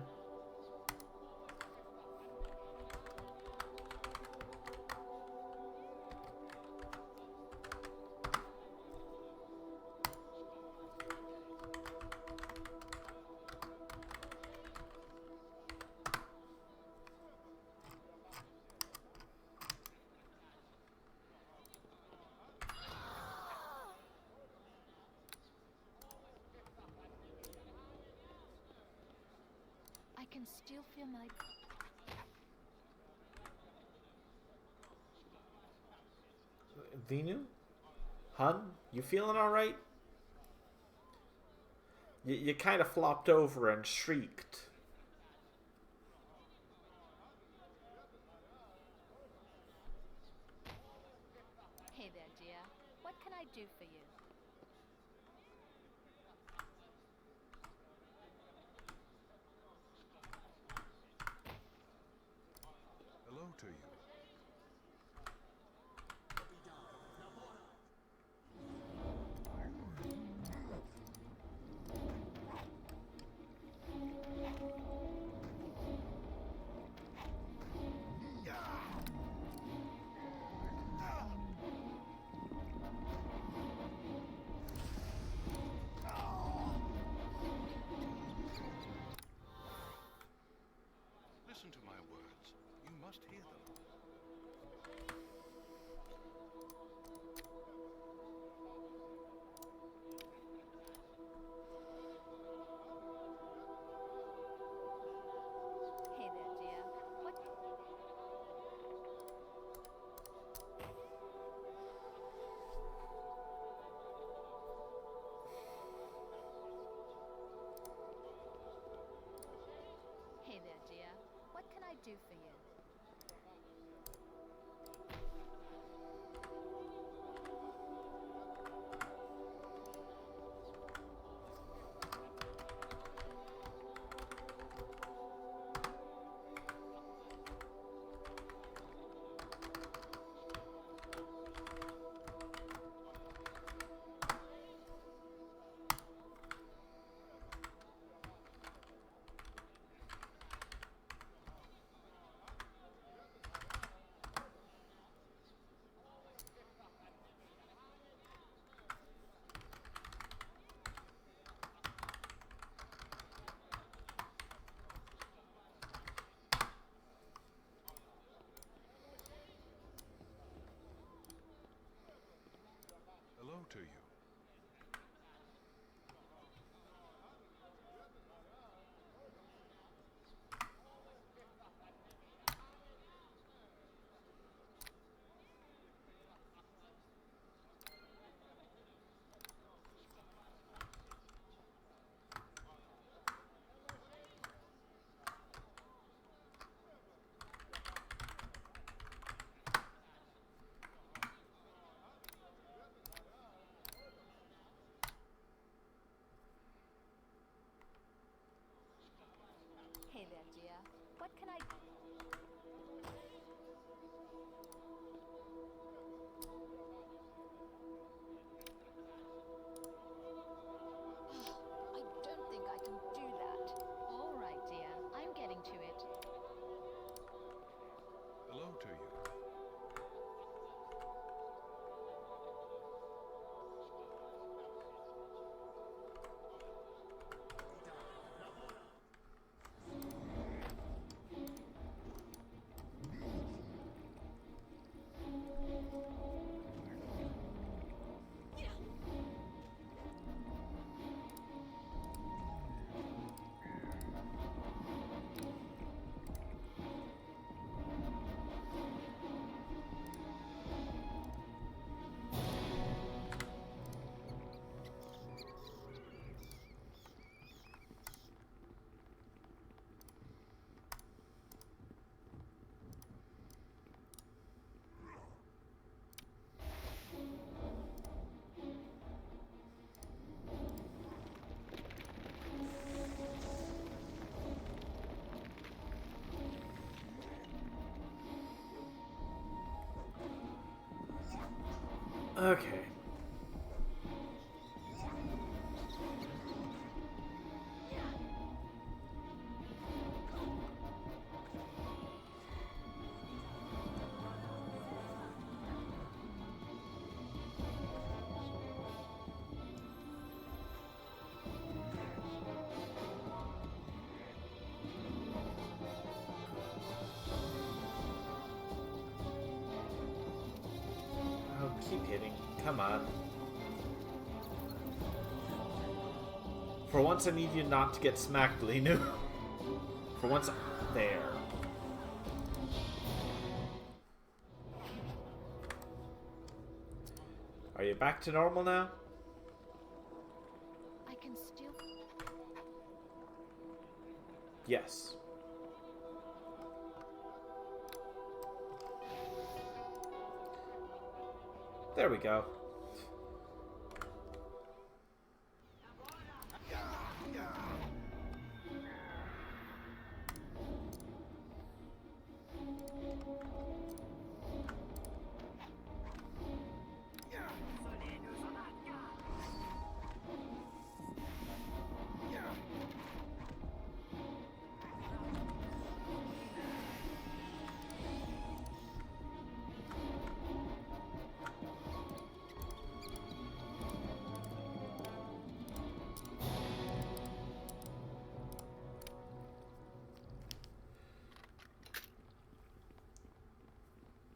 I can still feel my... Venu? Hun? You feeling alright? You kind of flopped over and shrieked. Hey there, dear. What can I do for you? Hello to you. Listen to my words. You must hear them. to you. Hey there, dear. What can I... I don't think I can do that. All right, dear. I'm getting to it. Hello to you. Okay. Oh, keep hitting. Come on. For once, I need you not to get smacked, Linu. For once, there. Are you back to normal now? I can still... Yes. There we go.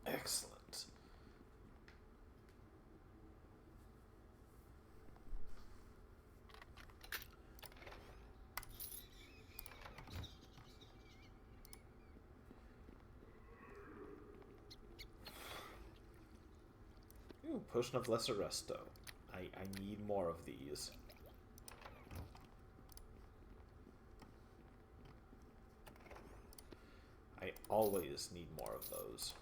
Excellent. Ooh, Potion of Lesser Resto. I need more of these. I always need more of those.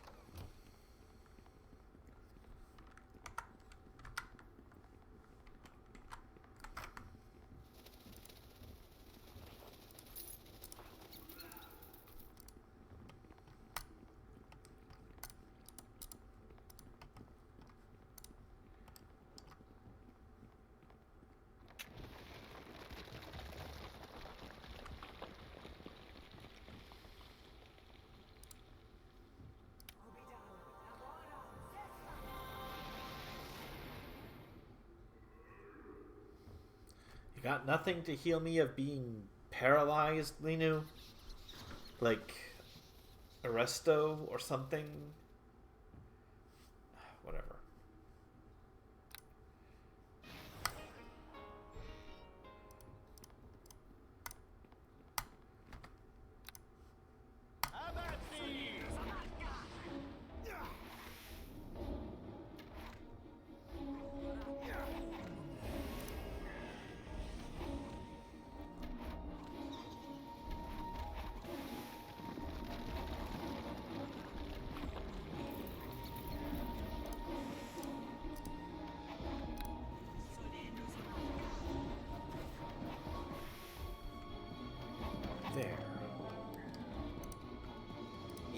You got nothing to heal me of being paralyzed, Linu? Like Arresto or something? Whatever.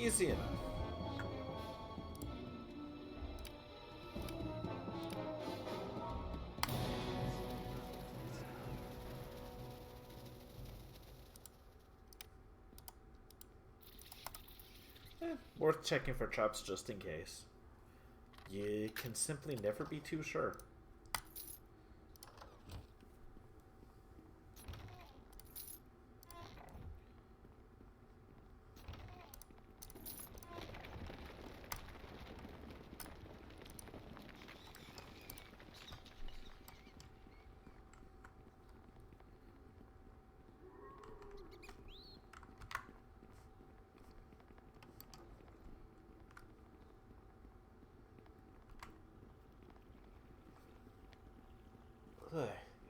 Easy enough. Worth checking for traps just in case. You can simply never be too sure.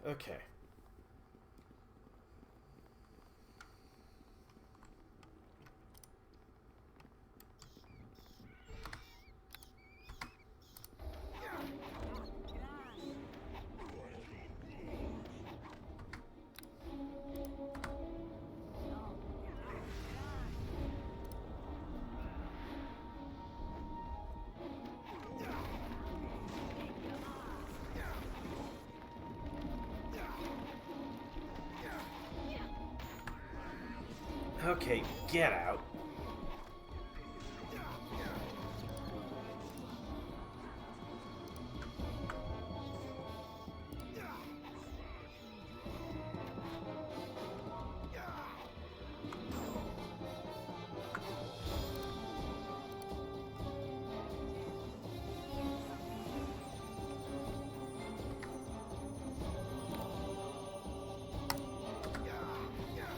Okay. Okay, get out.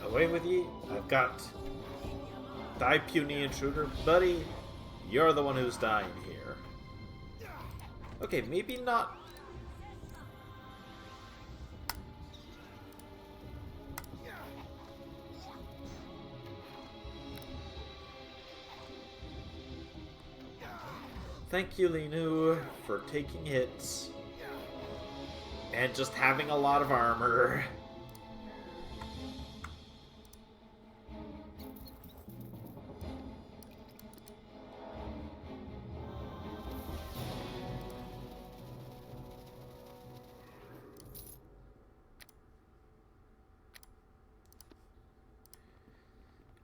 Away with ye. I've got die, puny intruder. Buddy, you're the one who's dying here. Okay, maybe not. Thank you, Linu, for taking hits. And just having a lot of armor.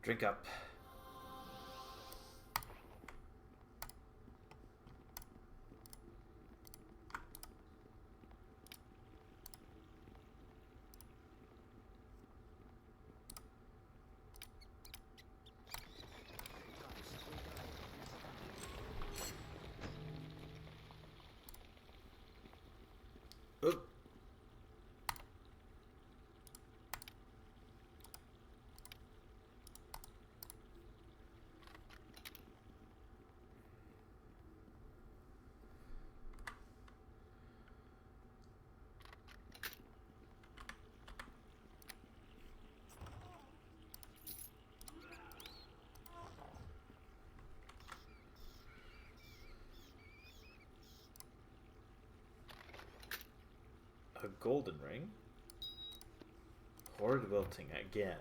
Drink up. Oop. A golden ring. Horde wilting again.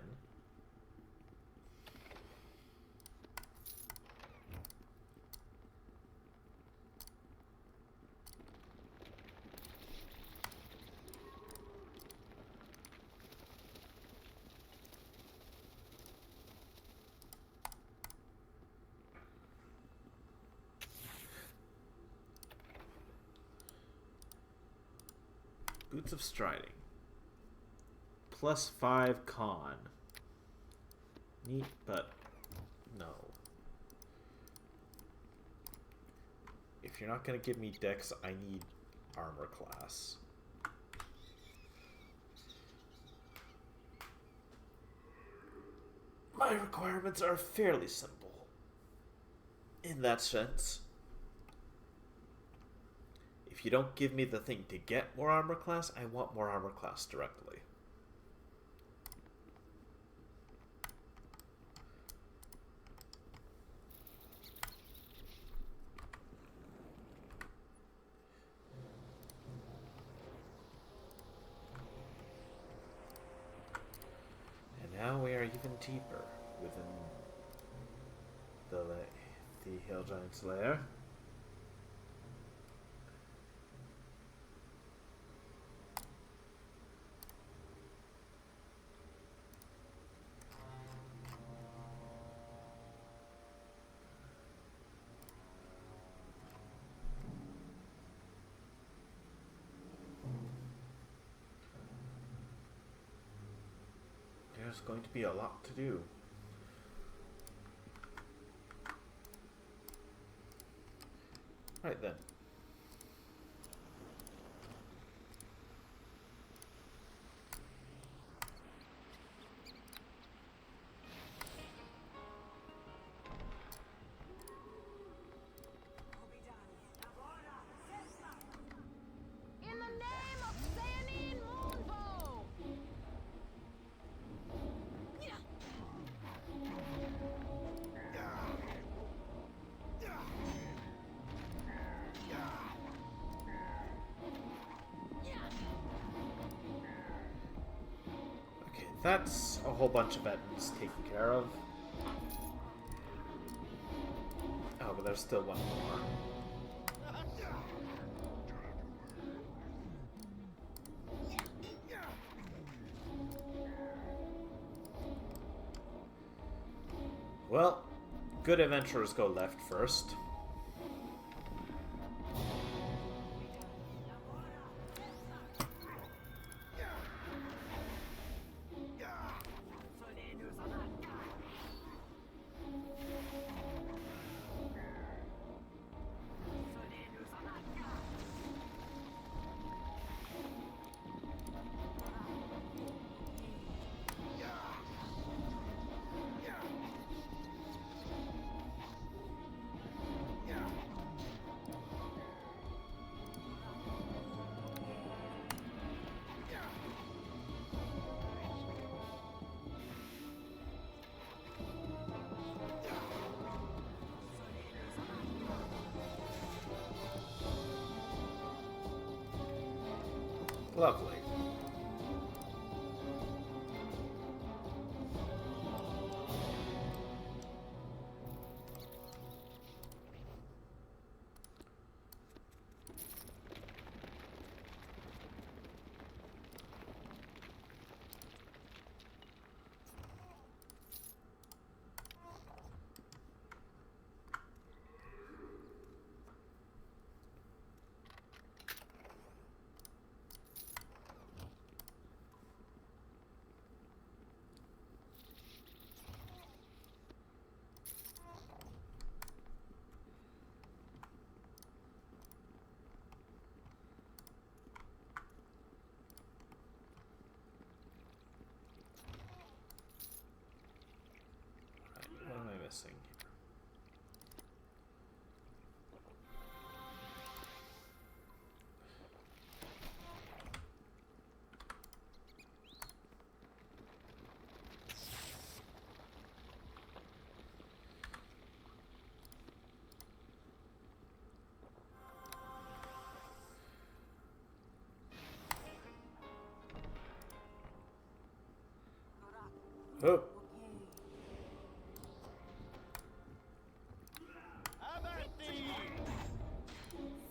Boots of Striding. +5 con. Neat, but no. If you're not going to give me dex, I need armor class. My requirements are fairly simple. In that sense. If you don't give me the thing to get more armor class, I want more armor class directly. And now we are even deeper within the hill giant's lair. There's going to be a lot to do. Right then. In the name of Sanin Moonbow! Okay, that's a whole bunch of enemies taken care of. Oh, but there's still one more. Well, good adventurers go left first. Lovely. What am I missing? Oh.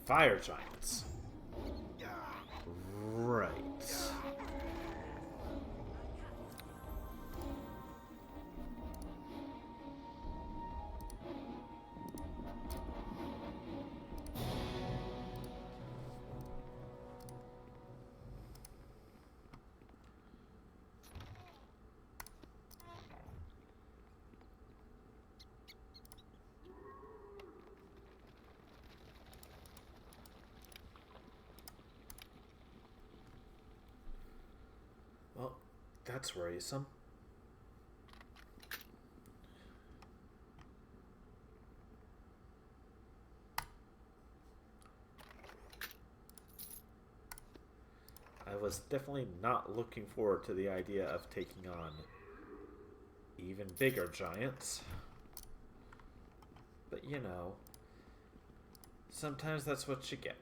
Fire giants. Right. Well, that's worrisome. I was definitely not looking forward to the idea of taking on even bigger giants. But you know, sometimes that's what you get.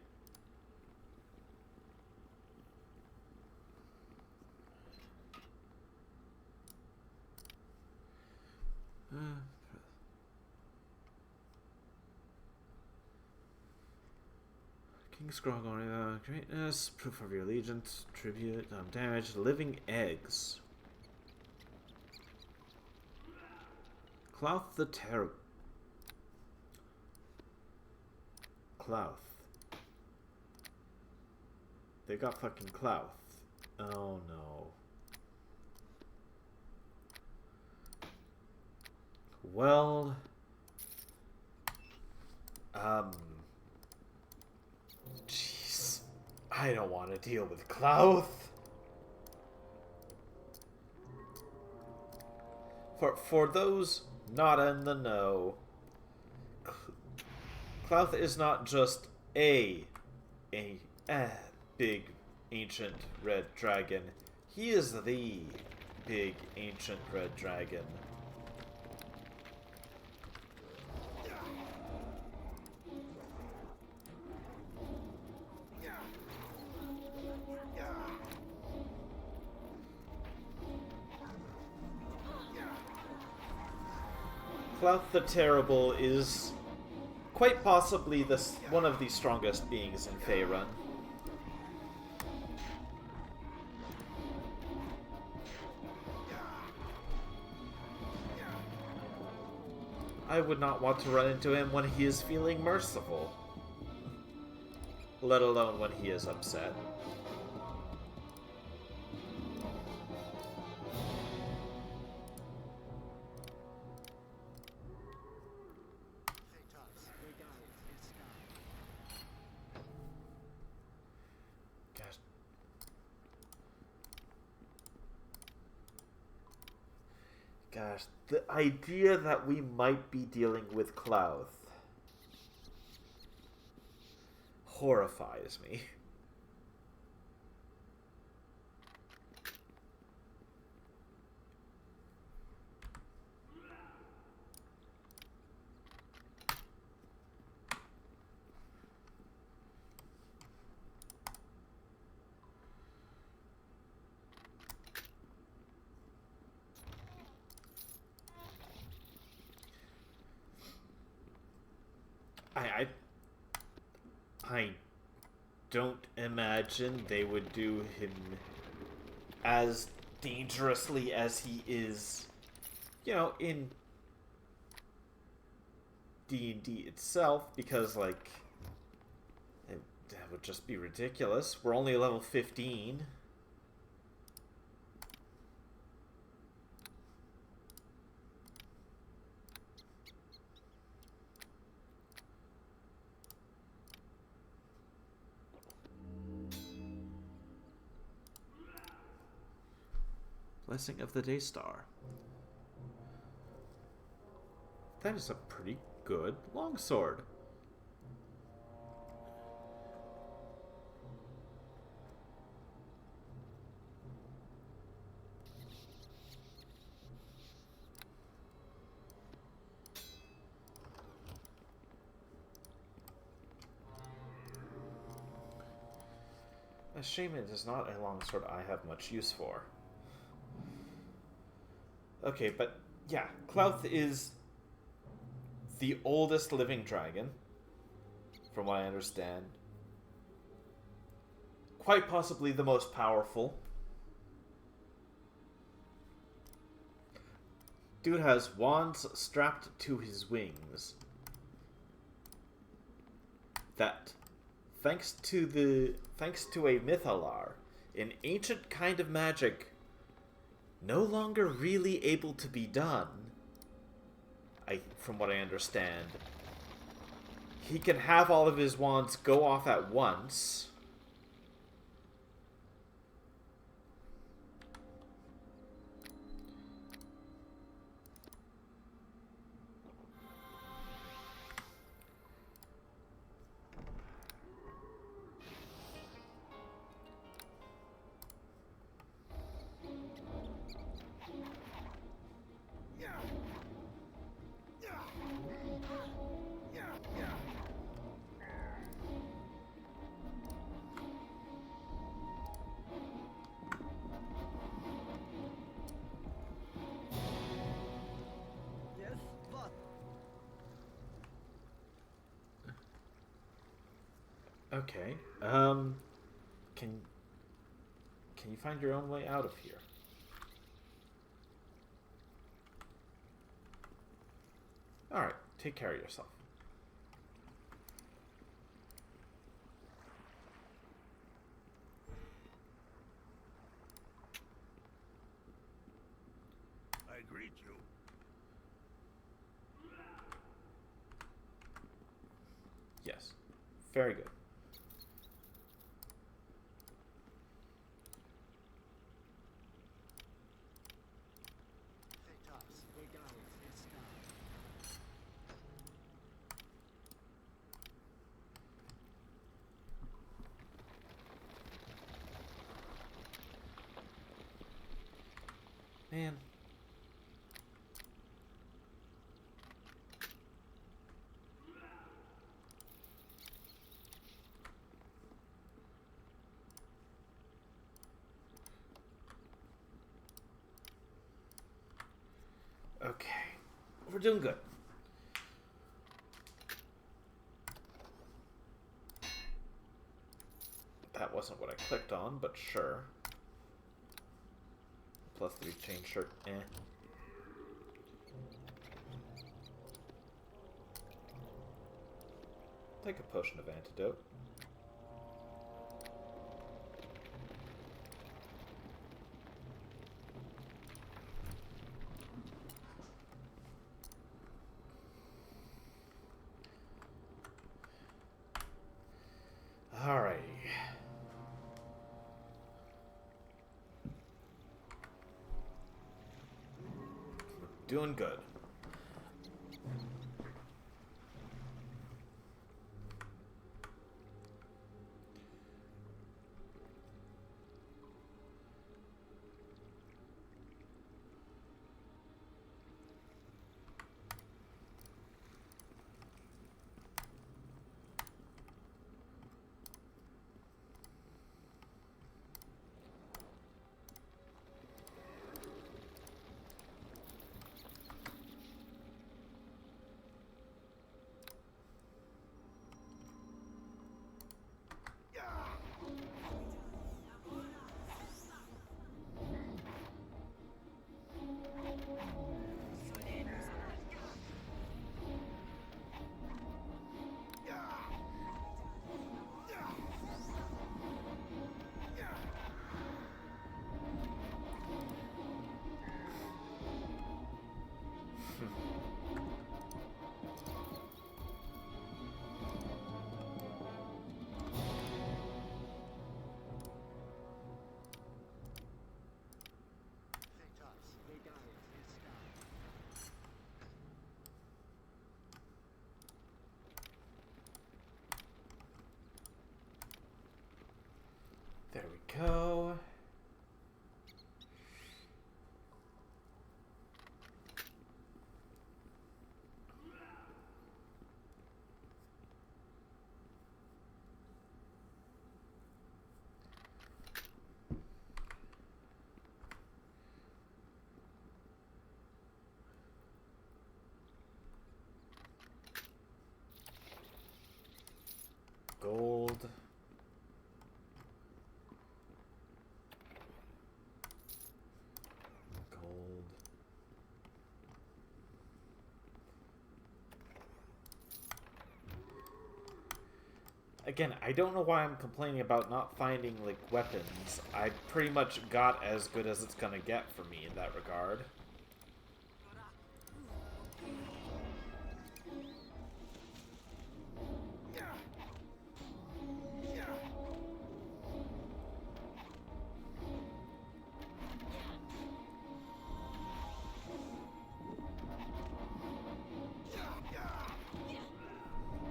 King Scrog on greatness, proof of your allegiance, tribute, damage, living eggs. Clouth the Terrible. Clouth. They got fucking Clouth. Oh no. Well, jeez, I don't want to deal with Clouth. For those not in the know, Clouth is not just a big ancient red dragon. He is the big ancient red dragon. Clouth the Terrible is quite possibly one of the strongest beings in Faerun. I would not want to run into him when he is feeling merciful, let alone when he is upset. Gosh, the idea that we might be dealing with Clouth horrifies me. I don't imagine they would do him as dangerously as he is, you know, in D&D itself, because, like, that would just be ridiculous. We're only level 15. Blessing of the Daystar. That is a pretty good longsword. A shame it is not a longsword I have much use for. Okay, but yeah, Clouth is the oldest living dragon, from what I understand. Quite possibly the most powerful. Dude has wands strapped to his wings that, thanks to a mythalar, an ancient kind of magic no longer really able to be done, from what I understand. He can have all of his wands go off at once. Okay. Can you find your own way out of here? Alright, take care of yourself. I greet you. Yes. Very good. Man. Okay. We're doing good. That wasn't what I clicked on, but sure. Plus 3 chain shirt, eh. Take a potion of antidote. Alrighty. We're doing good. There we go. Gold. Gold. Again, I don't know why I'm complaining about not finding, like, weapons. I pretty much got as good as it's gonna get for me in that regard.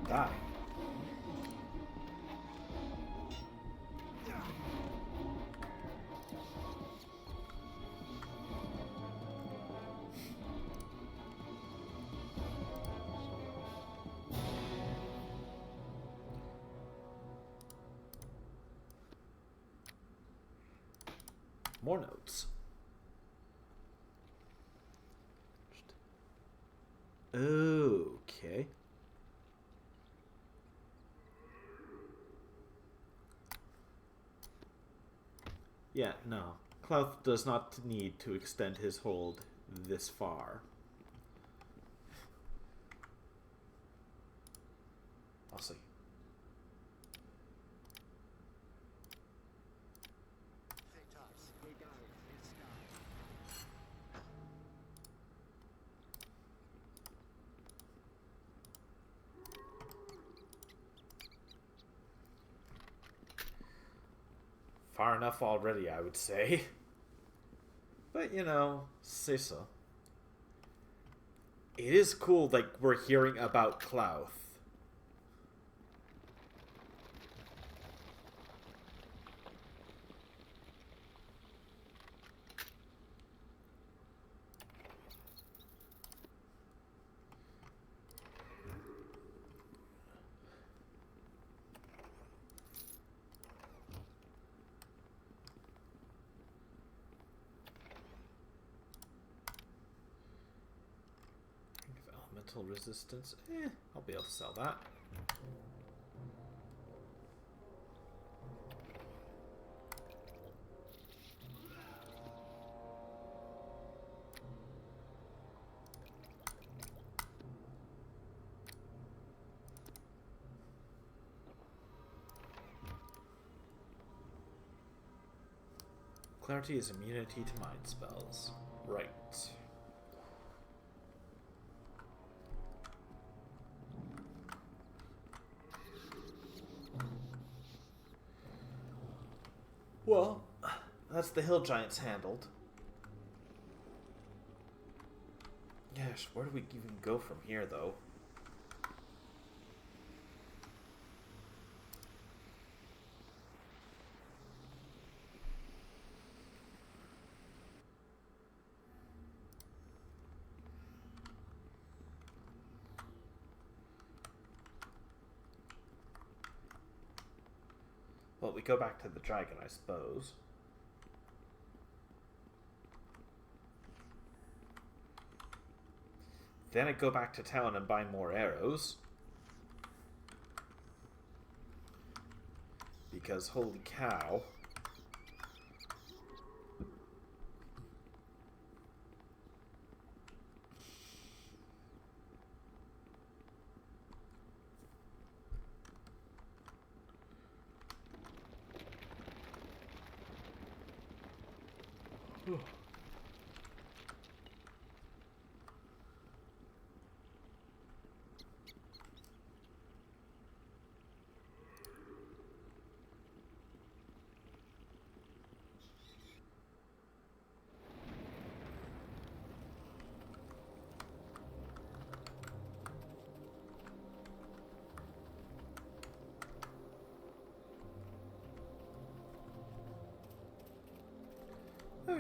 Die. More notes. Okay. Yeah, no. Clouth does not need to extend his hold this far. I'll see. Far enough already, I would say. But, you know, say so. It is cool, like, we're hearing about Clouth. Elemental resistance. I'll be able to sell that. Clarity is immunity to mind spells. Right. Well, that's the hill giants handled. Gosh, where do we even go from here, though? Well, we go back to the dragon, I suppose. Then I go back to town and buy more arrows. Because, holy cow.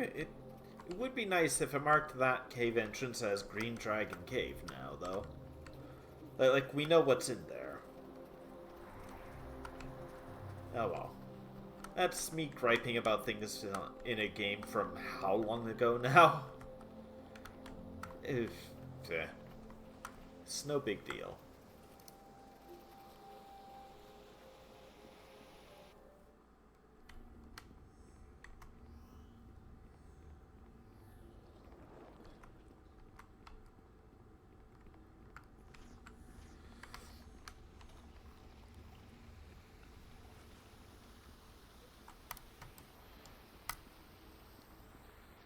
It would be nice if it marked that cave entrance as Green Dragon Cave now, though. Like, we know what's in there. Oh well. That's me griping about things in a game from how long ago now? It's no big deal.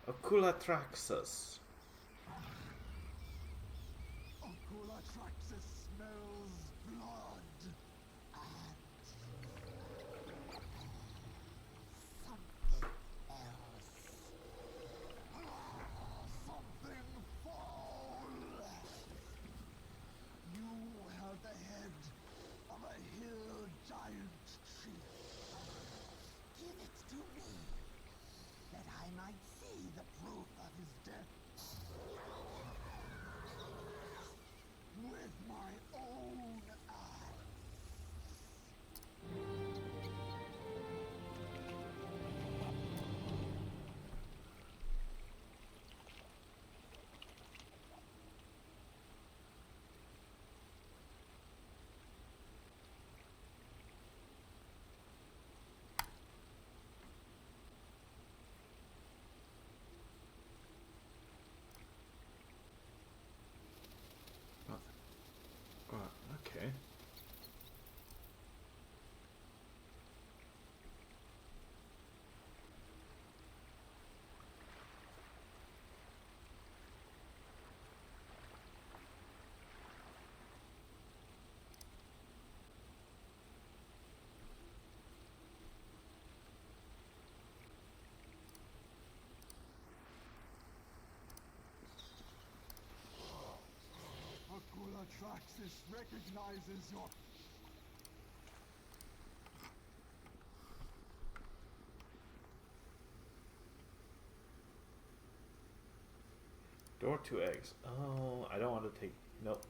Oculatraxus. Oculatraxis smells blood and something else. Something foul. You held the head of a hill giant chief. Give it to me, that I might see the proof of his death. Traxxas recognizes your... Door 2 eggs. Oh, I don't want to take... Nope.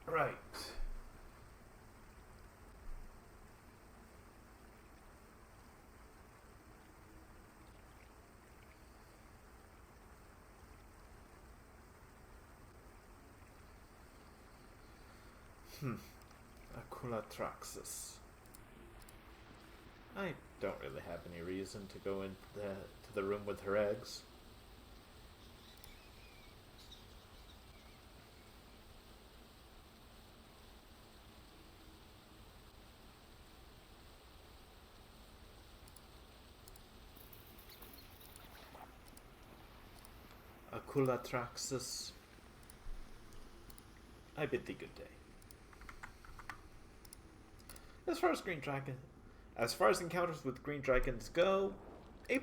Right. Aquila Traxxas. I don't really have any reason to go into the room with her eggs. Aquila Traxxas, I bid thee good day. As far as encounters with green dragons go, A+.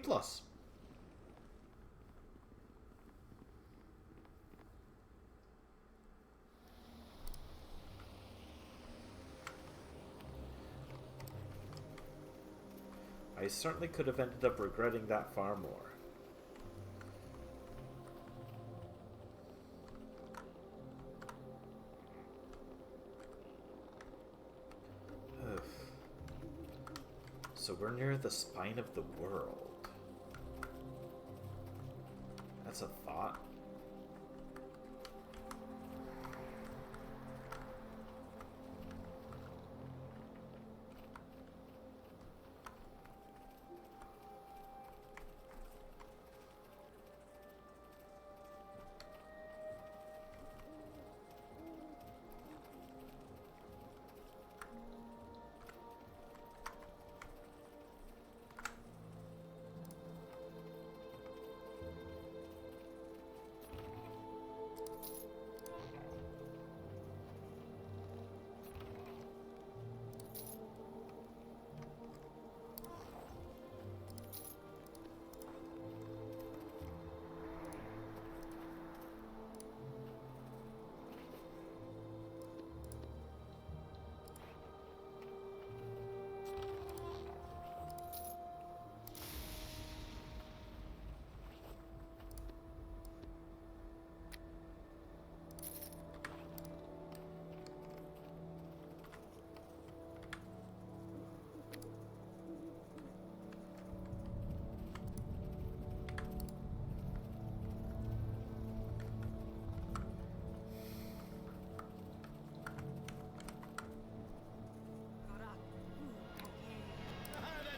I certainly could have ended up regretting that far more. So we're near the spine of the world. That's a thought.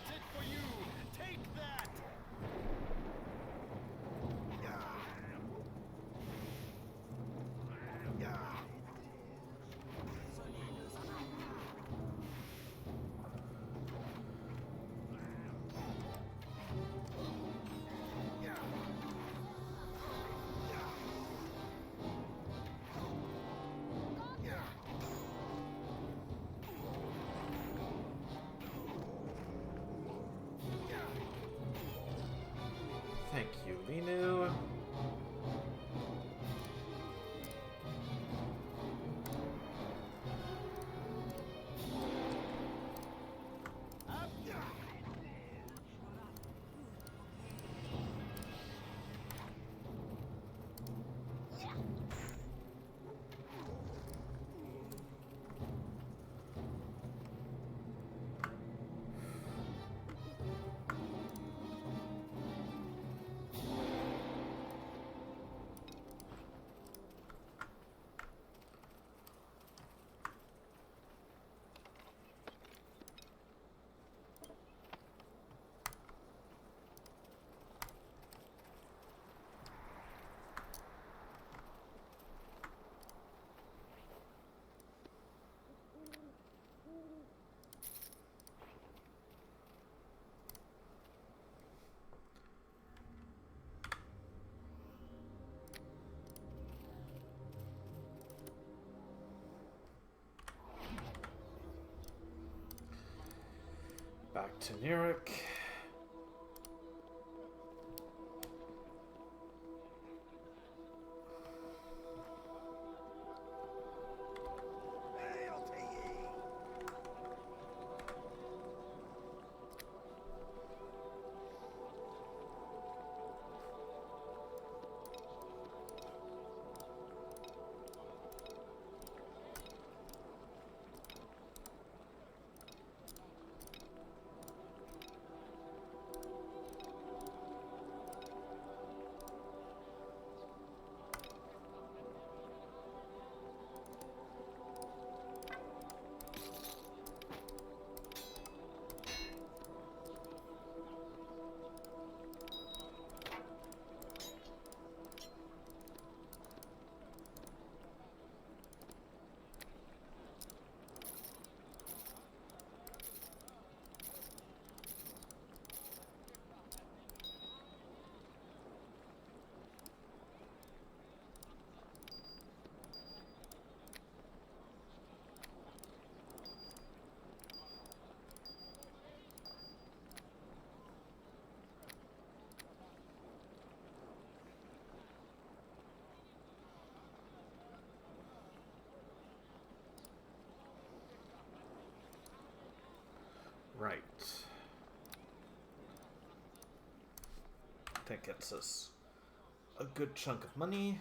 That's it for you! Take that! Thank you, Linu. Back to Neric. Right. That gets us a good chunk of money.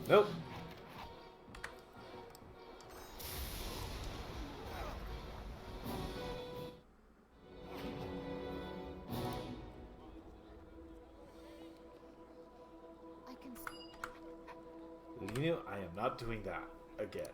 Nope. I can. Linu, I am not doing that again.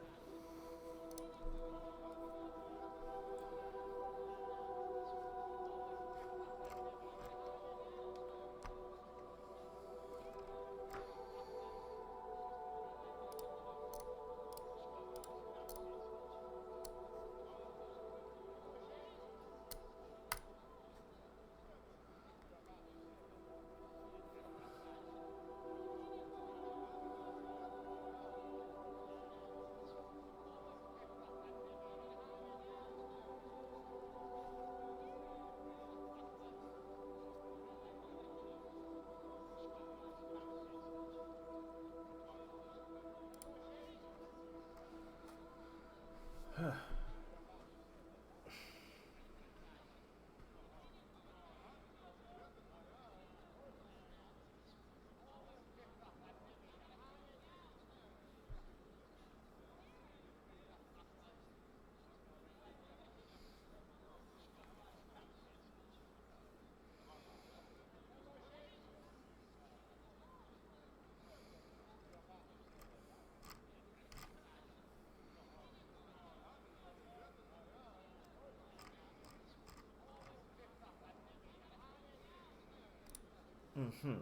Mm-hmm.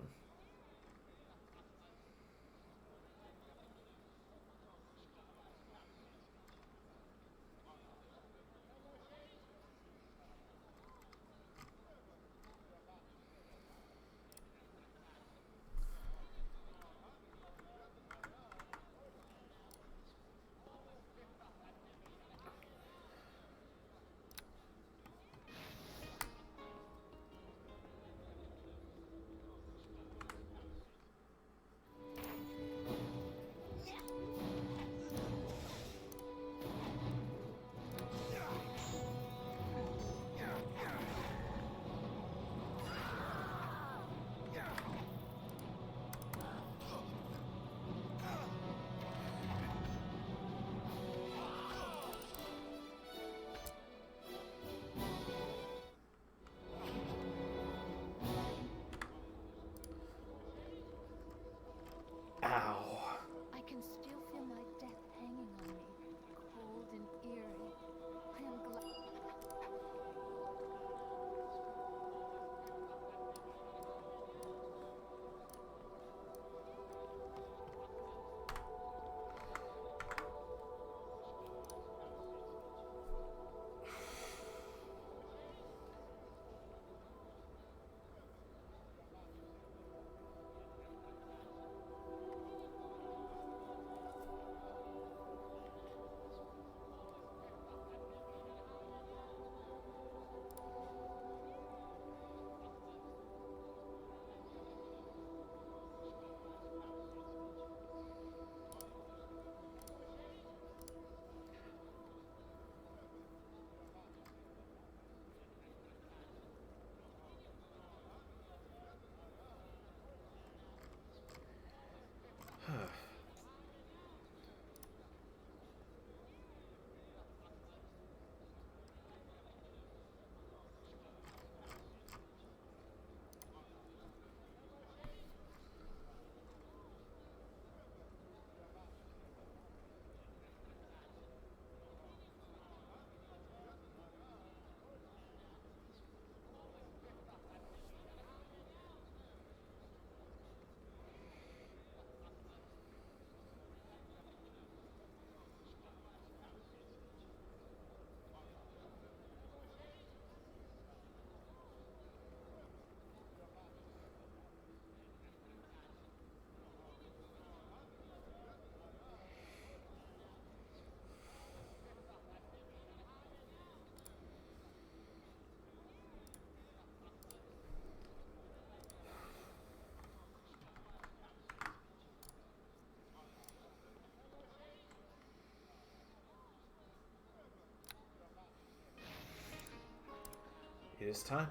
It is time.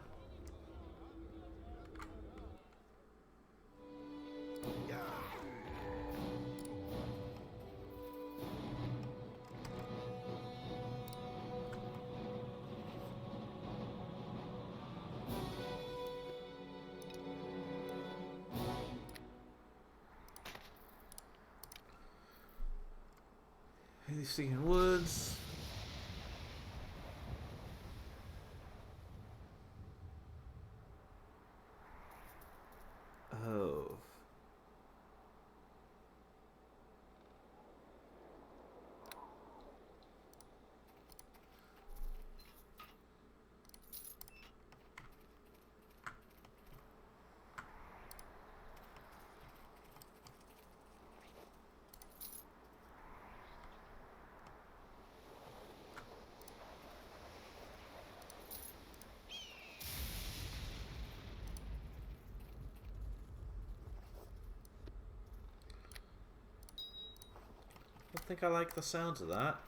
Seeking woods. Oh. I think I like the sounds of that.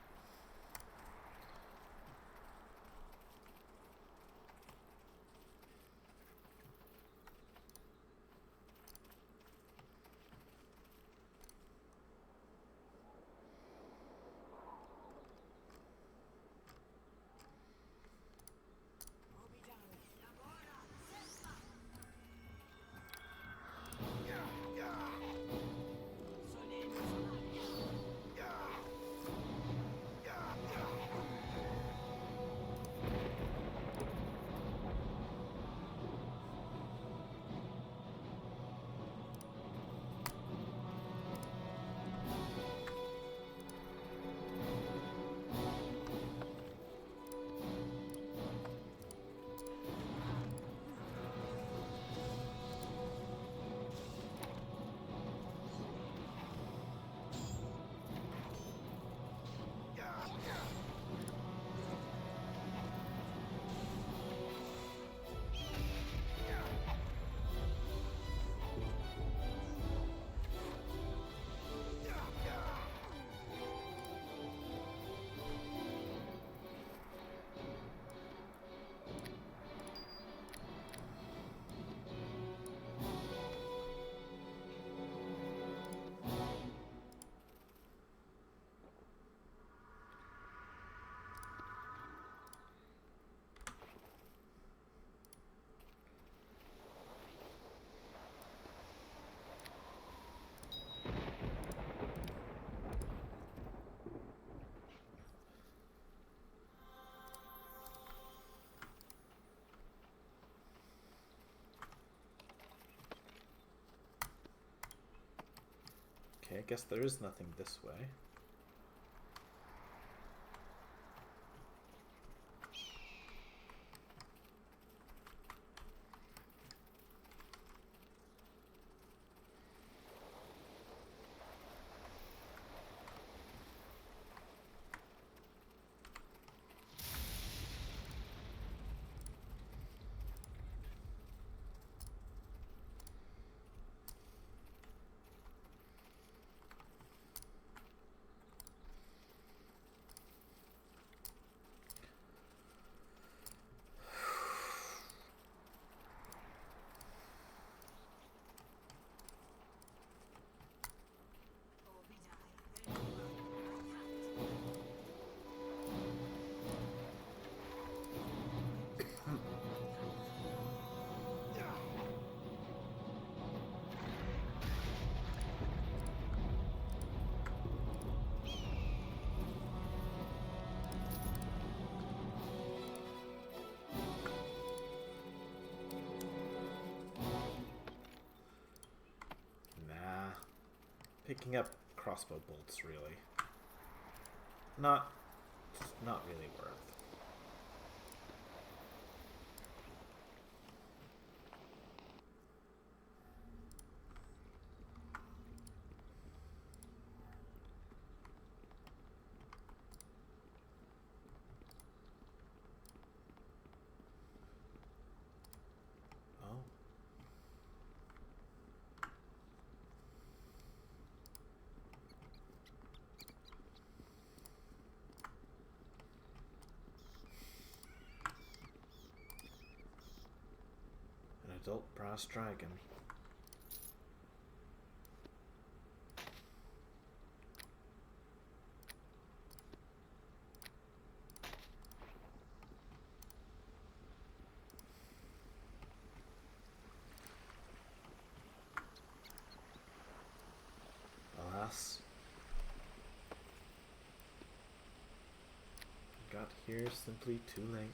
Okay, I guess there is nothing this way. Picking up crossbow bolts, really. Not really worth. Oh. adult brass dragon. Alas. Got here simply too late.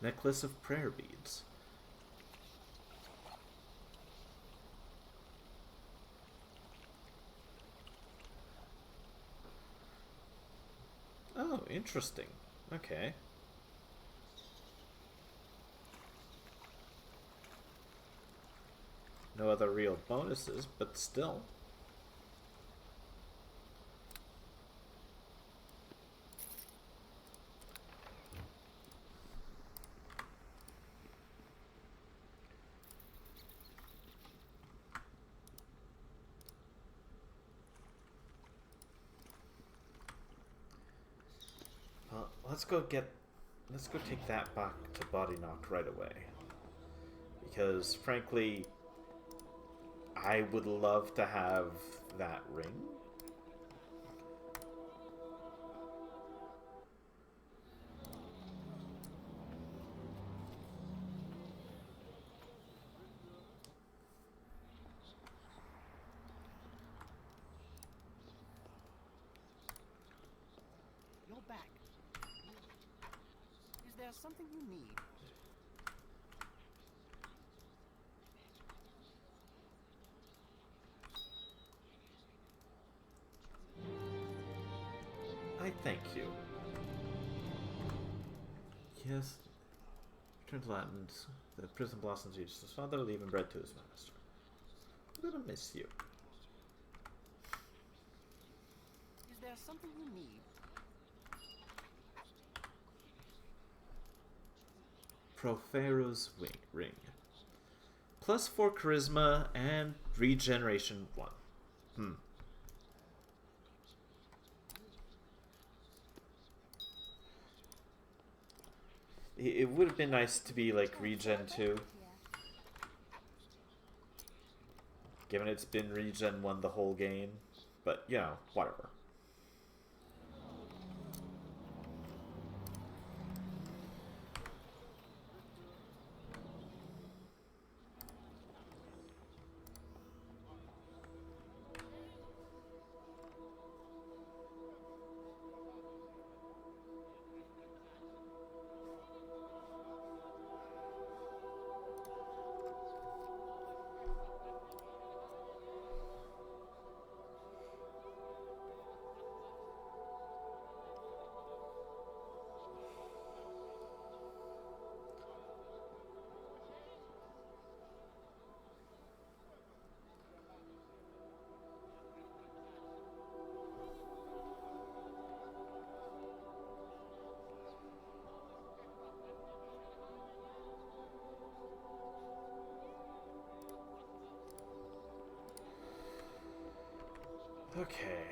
Necklace of prayer beads. Oh, interesting. Okay. No other real bonuses, but still. Well, let's go take that back to Body Knock right away. Because frankly, I would love to have that ring. You're back. Is there something you need? I thank you. Yes. Return to Latin. The prison blossoms reached his father, leaving bread to his master. I'm gonna miss you. Is there something you need? Profero's ring. +4 charisma and regeneration 1. It would have been nice to be like regen 2. Given it's been regen 1 the whole game. But, you know, whatever. Okay.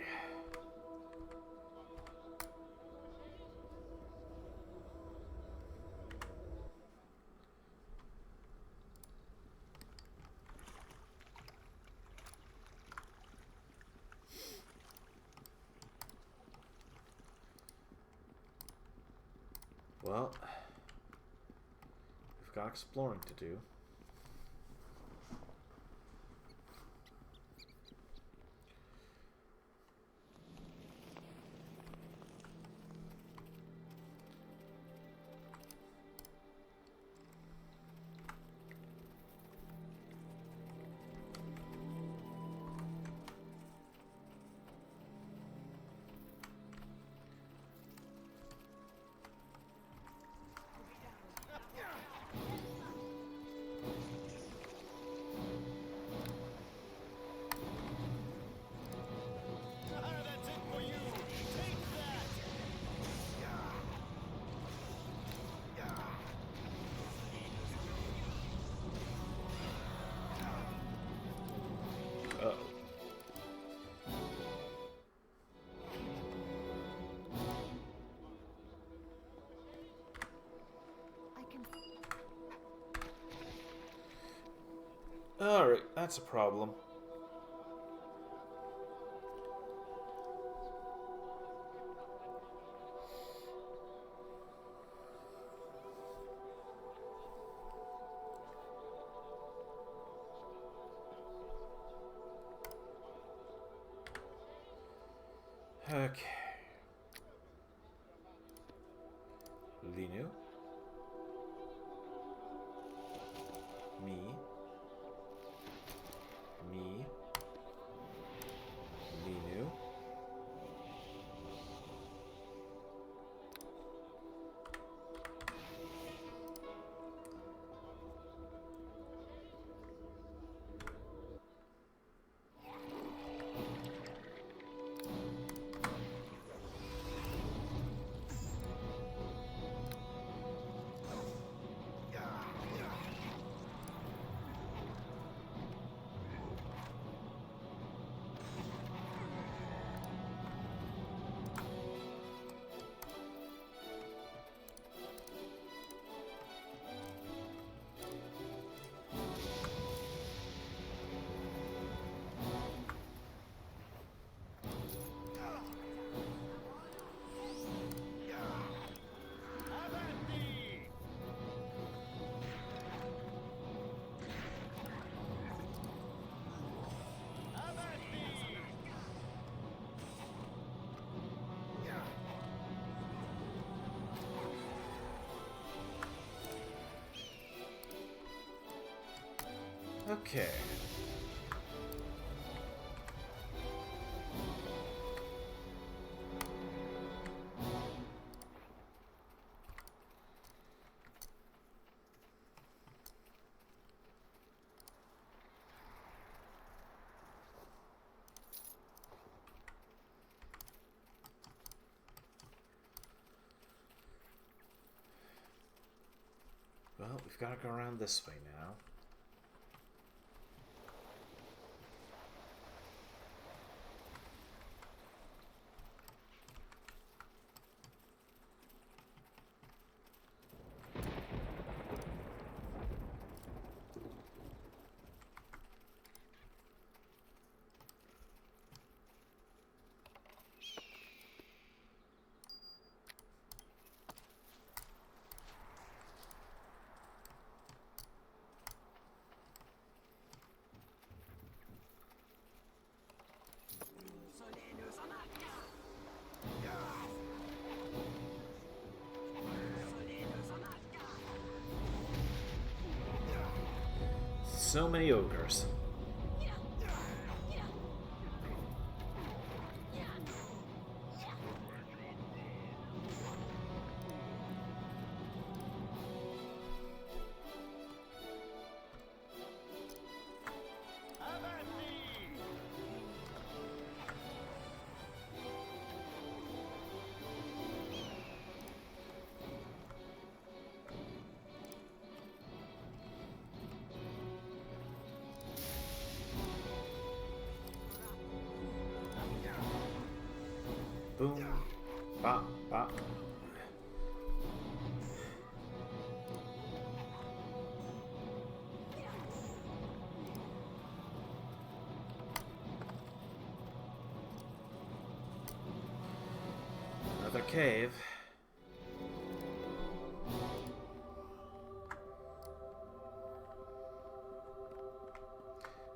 Well, we've got exploring to do. Alright, that's a problem. Okay. Linu. Me. Me. Linu. Okay. Well, we've got to go around this way now. So many ogres. Boom. Bop, bop. Another cave.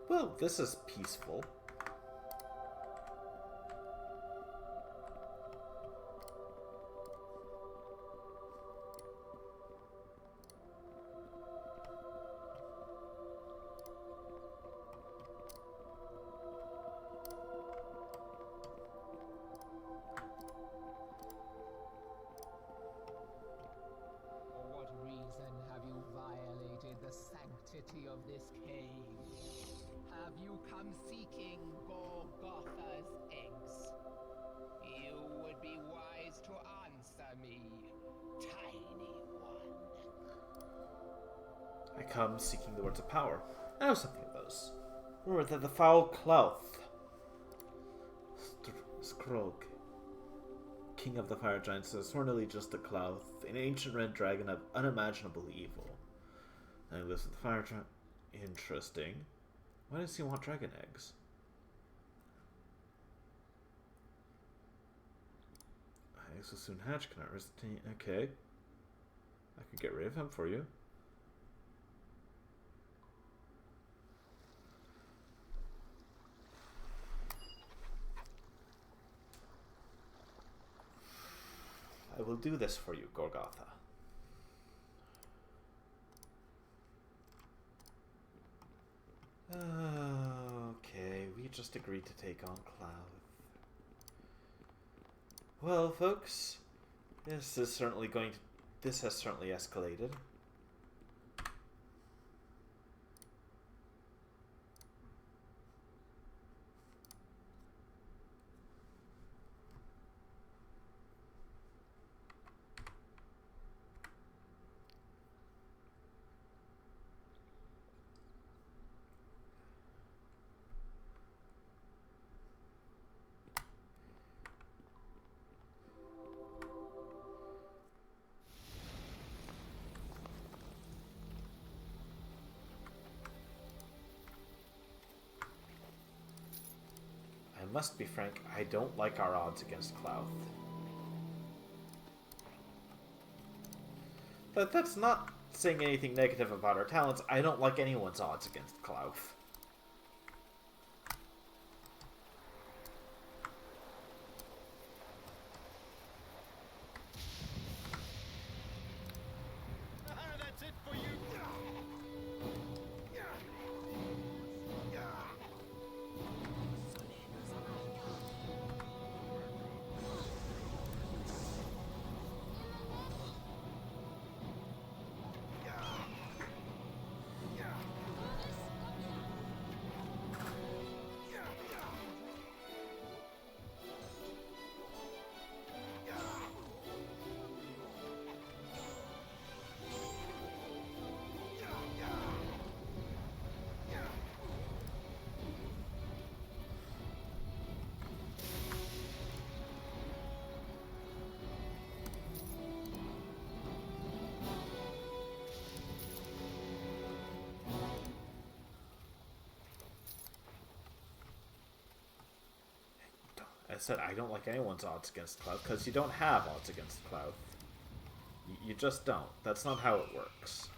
Well, this is peaceful. For what reason have you violated the sanctity of this cave? Have you come seeking Golgotha's eggs? You would be wise to answer me, tiny one. I come seeking the words of power. I know something of those. Remember that the foul cloth, Skrog, king of the fire giants, is hornily just a cloth, an ancient red dragon of unimaginable evil. And he lives with the fire giant. Interesting. Why does he want dragon eggs? Eggs will soon hatch. Cannot resist. Okay. I could get rid of him for you. I will do this for you, Gorgotha. Okay, we just agreed to take on Cloud. Well, folks, this has certainly escalated. I must be frank, I don't like our odds against Clouth. But that's not saying anything negative about our talents. I don't like anyone's odds against Clouth. That's it for you. I said I don't like anyone's odds against Cloud, because you don't have odds against Cloud. You just don't. That's not how it works.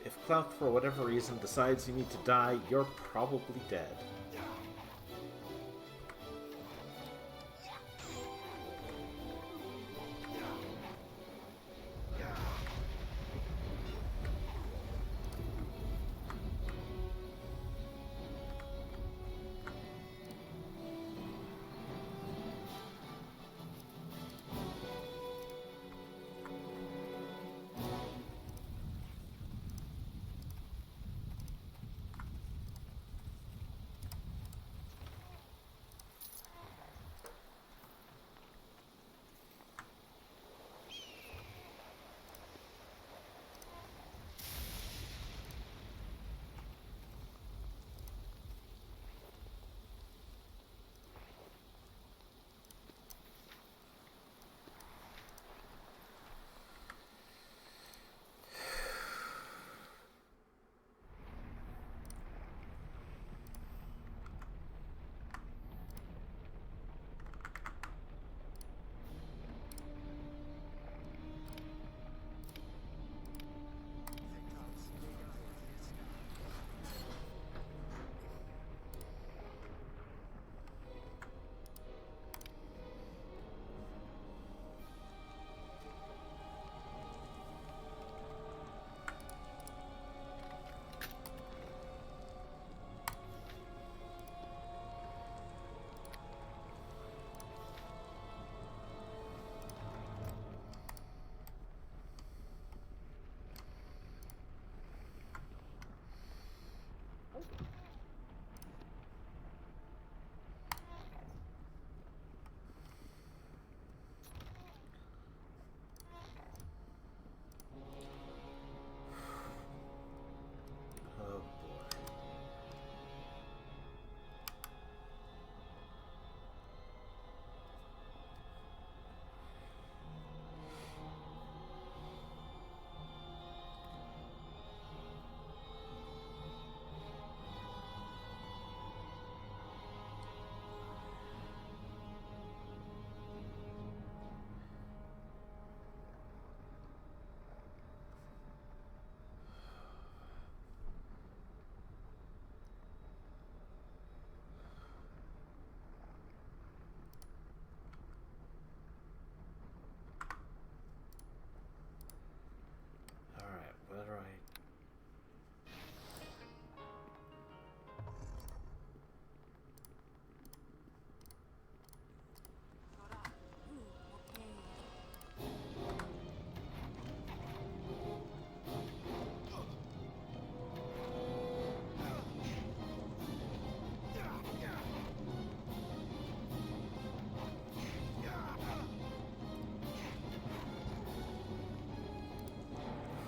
If Clout, for whatever reason, decides you need to die, you're probably dead.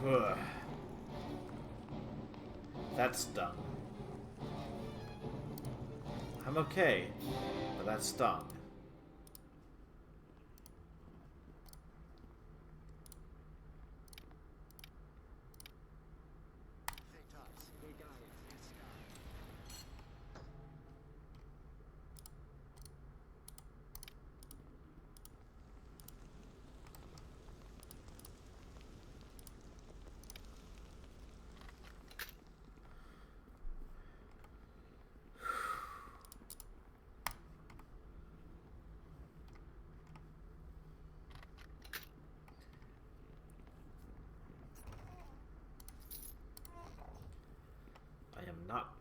Ugh. That stung. I'm okay, but that stung. I am not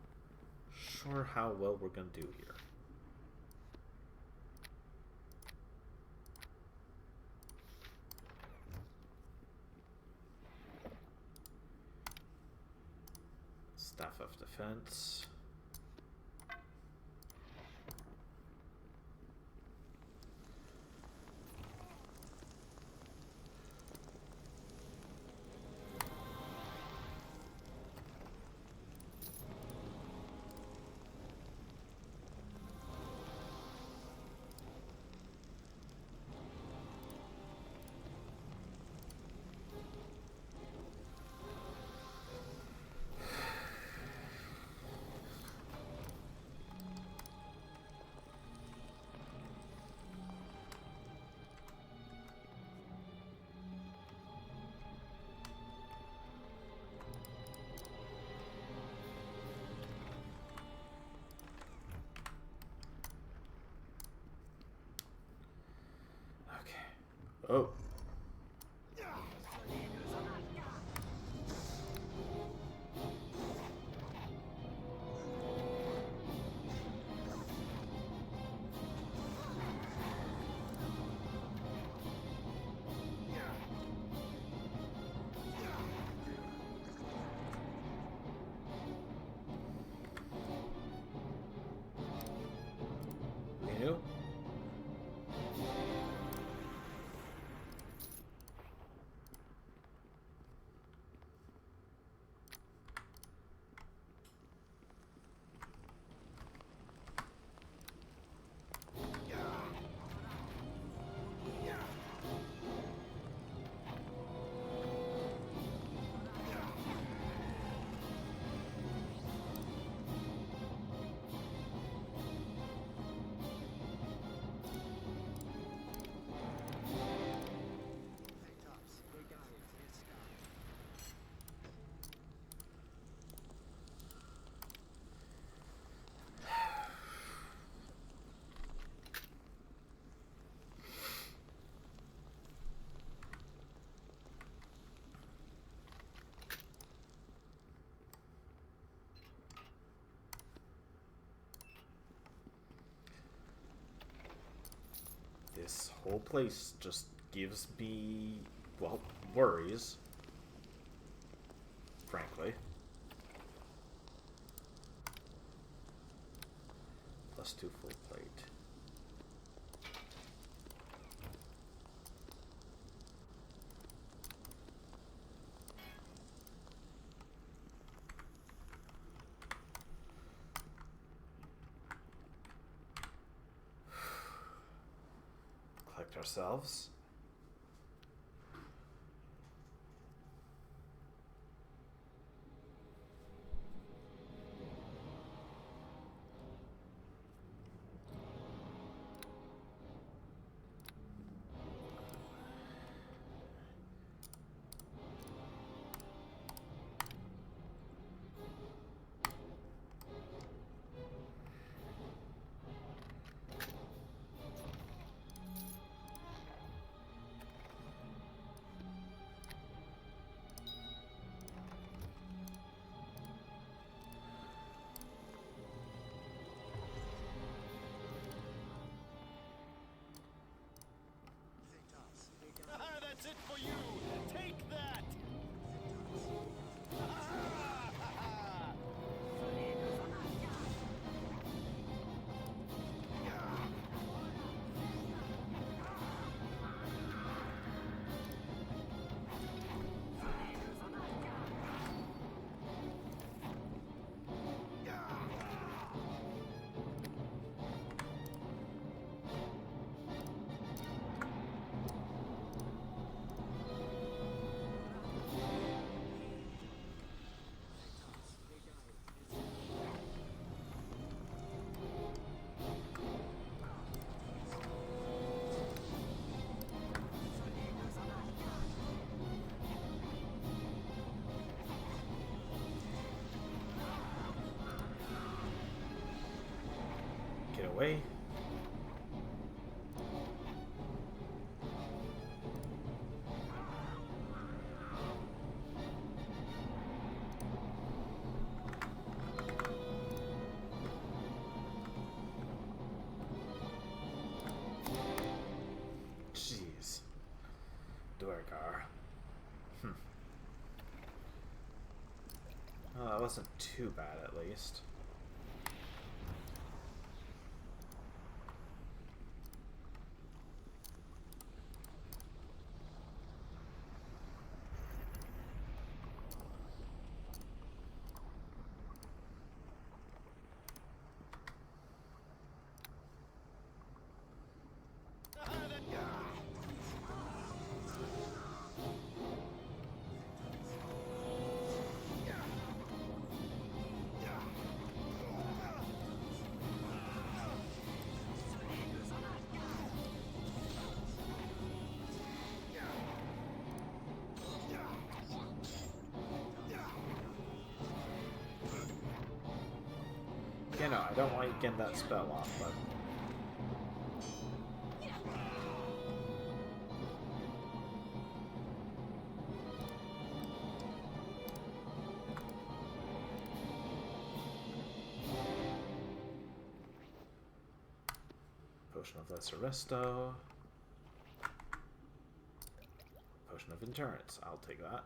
sure how well we're gonna do here. Staff of Defense. Oh. You? This whole place just gives me, well, worries. Frankly. +2 full plate. Collect ourselves. way. Jeez. Duergar. Oh, that wasn't too bad, at least. You know, I don't want you getting that spell off, but... Potion of Lesser Resto. Potion of Endurance. I'll take that.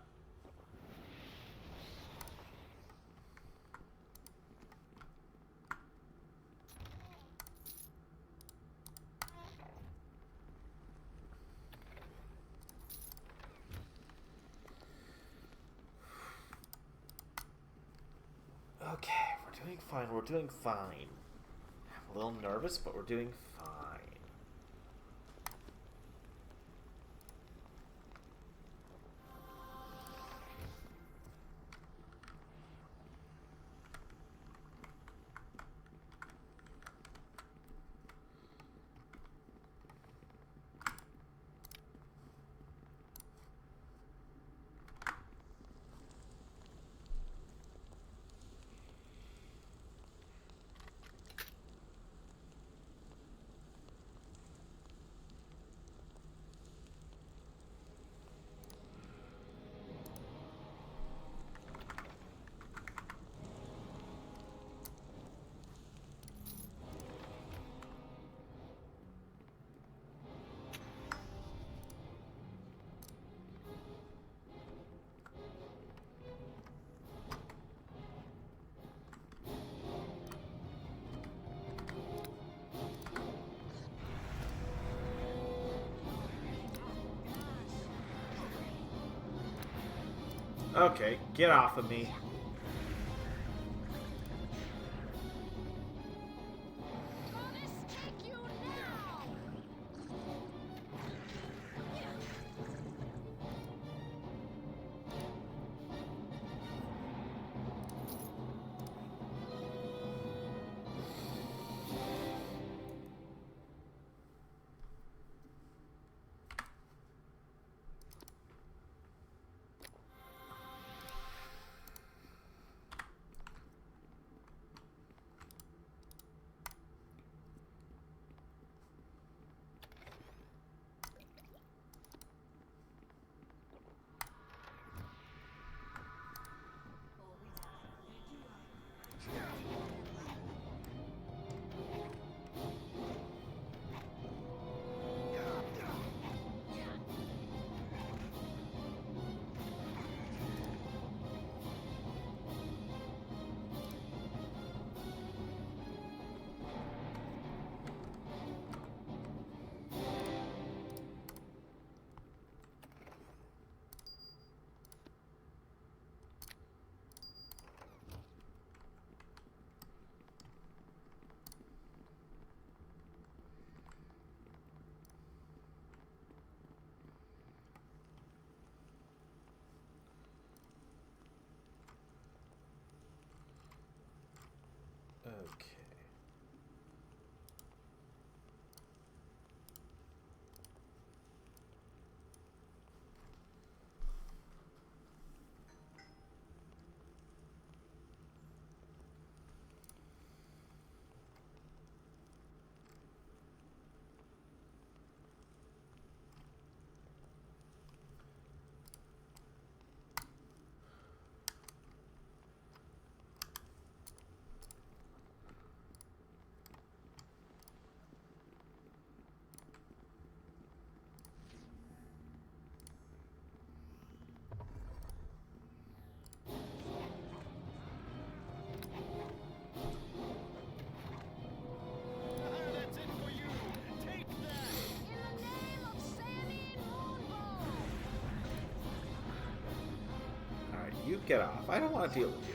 Okay, we're doing fine, we're doing fine. I'm a little nervous, but we're doing fine. Okay, get off of me. You get off. I don't want to deal with you.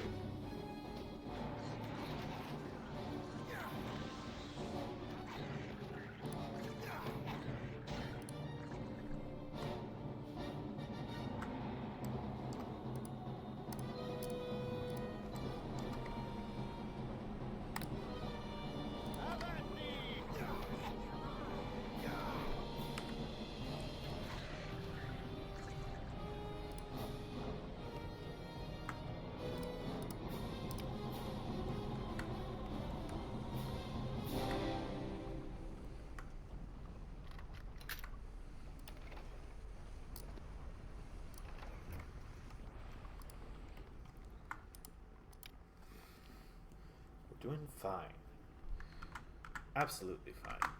Doing fine. Absolutely fine.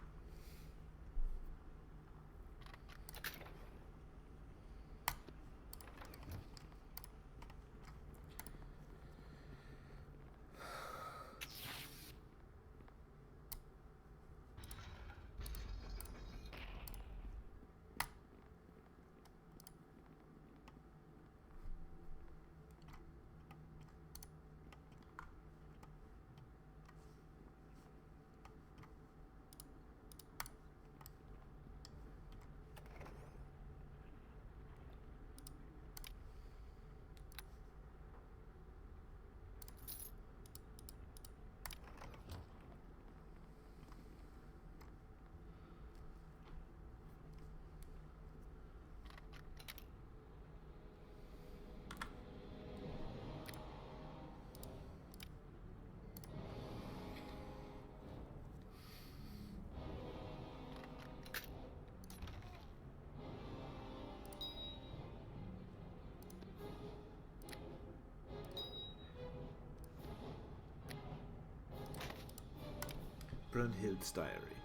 Brunhild's diary.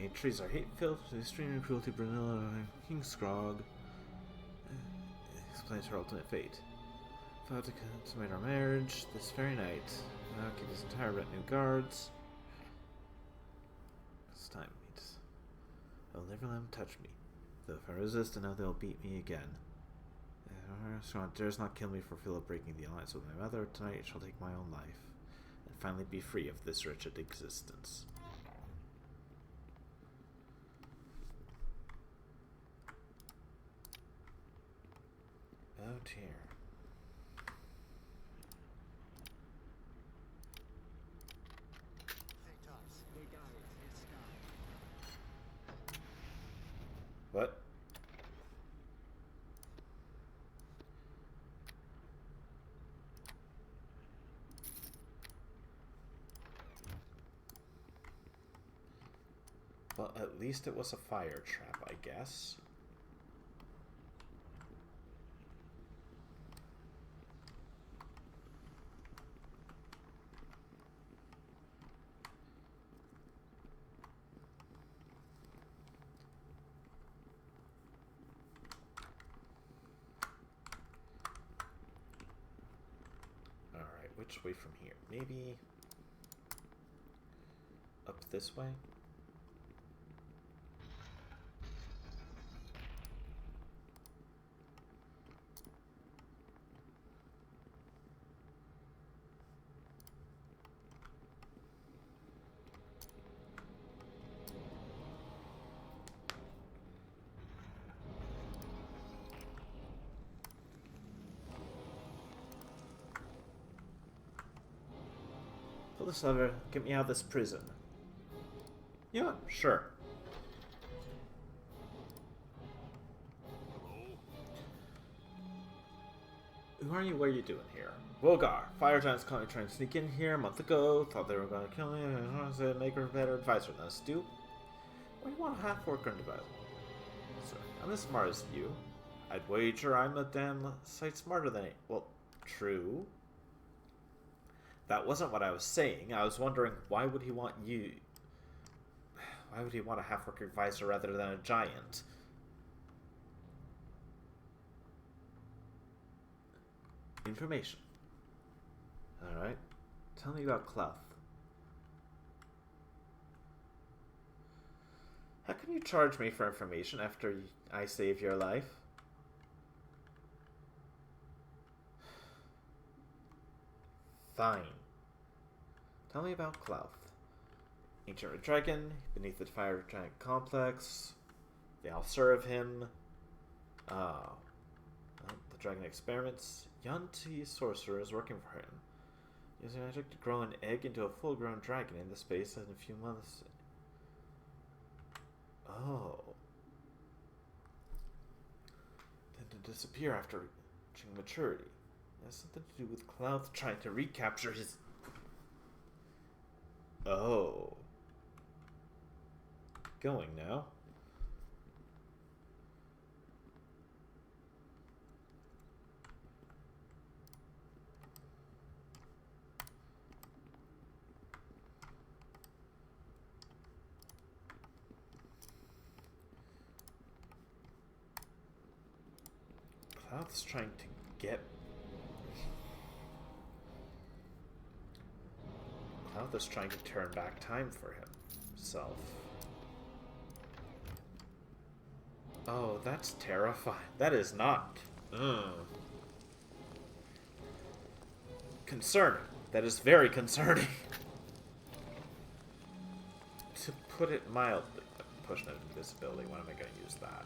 Entries are hate-filled, extreme cruelty. Brunhilde, King Skrog explains her ultimate fate. Vowed to consummate our marriage this very night. Now keep his entire retinue guards. It's time meets. I'll never let them touch me. Though if I resist, I know they'll beat me again. Skrog dares not kill me for fear of breaking the alliance with my mother. Tonight I shall take my own life and finally be free of this wretched existence. Oh dear. What? Well, at least it was a fire trap, I guess. Alright, which way from here? Maybe up this way? Pull this lever, get me out of this prison. Yeah, sure. Who are you? What are you doing here? Wogar, fire giants caught me trying to sneak in here a month ago. Thought they were going to kill me. I said, make her a better advisor than us, do. Why do you want a half-worker and advisor? Sir, I'm as smart as you. I'd wager I'm a damn sight smarter than it. Well, true. That wasn't what I was saying. I was wondering, why would he want you... Why would he want a half-worker advisor rather than a giant? Information. Alright. Tell me about Clough. How can you charge me for information after I save your life? Fine. Tell me about Clouth. Ancient Red Dragon, beneath the Fire Giant Complex. They all serve him. Well, the dragon experiments. Yanti sorcerer is working for him. Using magic to grow an egg into a full-grown dragon in the space in a few months. Oh. Then to disappear after reaching maturity. It has something to do with Clouth trying to recapture his... Oh. Going now. Clouth's trying to get... Clouth is trying to turn back time for himself. Oh, that's terrifying. That is not... Concerning. That is very concerning. To put it mildly. Push no invisibility. When am I going to use that?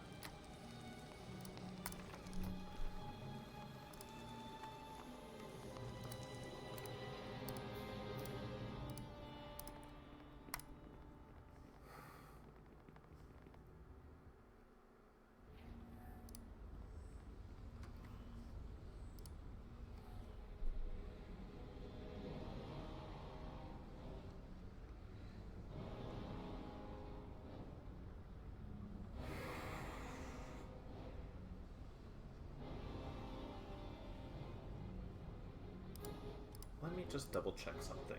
Let me just double check something.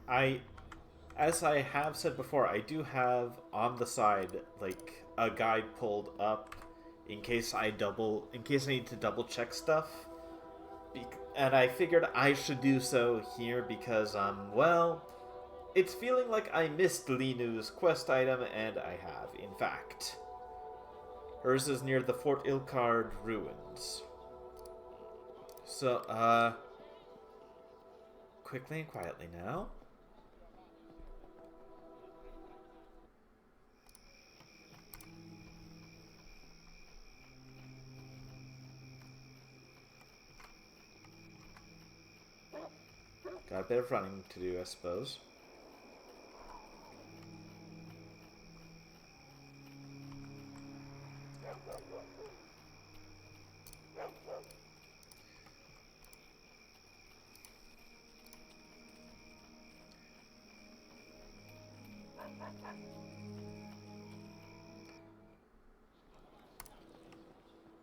Alright, as I have said before, I do have on the side, like, a guide pulled up in case I need to double check stuff. And I figured I should do so here because, well, it's feeling like I missed Linu's quest item, and I have, in fact. Hers is near the Fort Ilkard ruins. So, quickly and quietly now. Got a bit of running to do, I suppose.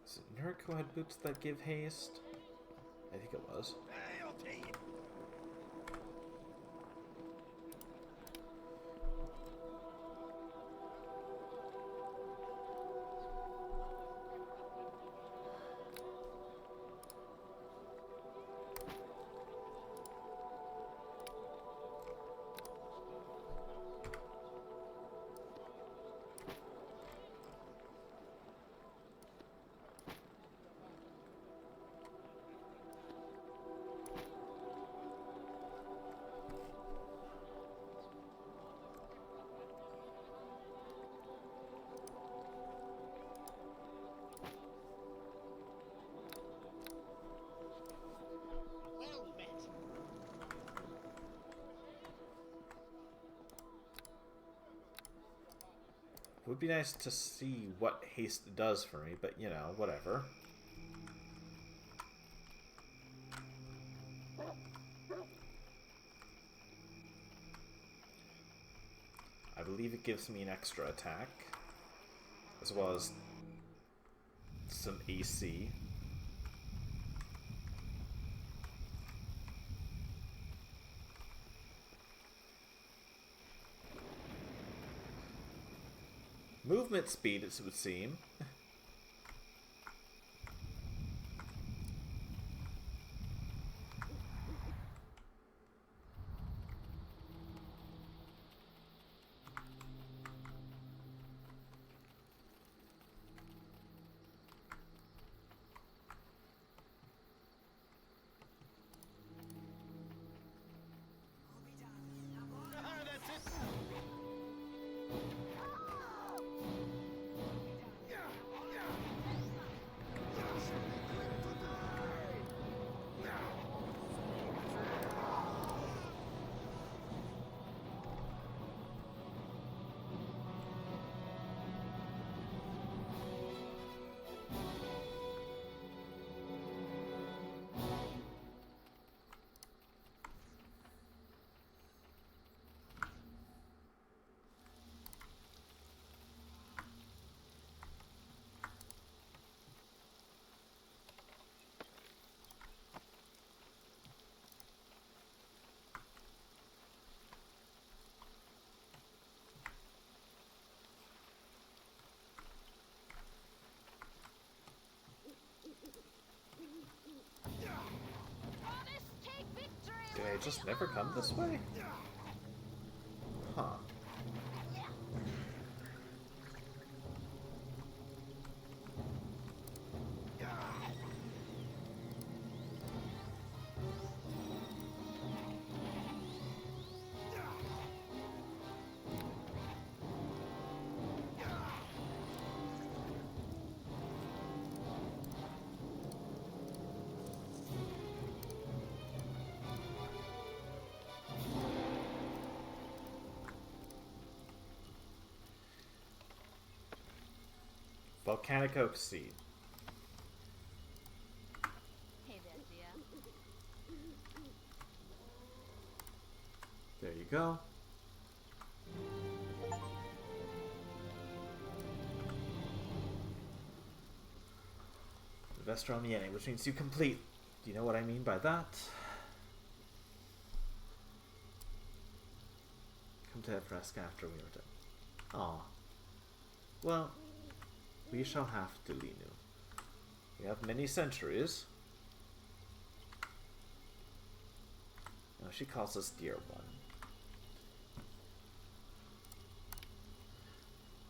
Is it Nurk who had boots that give haste? I think it was. I'll take it. It would be nice to see what haste does for me, but you know, whatever. I believe it gives me an extra attack, as well as some AC. Movement speed, it would seem. just never come this way? Huh. Volcanic oak seed. Hey there, dear. There you go. Vestromiene, which means you complete. Do you know what I mean by that? Come to Everest after we are done. Aw. Well, we shall have to, Linu. We have many centuries. No, she calls us dear one.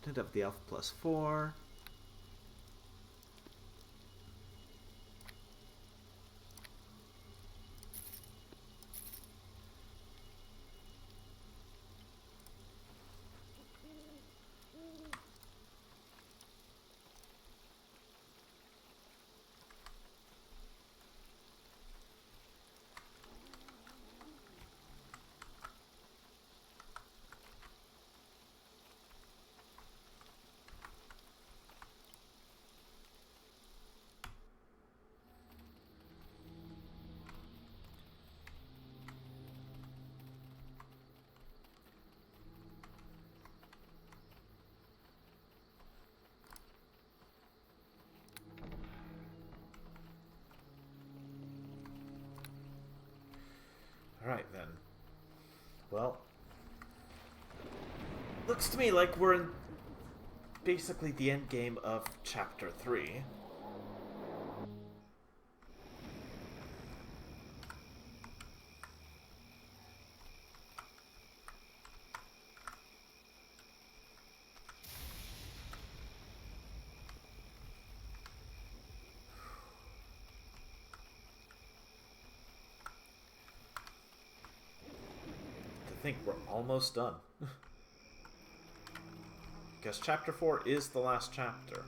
Tent of the elf +4. Alright then. Well, looks to me like we're in basically the end game of Chapter 3. I think we're almost done. Because Chapter 4 is the last chapter.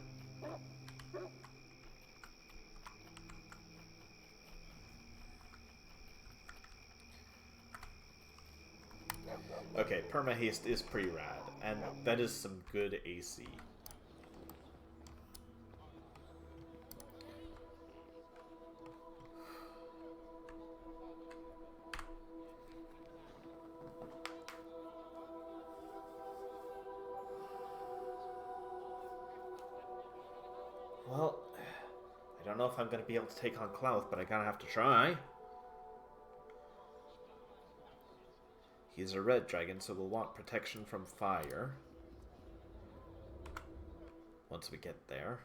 Okay, perma haste is pretty rad, and that is some good AC. Well, I don't know if I'm going to be able to take on Klauth, but I gotta have to try. He's a red dragon, so we'll want protection from fire. Once we get there.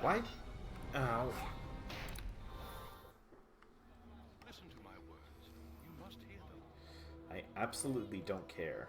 Why? Ow. Listen to my words. You must hear them. I absolutely don't care.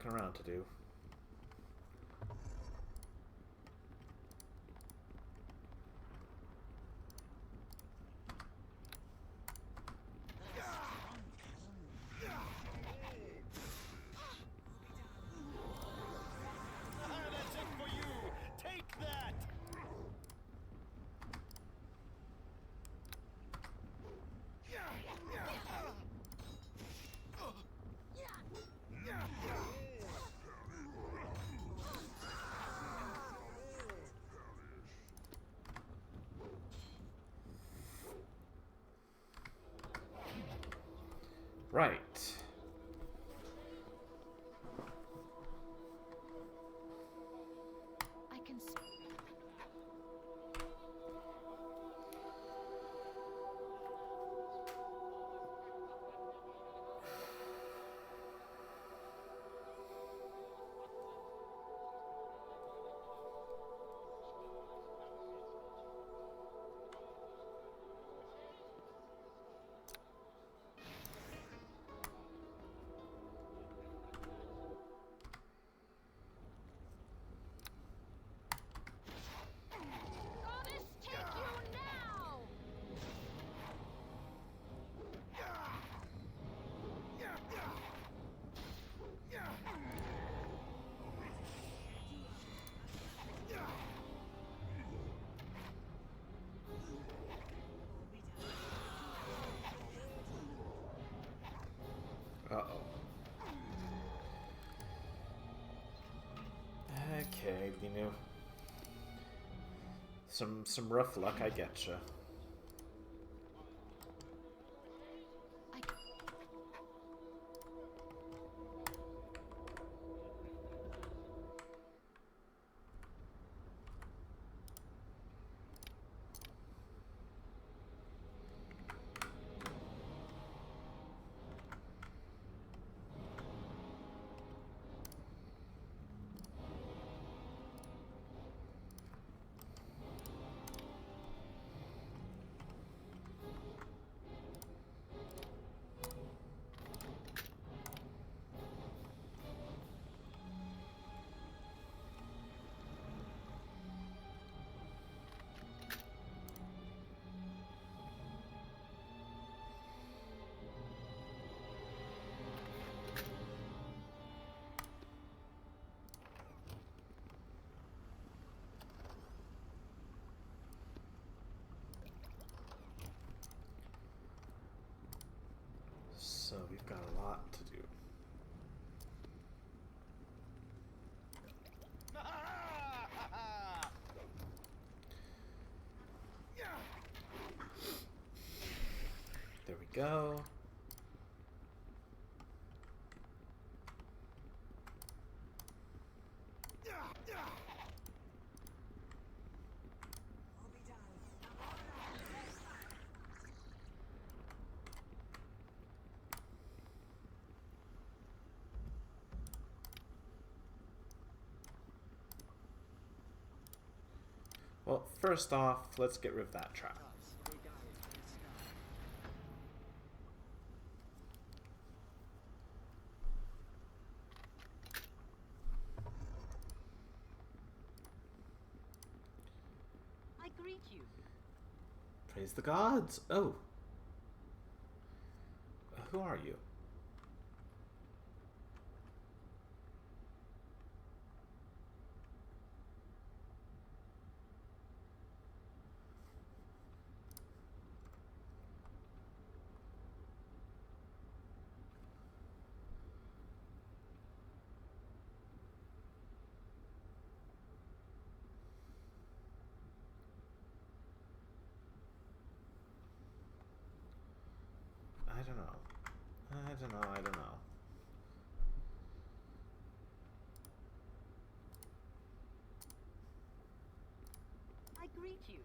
looking around to do. That's it for you! Take that! Right. I can. Goddess, take you now! Uh-oh. Okay, you know. Some rough luck, I getcha. I. So we've got a lot to do. There we go. Well, first off, let's get rid of that trap. I greet you. Praise the gods! Oh. Who are you? I don't know. I don't know. I greet you.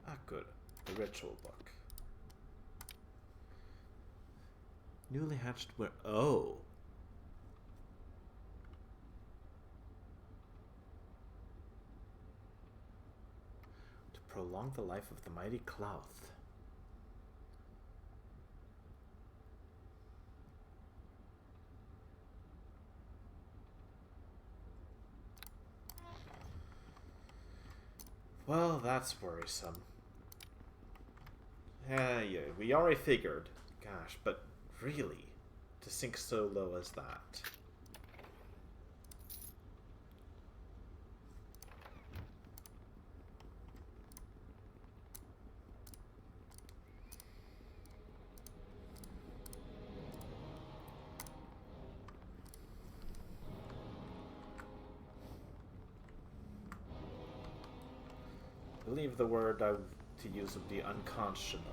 Ah, good. The ritual book. Newly hatched were. Oh. prolong the life of the mighty Clouth. Well, that's worrisome. Yeah, we already figured. Gosh, but really, to sink so low as that. I believe the word to use would be unconscionable.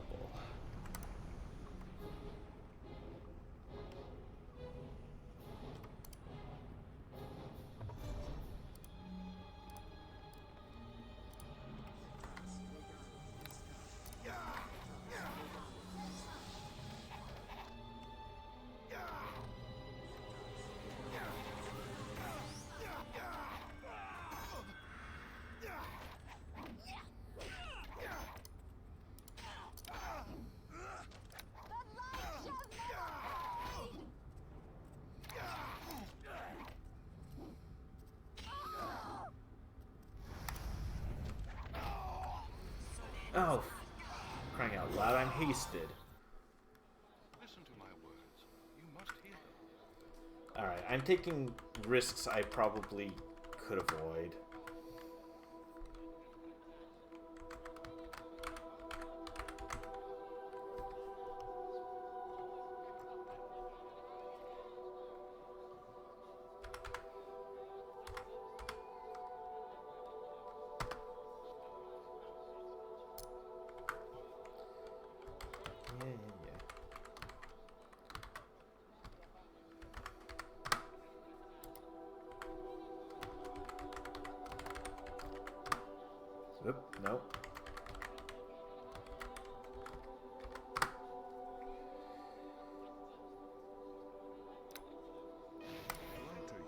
Oh, crying out loud, I'm hasted. Listen to my words. You must hear them. Alright, I'm taking risks I probably could avoid. Oop, nope. Belong to you.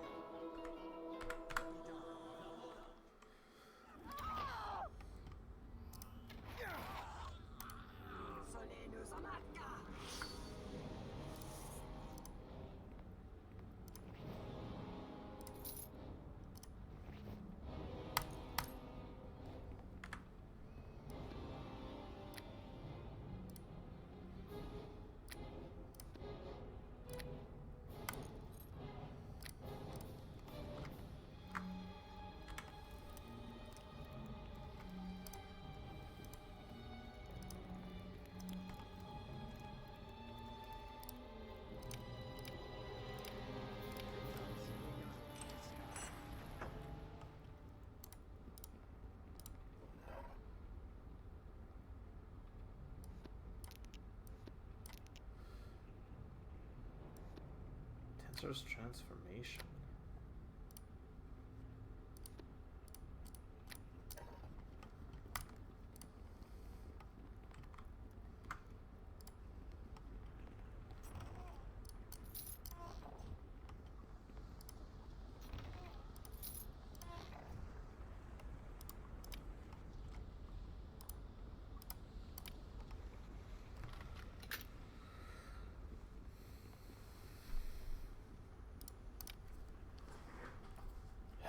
Tensor's transformation.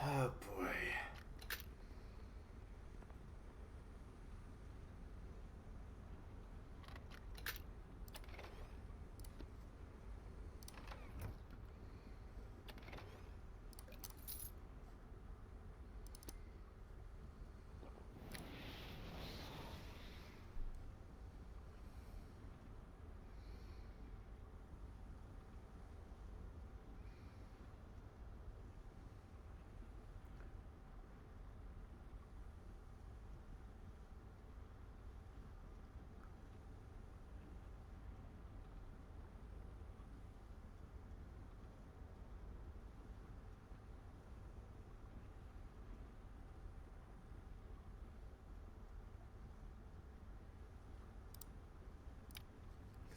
Oh boy.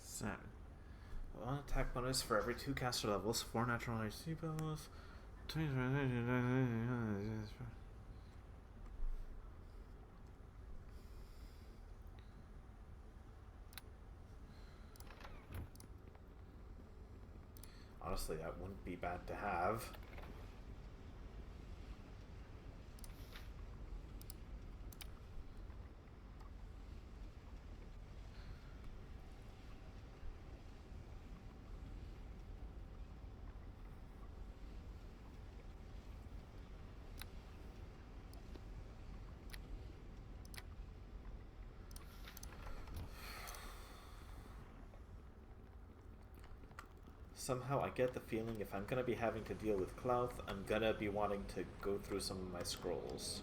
So, one attack bonus for every 2 caster levels, 4 natural AC bonus. honestly, that wouldn't be bad to have. Somehow I get the feeling if I'm gonna be having to deal with Clouth, I'm gonna be wanting to go through some of my scrolls.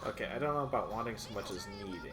Okay, I don't know about wanting so much as needing.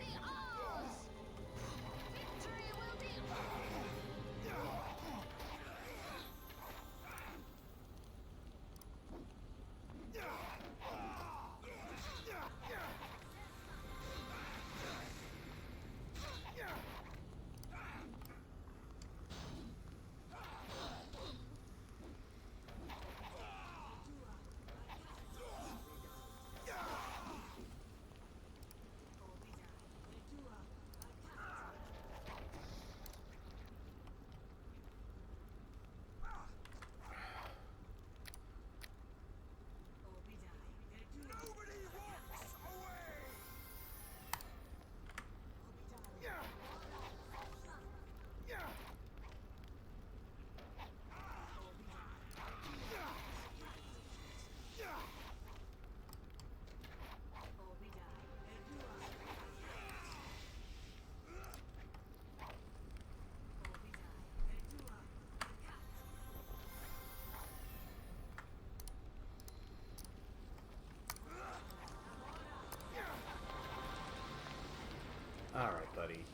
Alright, buddy.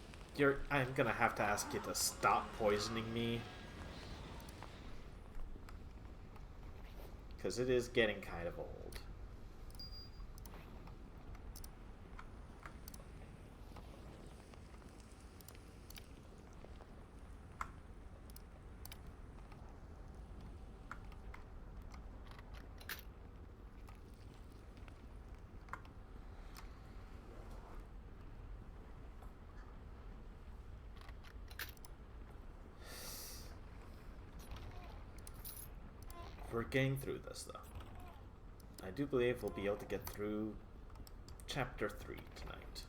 I'm gonna have to ask you to stop poisoning me. Because it is getting kind of old. We're getting through this, though. I do believe we'll be able to get through Chapter 3 tonight.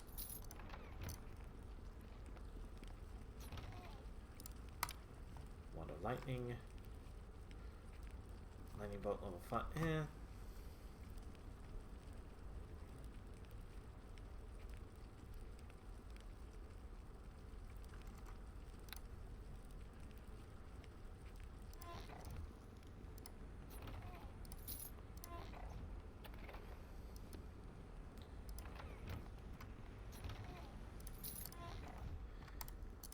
Wand of Lightning. Lightning Bolt level 5.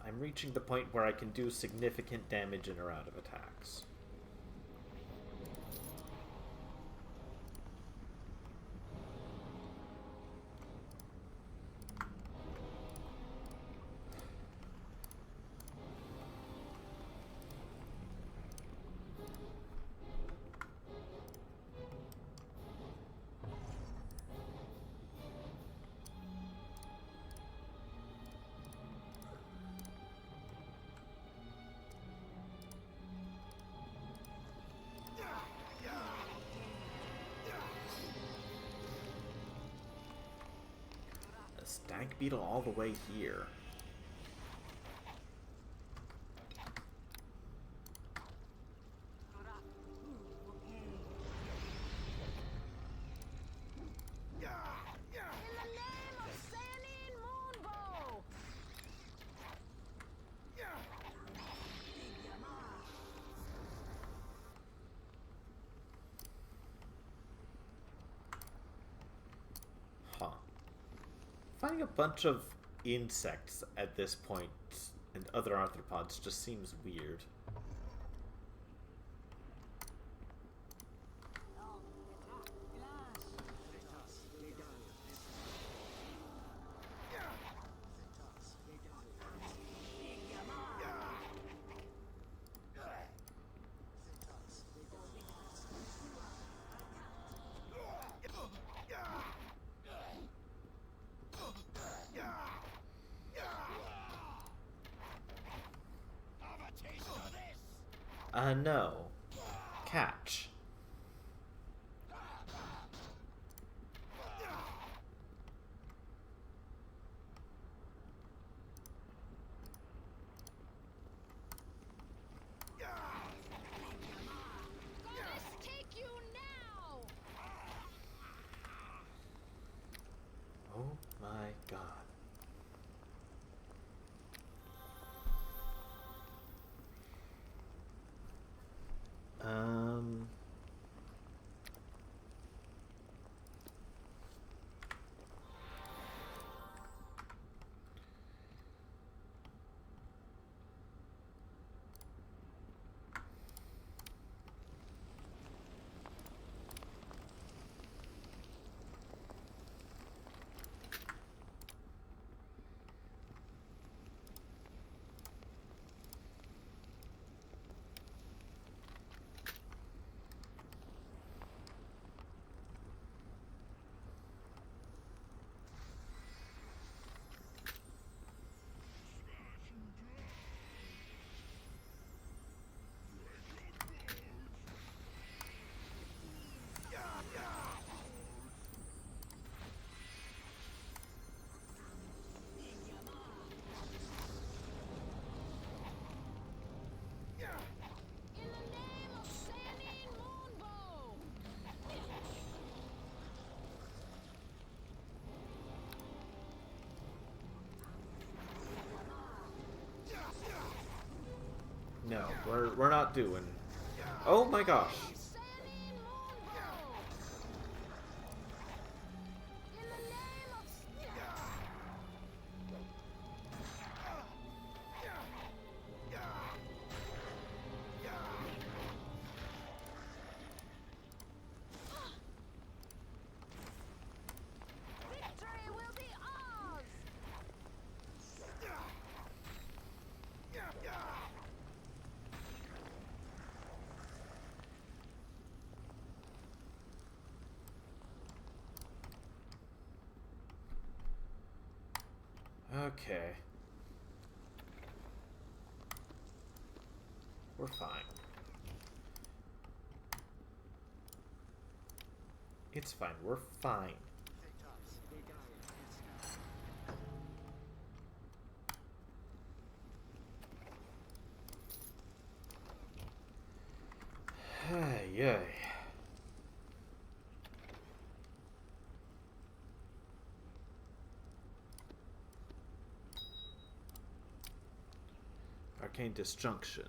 I'm reaching the point where I can do significant damage in a round of attacks. Stank Beetle all the way here. Finding a bunch of insects at this point and other arthropods just seems weird. No. Catch. Goddess, take you now! Oh my god. Um... In the name of Sanin Moonbow! No, we're not doing. Oh my gosh. Sanin Moonbow! In the name of... Victory will be ours! Okay. We're fine. It's fine. We're fine. Yay. Arcane Disjunction.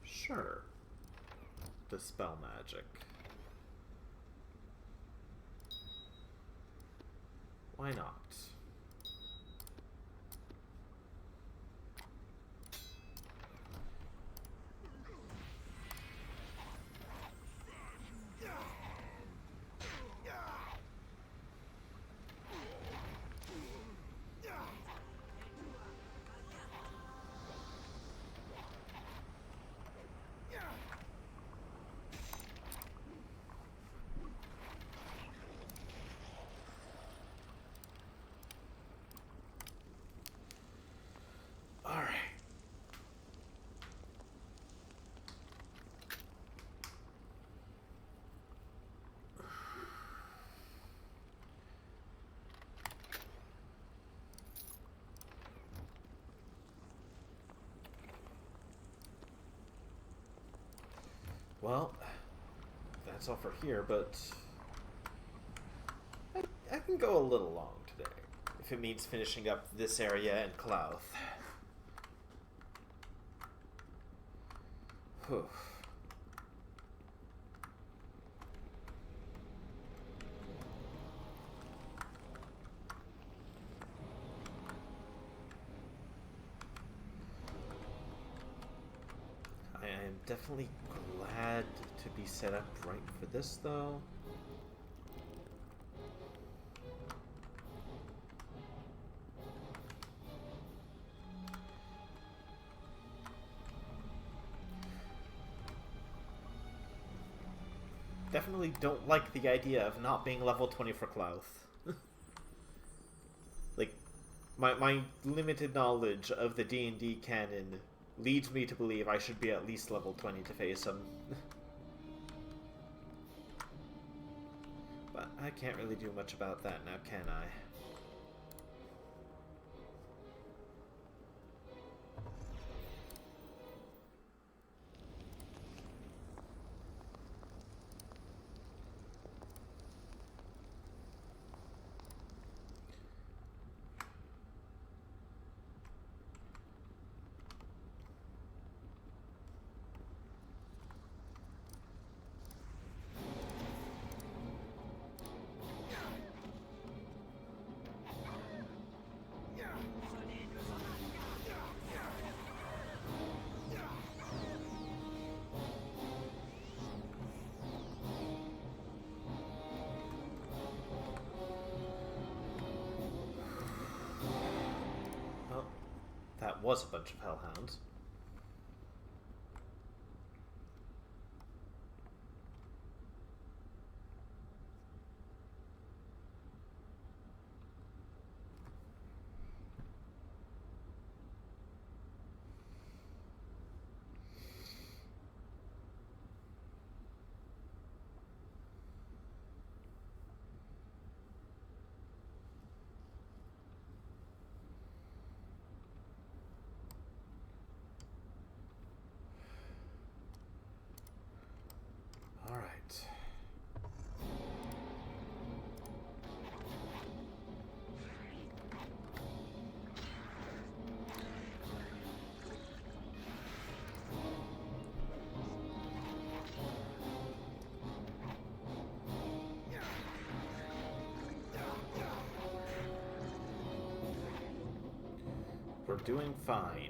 Sure. Dispel magic. Why not? Alright. Well, that's all for here, but I can go a little long today, if it means finishing up this area and Clouth. Whew. I am definitely glad to be set up right for this, though. definitely don't like the idea of not being level 20 for Klauth. Like, my limited knowledge of the D&D canon leads me to believe I should be at least level 20 to face him. But I can't really do much about that now, can I? That was a bunch of hellhounds. Alright. We're doing fine.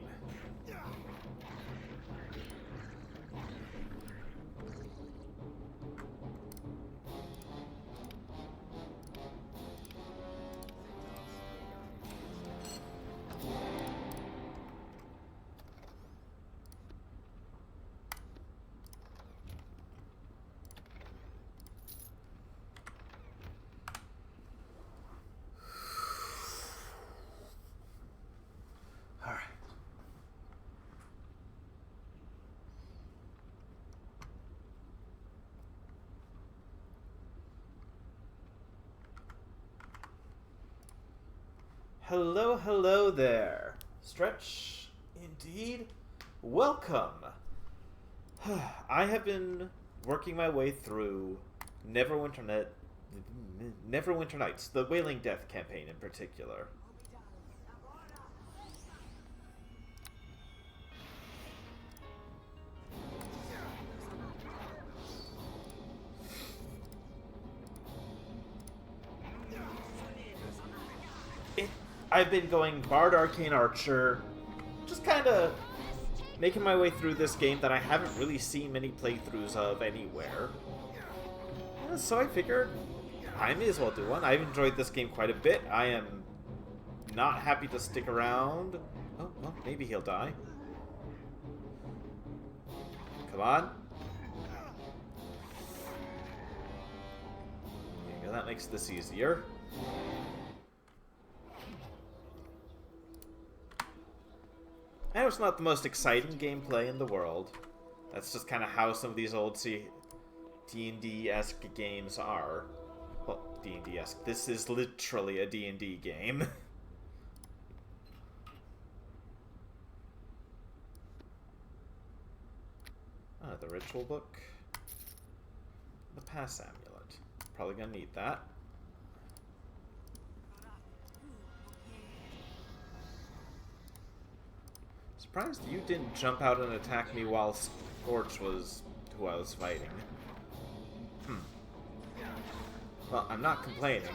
Hello, hello there. Stretch, indeed. Welcome. I have been working my way through Neverwinter Nights, the Wailing Death campaign in particular. I've been going Bard, Arcane, Archer, just kind of making my way through this game that I haven't really seen many playthroughs of anywhere. So I figured I may as well do one. I've enjoyed this game quite a bit. I am not happy to stick around. Oh, well, maybe he'll die. Come on. There you go, that makes this easier. I know it's not the most exciting gameplay in the world. That's just kind of how some of these old D&D-esque games are. Well, D&D-esque. This is literally a D&D game. The ritual book. The pass amulet. Probably gonna need that. Surprised you didn't jump out and attack me while Scorch was who I was fighting. Well, I'm not complaining.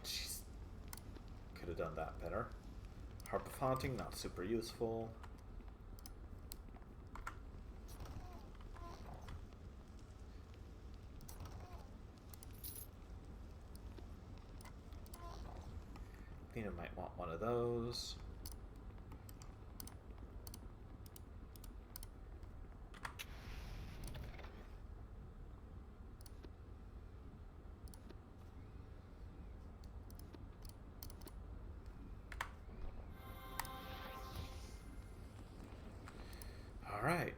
Jeez. Could have done that better. Harp of Haunting, not super useful. of those. All right.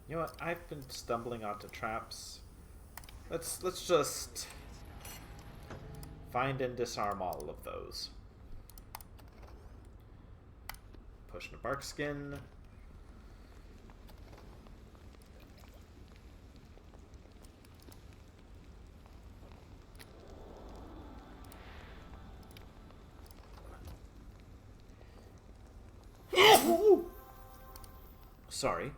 You know what? I've been stumbling onto traps. Let's just find and disarm all of those. Push the bark skin. Sorry.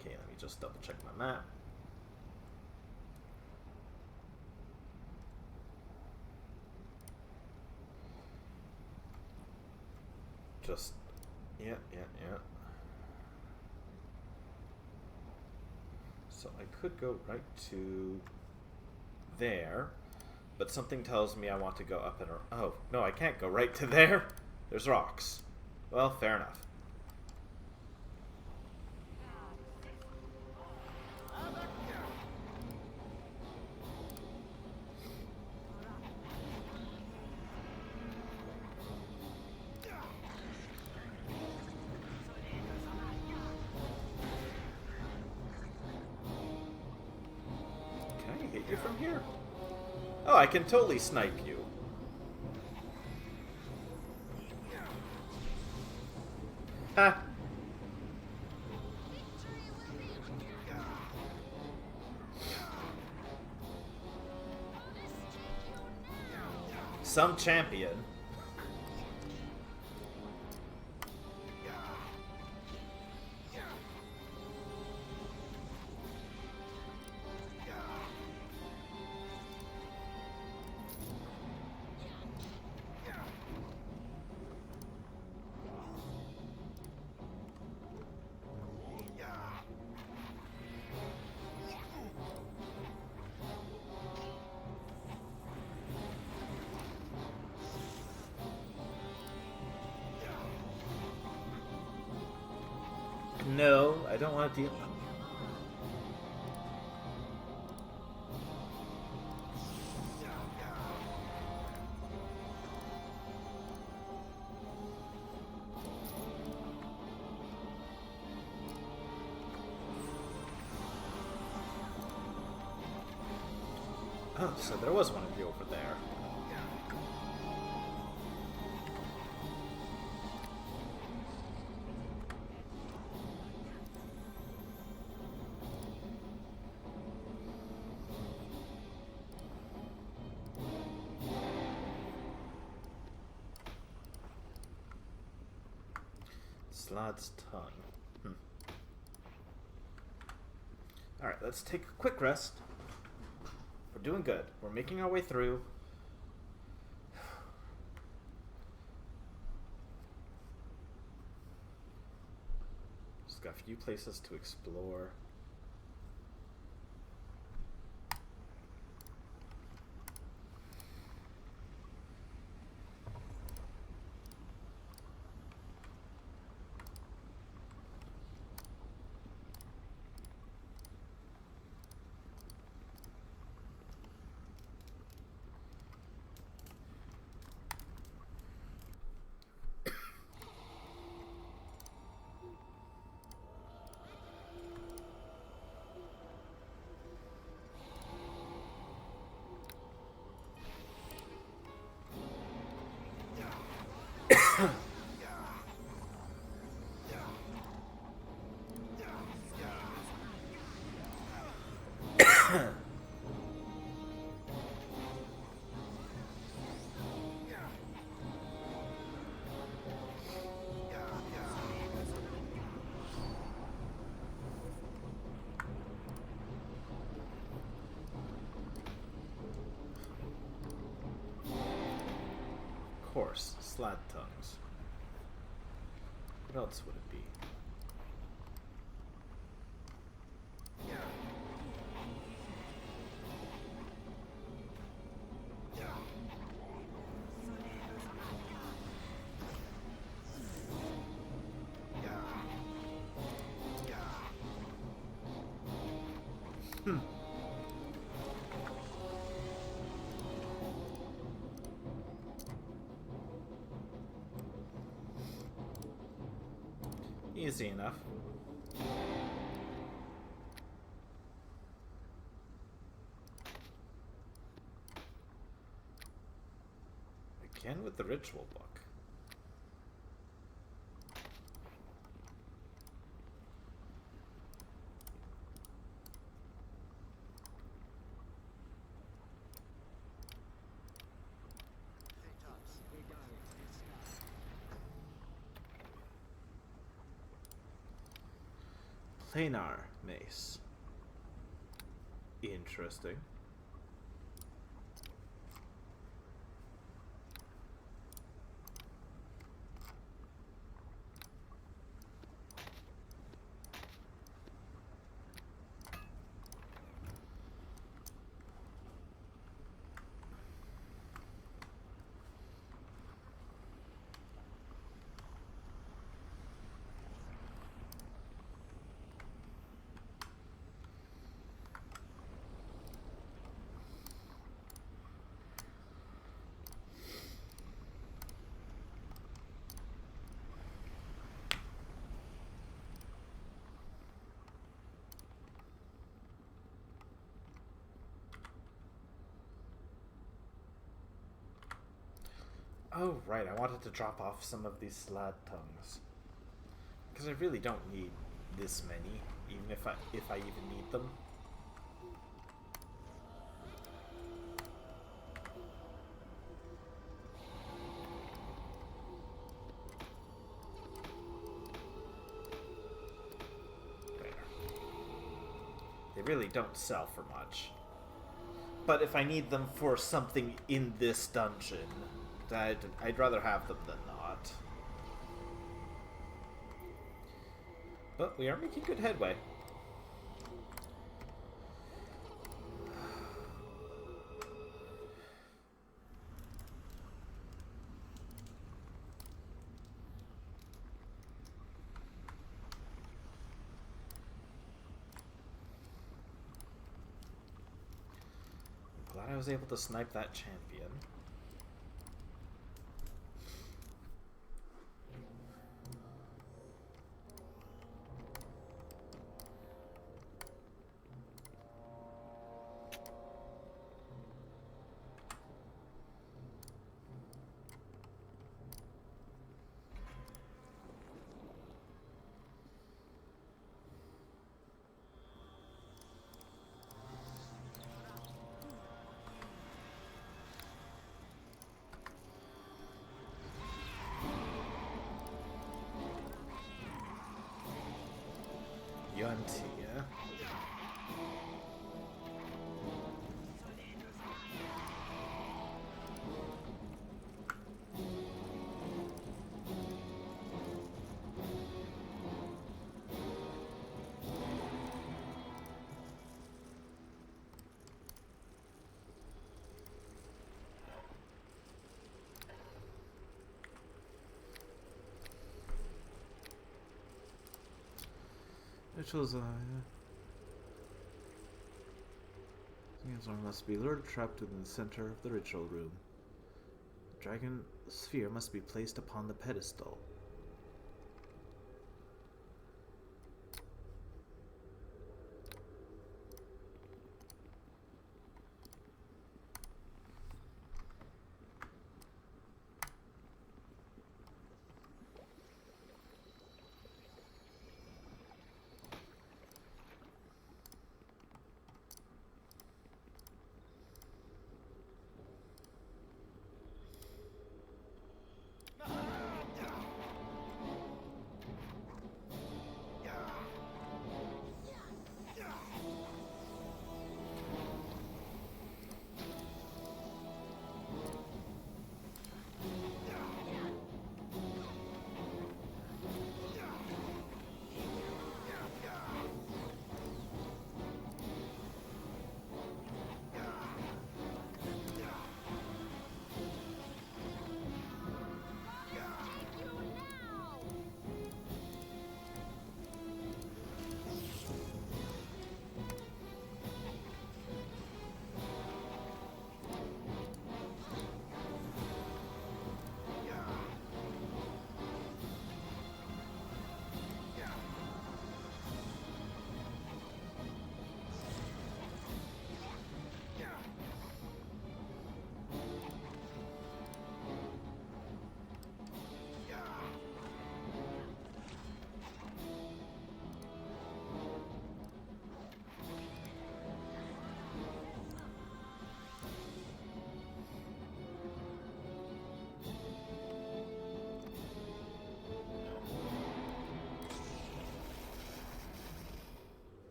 Okay, let me just double check my map. Just, yeah. So I could go right to there, but something tells me I want to go up and around. Oh, no, I can't go right to there. There's rocks. Well, fair enough. Can I hit you from here? Oh, I can totally snipe you. Ha! Some champion. No, I don't want to deal. Oh, so there was one of you over there. Slad's tongue. Alright, let's take a quick rest. We're doing good. We're making our way through. Just got a few places to explore. Slad tongues. What else would it be? Easy enough. Again with the ritual book. Planar mace. Interesting. Oh, right, I wanted to drop off some of these slad tongues. Because I really don't need this many, even if I even need them. There. They really don't sell for much. But if I need them for something in this dungeon, I'd rather have them than not. But we are making good headway. I'm glad I was able to snipe that champion. Yuntia. Rituals, Dragon's must be lured trapped within the center of the ritual room. The dragon sphere must be placed upon the pedestal.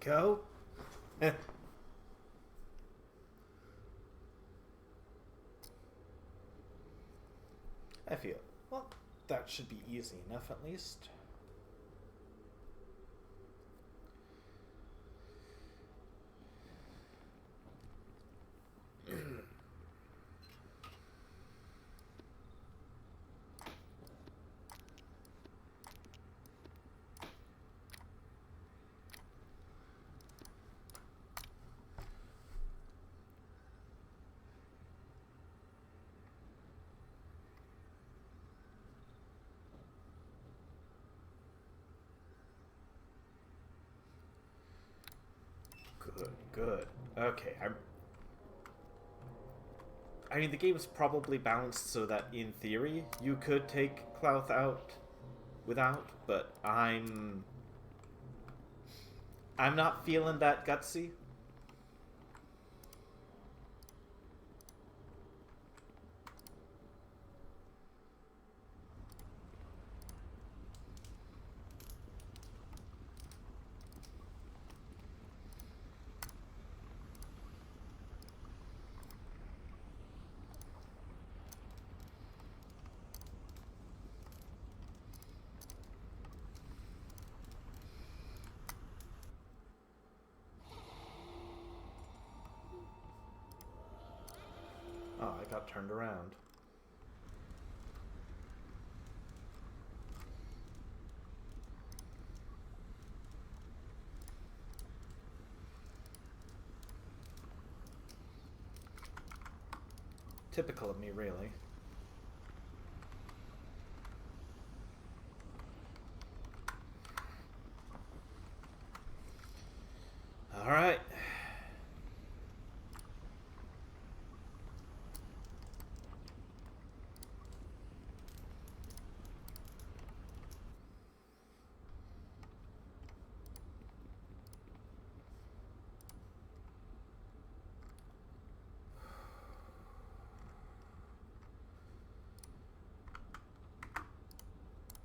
go. I feel, well, that should be easy enough at least. Good. Okay, I mean, the game is probably balanced so that, in theory, you could take Clouth out without, but I'm not feeling that gutsy. Oh, I got turned around. Typical of me, really. All right.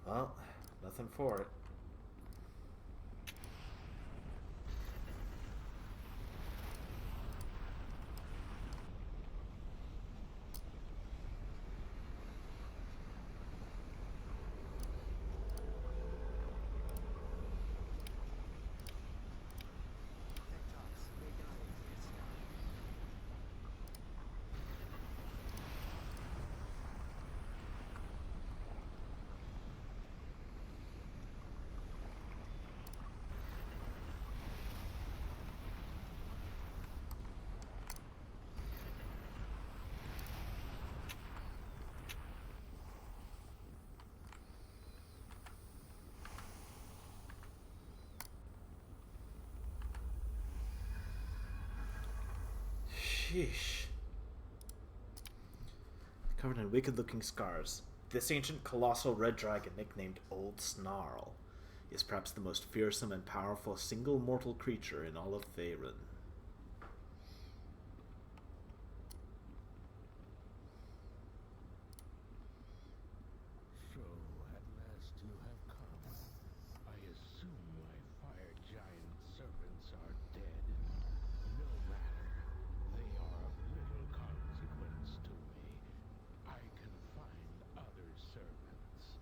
Well, nothing for it. Sheesh. Covered in wicked-looking scars, this ancient colossal red dragon, nicknamed Old Snarl, is perhaps the most fearsome and powerful single mortal creature in all of Faerun. So, at last you have come. I assume my fire giant servants are dead. No matter. They are of little consequence to me. I can find other servants.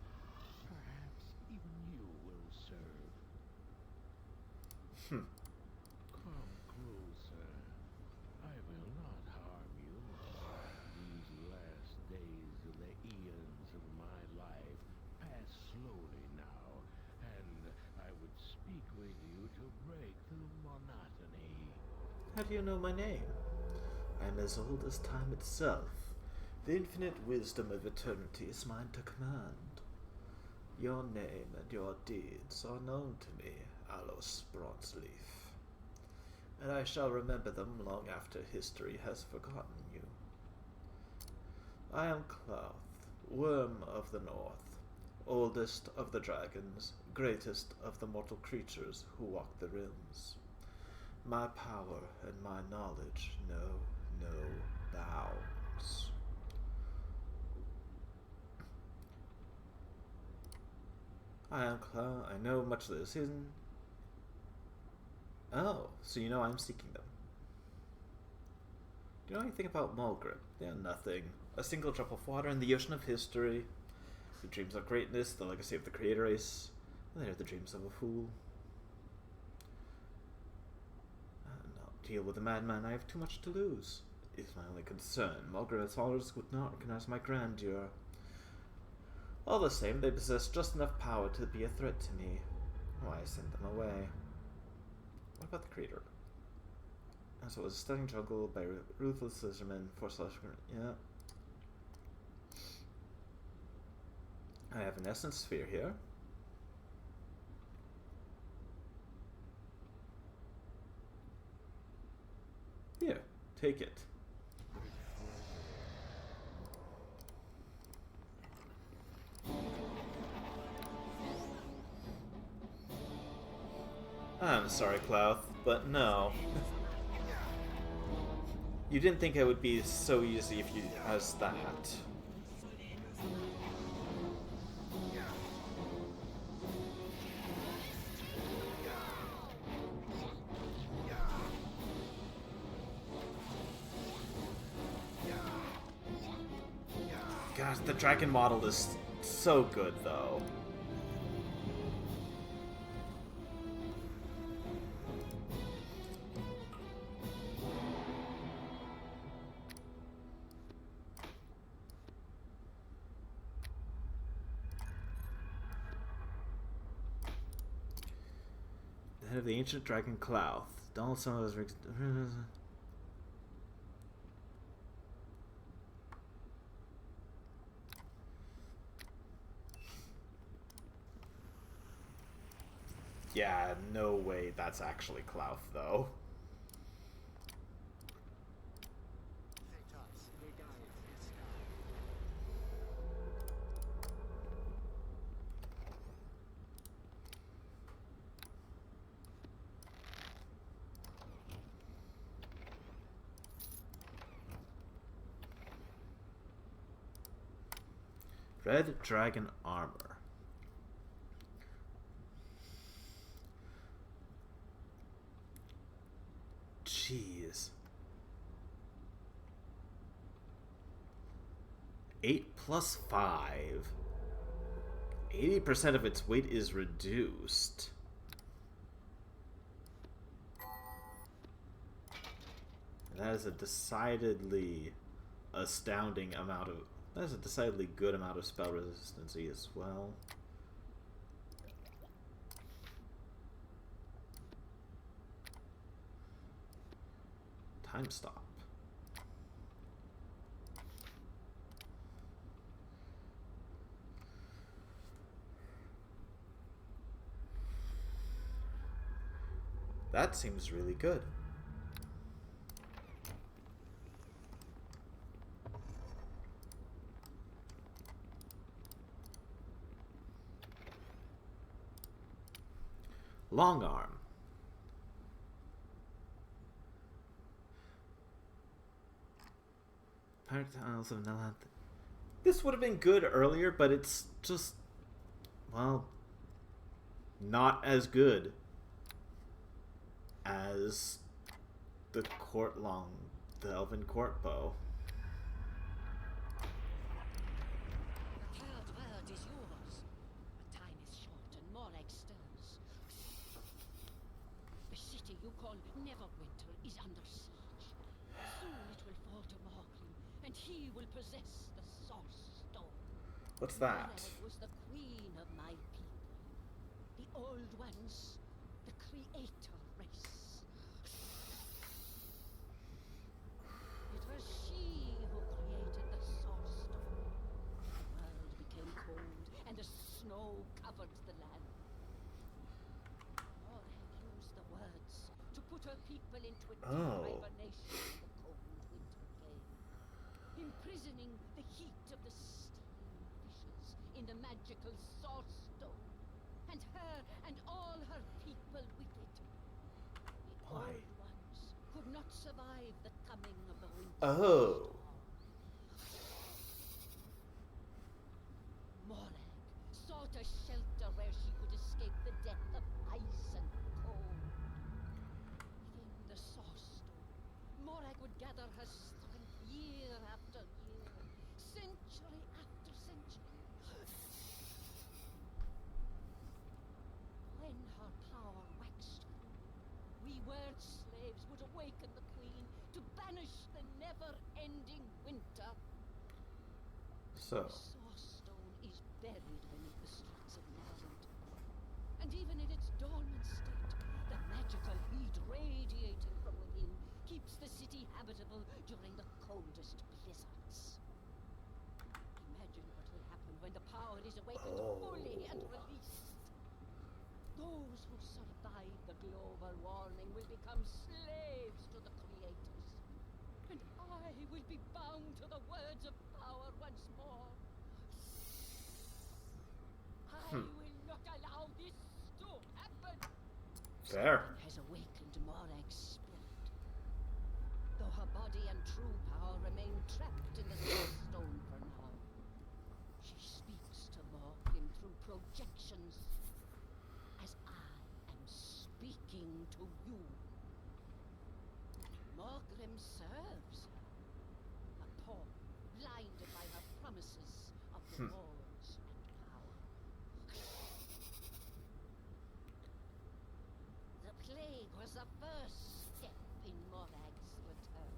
Perhaps even you will serve. Come closer. I will not harm you. These last days of the eons of my life pass slowly now, and I would speak with you to break the monotony. How do you know my name? I am as old as time itself. The infinite wisdom of eternity is mine to command. Your name and your deeds are known to me, Alos Bronzeleaf, and I shall remember them long after history has forgotten you. I am Clouth, Worm of the North, oldest of the dragons, greatest of the mortal creatures who walk the realms. My power and my knowledge know no bounds. I am Clouth. I know much that is hidden. Oh, so you know I'm seeking them. Do you know anything about Mulgrim? Yeah, nothing. A single drop of water in the ocean of history. The dreams of greatness, the legacy of the creator race. They are the dreams of a fool. Not deal with a madman, I have too much to lose. Is my only concern. Mulgrim's followers would not recognize my grandeur. All the same, they possess just enough power to be a threat to me. Why I sent them away. What about the creator? So it was a stunning jungle by ruthless lizardmen, yeah. I have an essence sphere here. Here, take it. I'm sorry, Clouth, but no. You didn't think it would be so easy if you asked that. Gosh, the dragon model is so good, though. The head of the ancient dragon Clouth. Donald some of his Yeah, no way that's actually Clouth, though. Red dragon armor. Jeez. 8 plus 5. 80% of its weight is reduced. That is a decidedly astounding amount of... That is a decidedly good amount of spell resistance as well. Time stop. That seems really good. Long arm. Pirate Isles of Nelhath. This would have been good earlier, but it's just, well, not as good as the the Elven Court Bow. The third word is yours. But time is short and Morag stirs. The city you call Neverwinter is under siege. Soon it will fall to Morgan, and he will possess the Source Stone. What's that? Morag was the queen of my people. The old ones, the creator race. It was she who created the Source Stone. The world became cold, and the snow covered the land. Morag used the words to put her people into a hibernation when the cold winter came, imprisoning the heat of the steam fishes in the magical Source Stone, and her and all her people with it. The Why? old ones could not survive the coming of the winter. Oh. Morag sought a shelter where she could escape the death of ice and cold. gather her strength year after year, century after century. When her power waxed, we word slaves would awaken the queen to banish the never-ending winter. So, The source stone is buried beneath the streets of Neverwinter. And even in its dormant state, the magical heat radiating from within keeps the city habitable during the coldest blizzards. Imagine what will happen when the power is awakened fully and released. Those who survive the global warming will become slaves to the creators. And I will be bound to the words of power once more. I will not allow this to happen. fair. Something has awakened Morag's spirit. Though her body and true power remain trapped in the Source Stone for now. She speaks to Morgan through projections, as I am speaking to you. Morgrim serves her, a pawn blinded by her promises of rewards and power. The plague was the first step in Morag's return.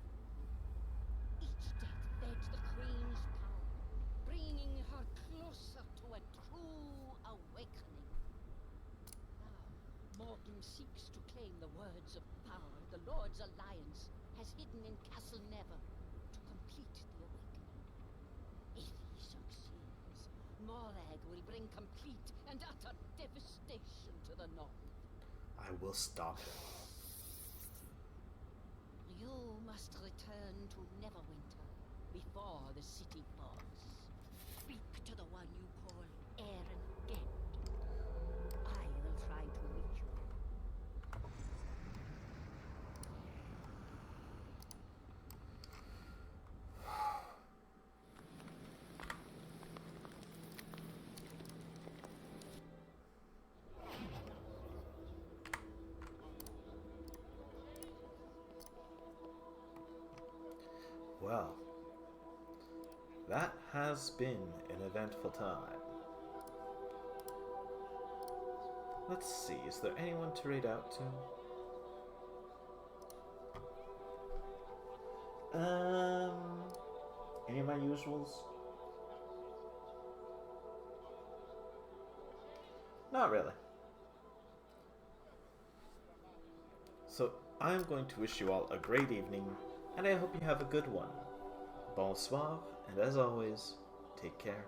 Each death fed the queen's power, bringing her closer to a true awakening. Now, Morgan seeks to claim the words of power the Lord's Alliance has hidden in Castle Never to complete the awakening. If he succeeds, Morag will bring complete and utter devastation to the north. I will stop him. You must return to Neverwinter before the city falls. Speak to the one you call Aaron Gent. I will try to reach you. Well, that has been an eventful time. Let's see, is there anyone to raid out to? Any of my usuals? Not really. So, I'm going to wish you all a great evening, and I hope you have a good one. Bonsoir, and as always, take care.